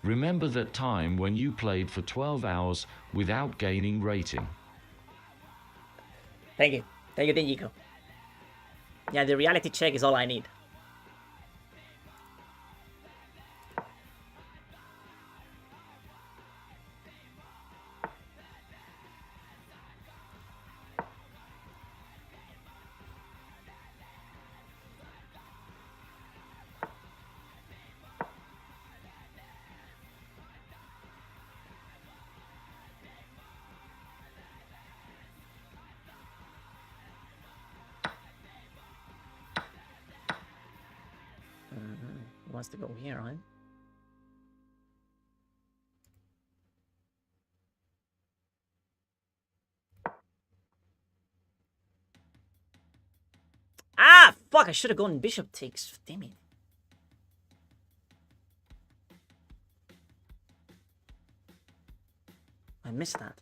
[SPEAKER 5] Remember that time when you played for 12 hours without gaining rating?
[SPEAKER 2] Thank you, Dinjico. Yeah, the reality check is all I need. Wants to go here, right? Ah, fuck! I should have gone bishop takes. Damn it. I missed that.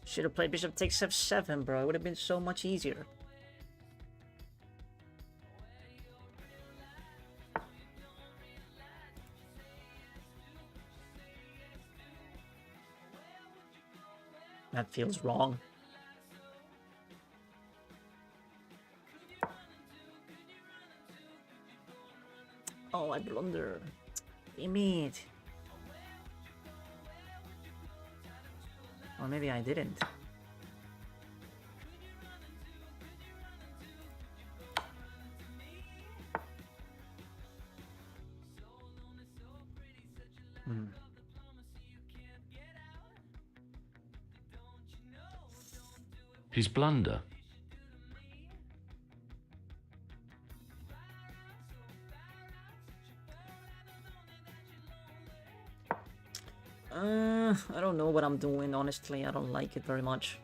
[SPEAKER 2] Should have played bishop takes f7, bro. It would have been so much easier. That feels wrong. Oh, I blunder. Damn it. Or maybe I didn't.
[SPEAKER 5] His blunder.
[SPEAKER 2] I don't know what I'm doing, honestly. I don't like it very much.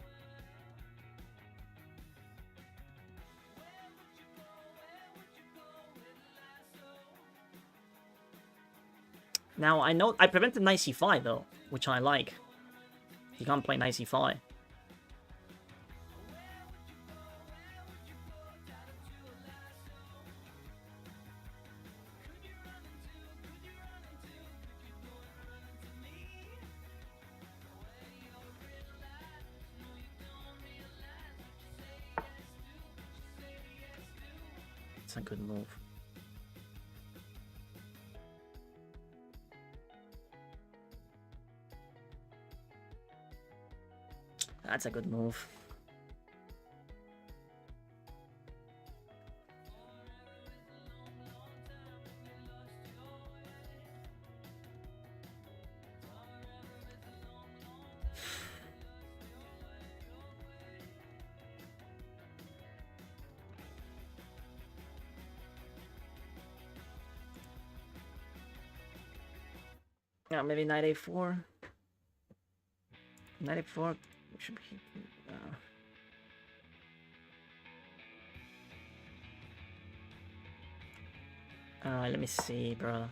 [SPEAKER 2] Now, I know I prevented knight c5 though, which I like. He can't play knight c5. It's a good move. That's a good move. Yeah, maybe knight a4. Knight a4 should be. Let me see, bro.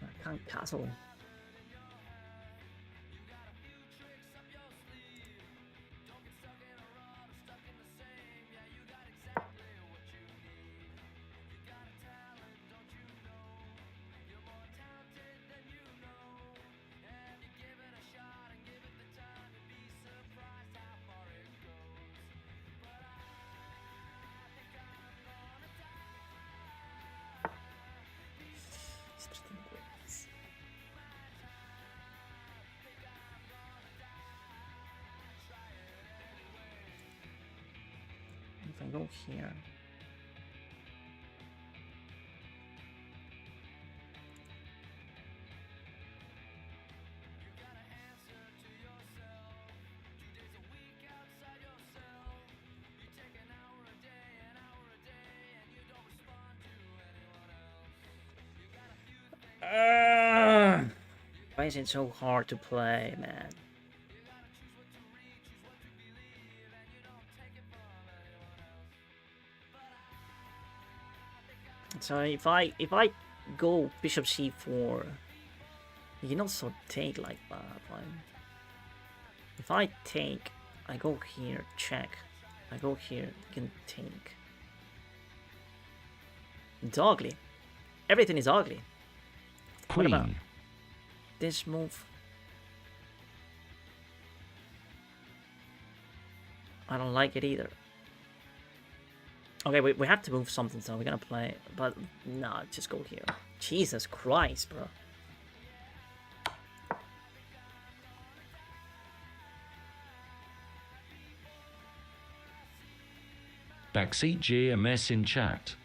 [SPEAKER 2] I can't castle. If I go here. Why is it so hard to play, man? So if I go bishop c4, you can also take like that. Right? If I take, I go here, check. I go here, you can take. It's ugly. Everything is ugly. What about
[SPEAKER 5] Queen.
[SPEAKER 2] this move? I don't like it either. Okay, we have to move something, so we're gonna play. But nah, just go here. Jesus Christ, bro.
[SPEAKER 5] Backseat GMS in chat.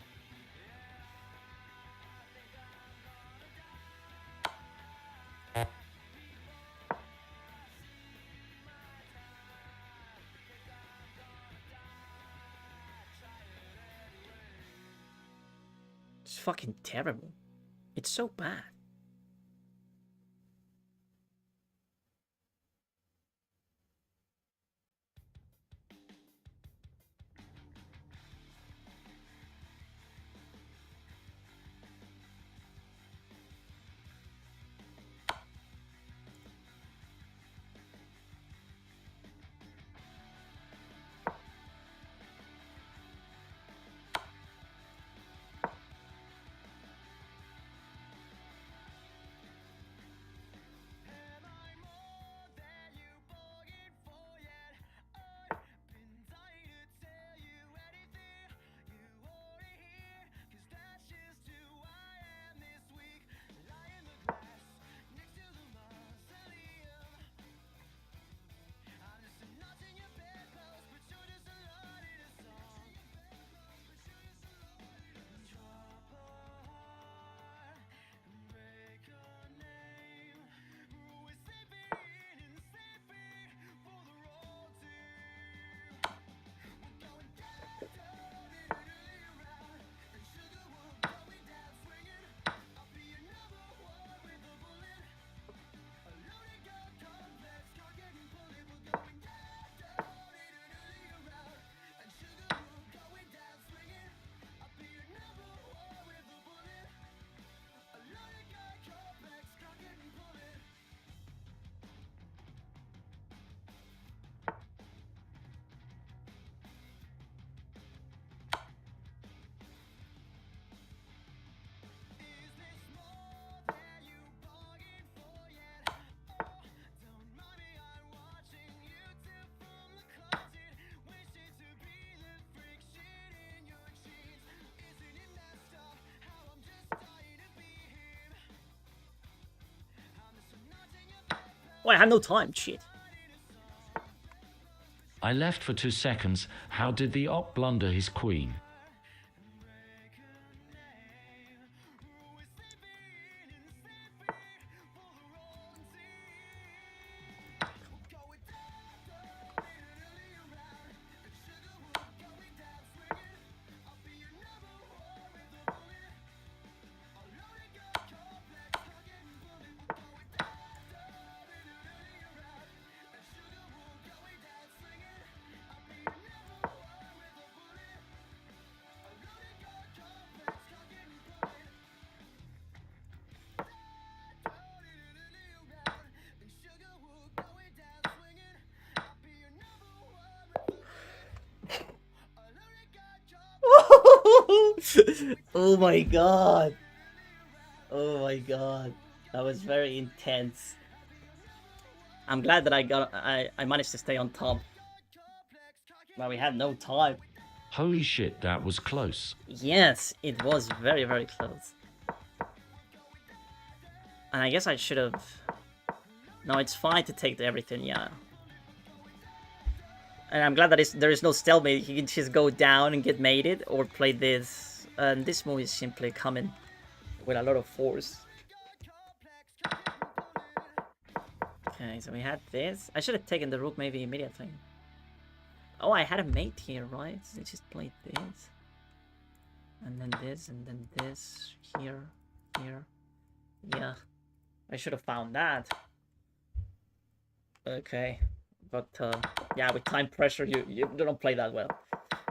[SPEAKER 2] fucking terrible. It's so bad. Oh, I have no time. Shit.
[SPEAKER 5] I left for 2 seconds. How did the op blunder his queen?
[SPEAKER 2] Oh my god. Oh my god. That was very intense. I'm glad that I managed to stay on top. But we had no time.
[SPEAKER 5] Holy shit, that was close.
[SPEAKER 2] Yes, it was very, very close. And I guess I should have... No, it's fine to take everything, yeah. And I'm glad that there is no stalemate. He can just go down and get mated, or play this. And this move is simply coming with a lot of force. Okay, so we had this. I should have taken the rook maybe immediately. Oh, I had a mate here, right? So I just played this. And then this, and then this. Here, here. Yeah. I should have found that. Okay. But, yeah, with time pressure, you don't play that well.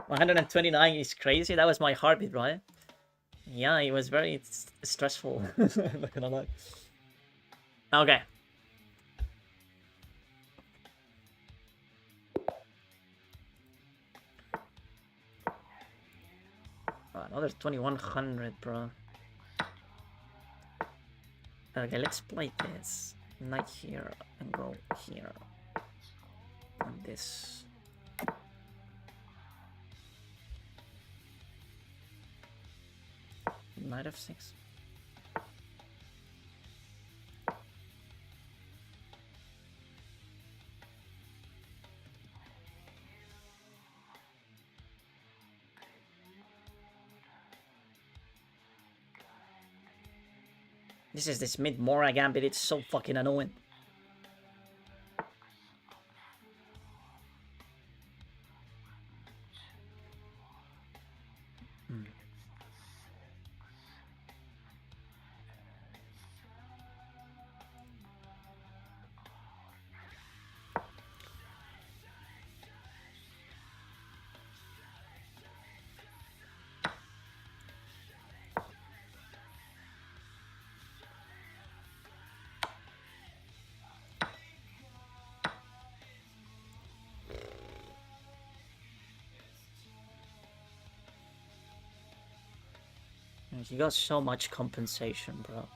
[SPEAKER 2] 129 is crazy. That was my heartbeat, right? Yeah, it was very stressful. I'm not gonna lie. Okay. Oh, another 2100, bro. Okay, let's play this. Knight here and go here. And this. Knight f6. This is this mid-Mora gambit, it's so fucking annoying. You got so much compensation, bro.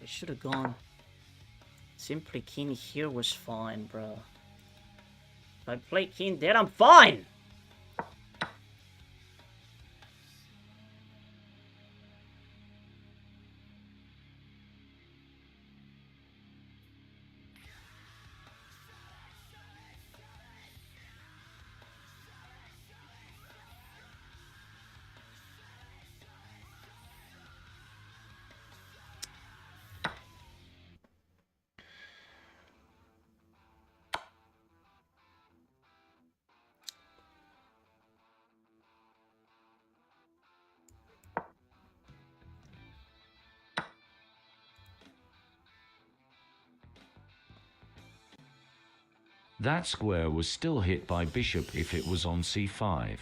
[SPEAKER 2] They should have gone. Simply king here was fine, bro. If I play king there, I'm fine!
[SPEAKER 5] That square was still hit by bishop if it was on c5.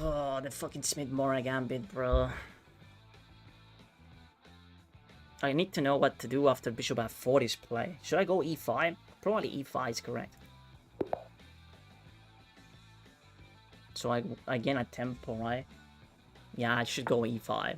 [SPEAKER 2] Oh, the fucking Smith-Morra gambit, bro. I need to know what to do after bishop f4 is play. Should I go e5? Probably e5 is correct. So I gain a tempo, right? Yeah, I should go e5.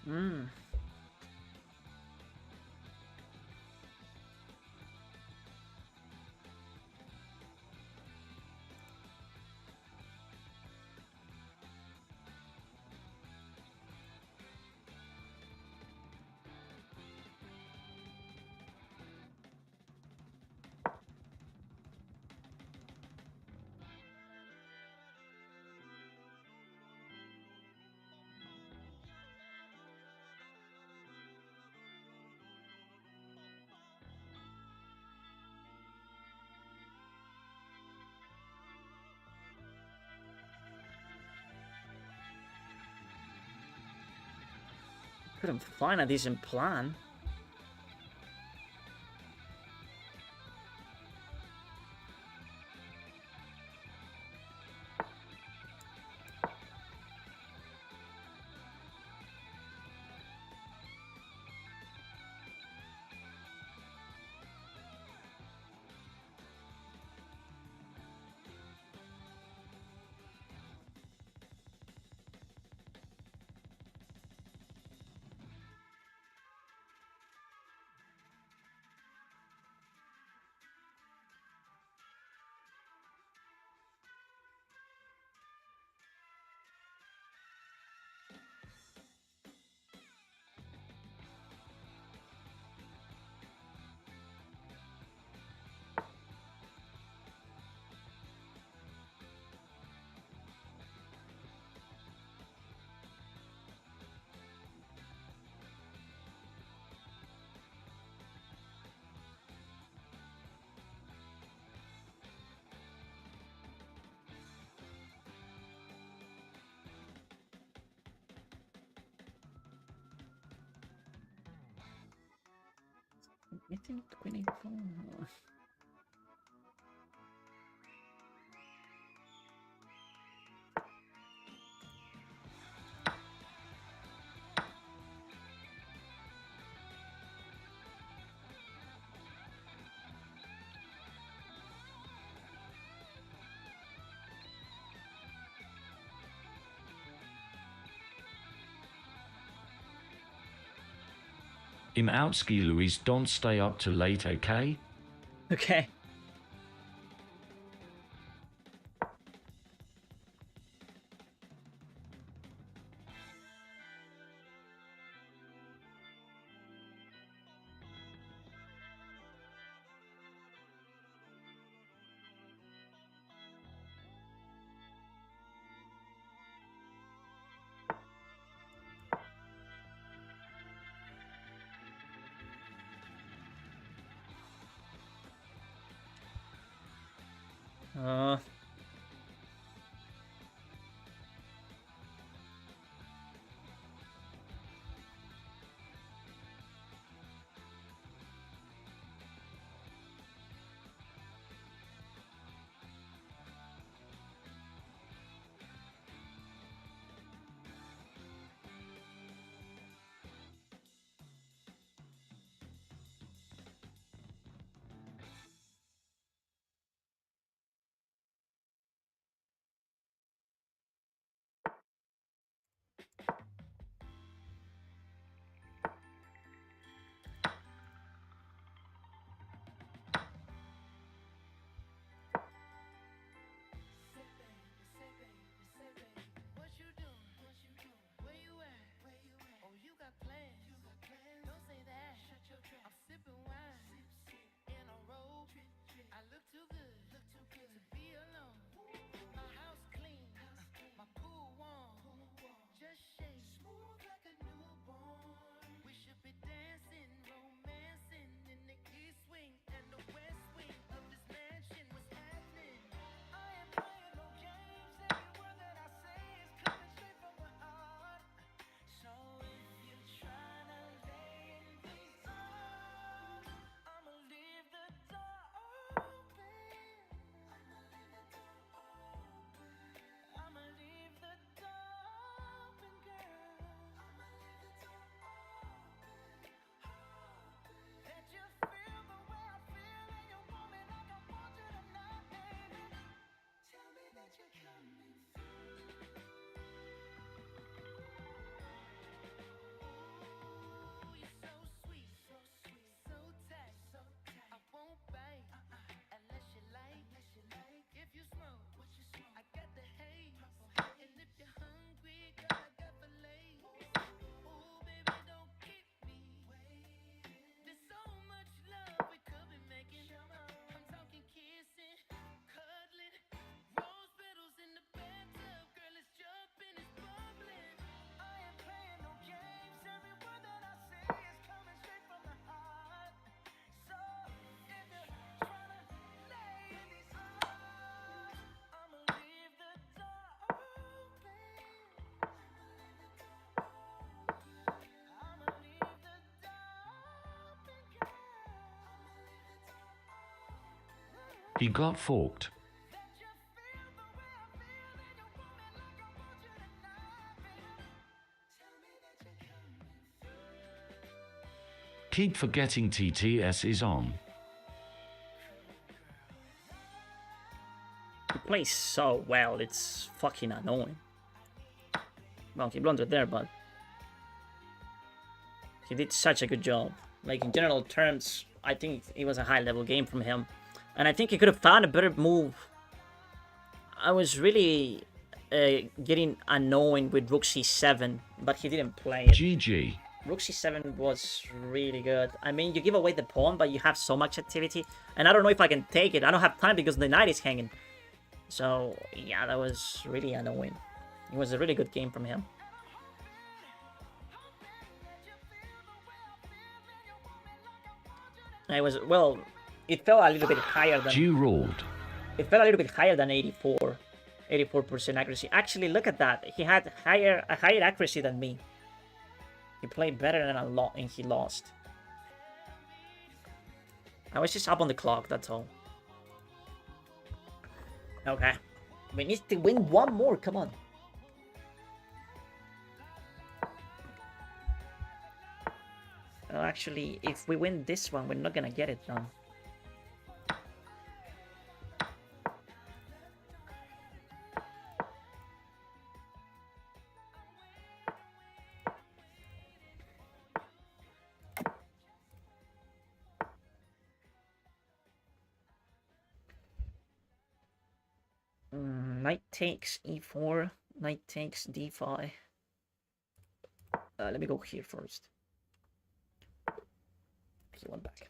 [SPEAKER 2] Hmm. Couldn't find a decent plan. I think queen a4.
[SPEAKER 5] Im Outski Luis, don't stay up too late, okay?
[SPEAKER 2] Okay. Uh,
[SPEAKER 5] He got forked. Keep forgetting TTS is on.
[SPEAKER 2] He plays so well, it's fucking annoying. Well, he blundered there, but he did such a good job. Like, in general terms, I think it was a high-level game from him. And I think he could have found a better move. I was really getting annoying with Rook C7, but he didn't play it.
[SPEAKER 5] GG.
[SPEAKER 2] Rook C7 was really good. I mean, you give away the pawn, but you have so much activity. And I don't know if I can take it. I don't have time because the knight is hanging. So, yeah, that was really annoying. It was a really good game from him. I was, well, it fell a little bit higher than...
[SPEAKER 5] You ruled.
[SPEAKER 2] It fell a little bit higher than 84. 84% accuracy. Actually, look at that. He had a higher accuracy than me. He played better than a lot, and he lost. I was just up on the clock, that's all. Okay. We need to win one more, come on. Well, actually, if we win this one, we're not gonna get it done. Knight takes e4, knight takes d5. Let me go here first. He went back.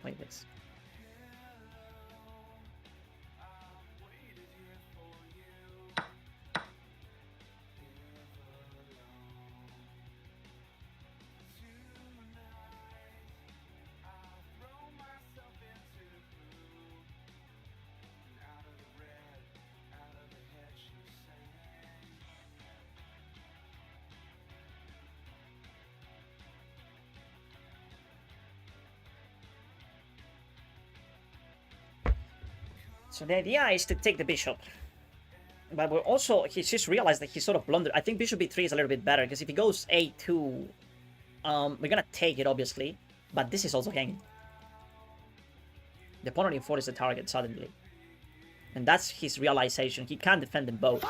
[SPEAKER 2] Like this. So the idea is to take the bishop. But we're also, he just realized that he sort of blundered. I think bishop b3 is a little bit better, because if he goes a2, we're gonna take it, obviously. But this is also hanging. The pawn on e4 is the target, suddenly. And that's his realization. He can't defend them both.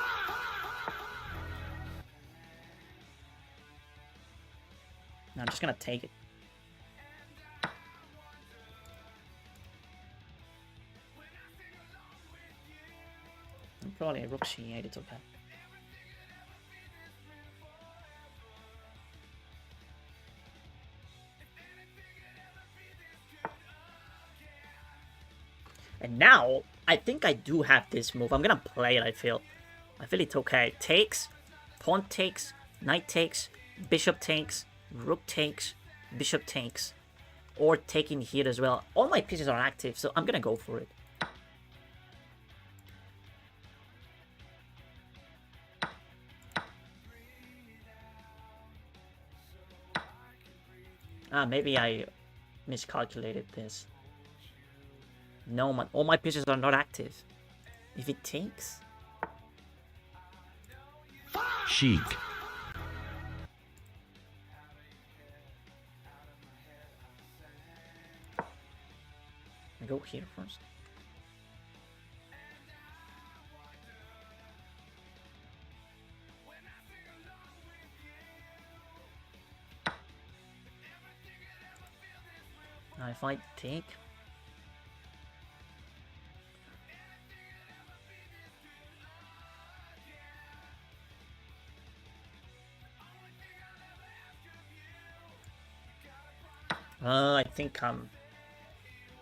[SPEAKER 2] Now I'm just gonna take it. Probably a rook c8, it's okay. And now, I think I do have this move. I'm gonna play it, I feel. I feel it's okay. Takes, pawn takes, knight takes, bishop takes, rook takes, bishop takes. Or taking here as well. All my pieces are active, so I'm gonna go for it. Maybe I miscalculated this. No, all my pieces are not active. If it takes...
[SPEAKER 5] Chic.
[SPEAKER 2] I go here first. Now if I take... I think I'm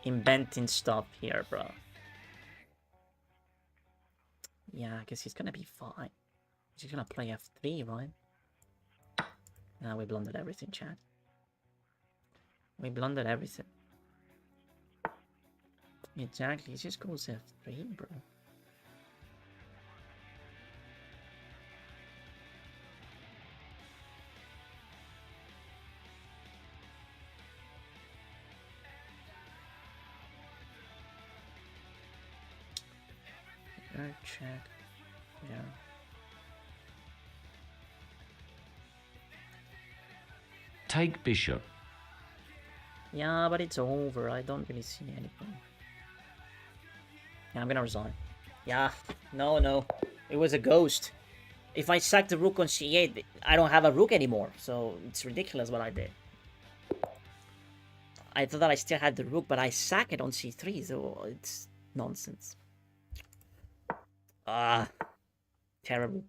[SPEAKER 2] inventing stuff here, bro. Yeah, because he's gonna be fine. He's gonna play f3, right? Nah, we blundered everything, Chad. We blundered everything. Exactly, he just goes f3, bro. Check. Yeah.
[SPEAKER 5] Take bishop.
[SPEAKER 2] Yeah, but it's over. I don't really see anything. Yeah, I'm gonna resign. Yeah, no. It was a ghost. If I sack the rook on c8, I don't have a rook anymore. So it's ridiculous what I did. I thought that I still had the rook, but I sack it on c3, so it's nonsense. Ah, terrible.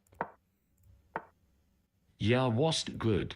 [SPEAKER 5] Yeah, wasn't good.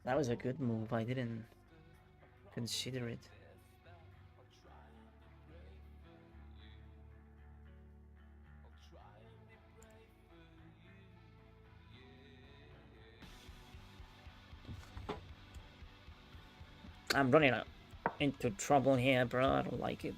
[SPEAKER 2] That was a good move. I didn't consider it. I'm running into trouble here, bro. I don't like it.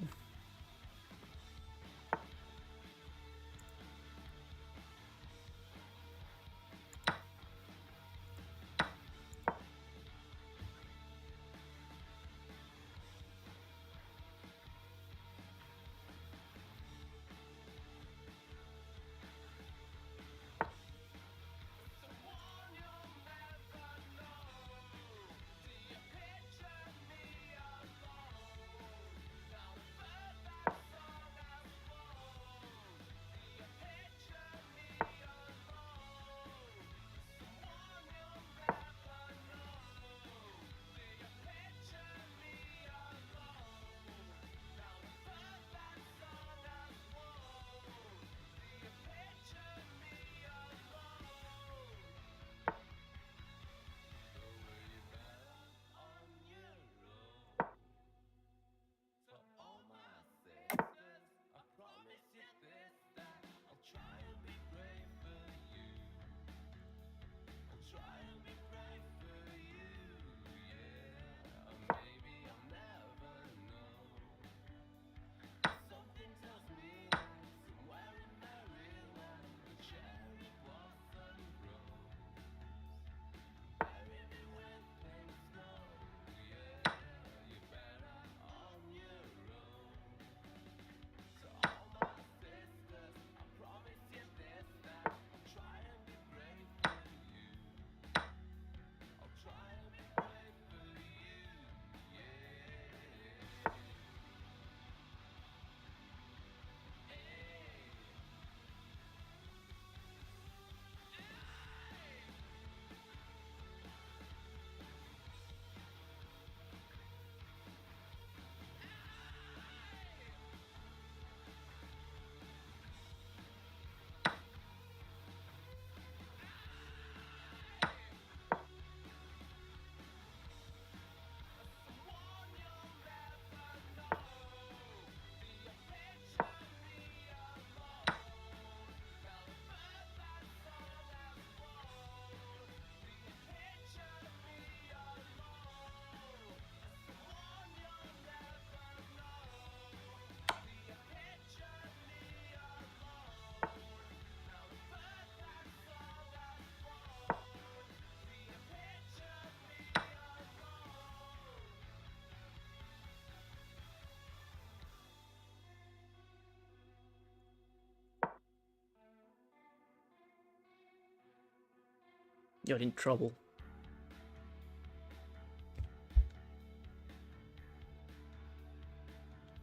[SPEAKER 2] You're in trouble.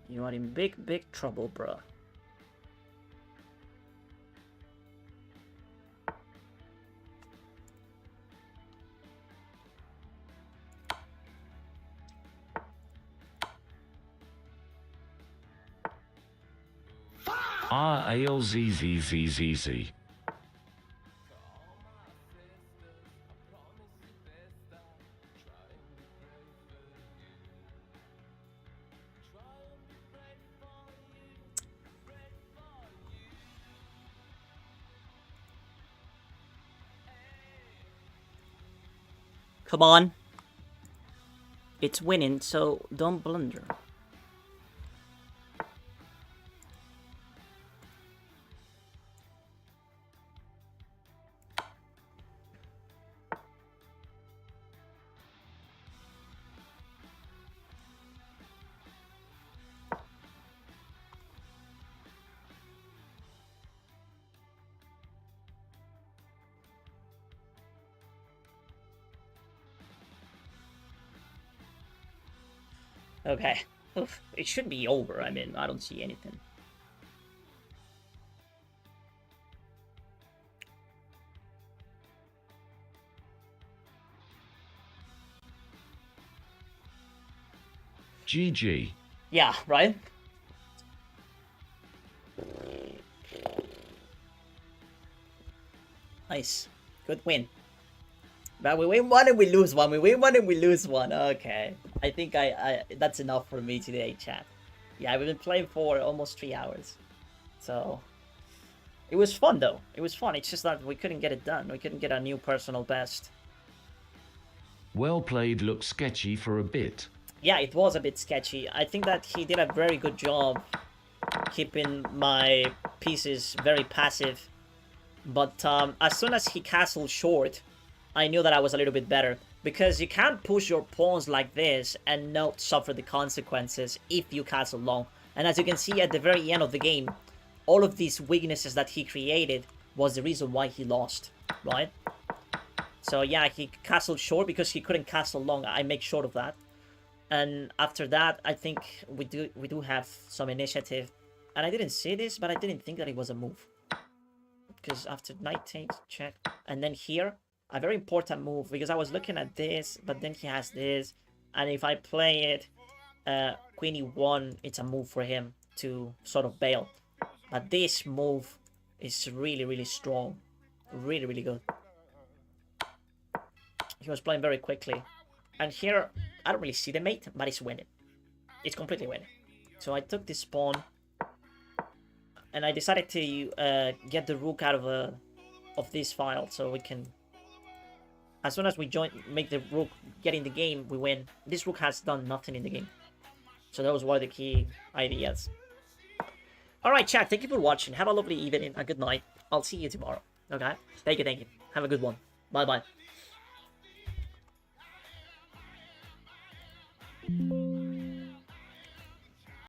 [SPEAKER 2] You are in big, big trouble, bruh.
[SPEAKER 5] RALZZZZZ.
[SPEAKER 2] Come on. It's winning, so don't blunder. Okay. Oof. It should be over. I mean, I don't see anything.
[SPEAKER 5] GG.
[SPEAKER 2] Yeah, right? Nice. Good win. But we win one and we lose one. We win one and we lose one. Okay. I think I that's enough for me today, chat. Yeah, we've been playing for almost 3 hours. So it was fun though. It was fun. It's just that we couldn't get it done. We couldn't get a new personal best.
[SPEAKER 5] Well played looked sketchy for a bit.
[SPEAKER 2] Yeah, it was a bit sketchy. I think that he did a very good job keeping my pieces very passive. But as soon as he castled short, I knew that I was a little bit better. Because you can't push your pawns like this and not suffer the consequences if you castle long. And as you can see at the very end of the game, all of these weaknesses that he created was the reason why he lost, right? So yeah, he castled short because he couldn't castle long. I make sure of that. And after that, I think we do have some initiative. And I didn't see this, but I didn't think that it was a move. Because after knight takes, check. And then here, a very important move. Because I was looking at this, but then he has this. And if I play it, queen e1, it's a move for him to sort of bail. But this move is really, really strong. Really, really good. He was playing very quickly. And here, I don't really see the mate, but it's winning. It's completely winning. So I took this pawn. And I decided to get the rook out of this file, so we can... As soon as we make the rook get in the game, we win. This rook has done nothing in the game. So that was one of the key ideas. Alright, chat, thank you for watching. Have a lovely evening, a good night. I'll see you tomorrow. Okay? Thank you. Have a good one. Bye-bye.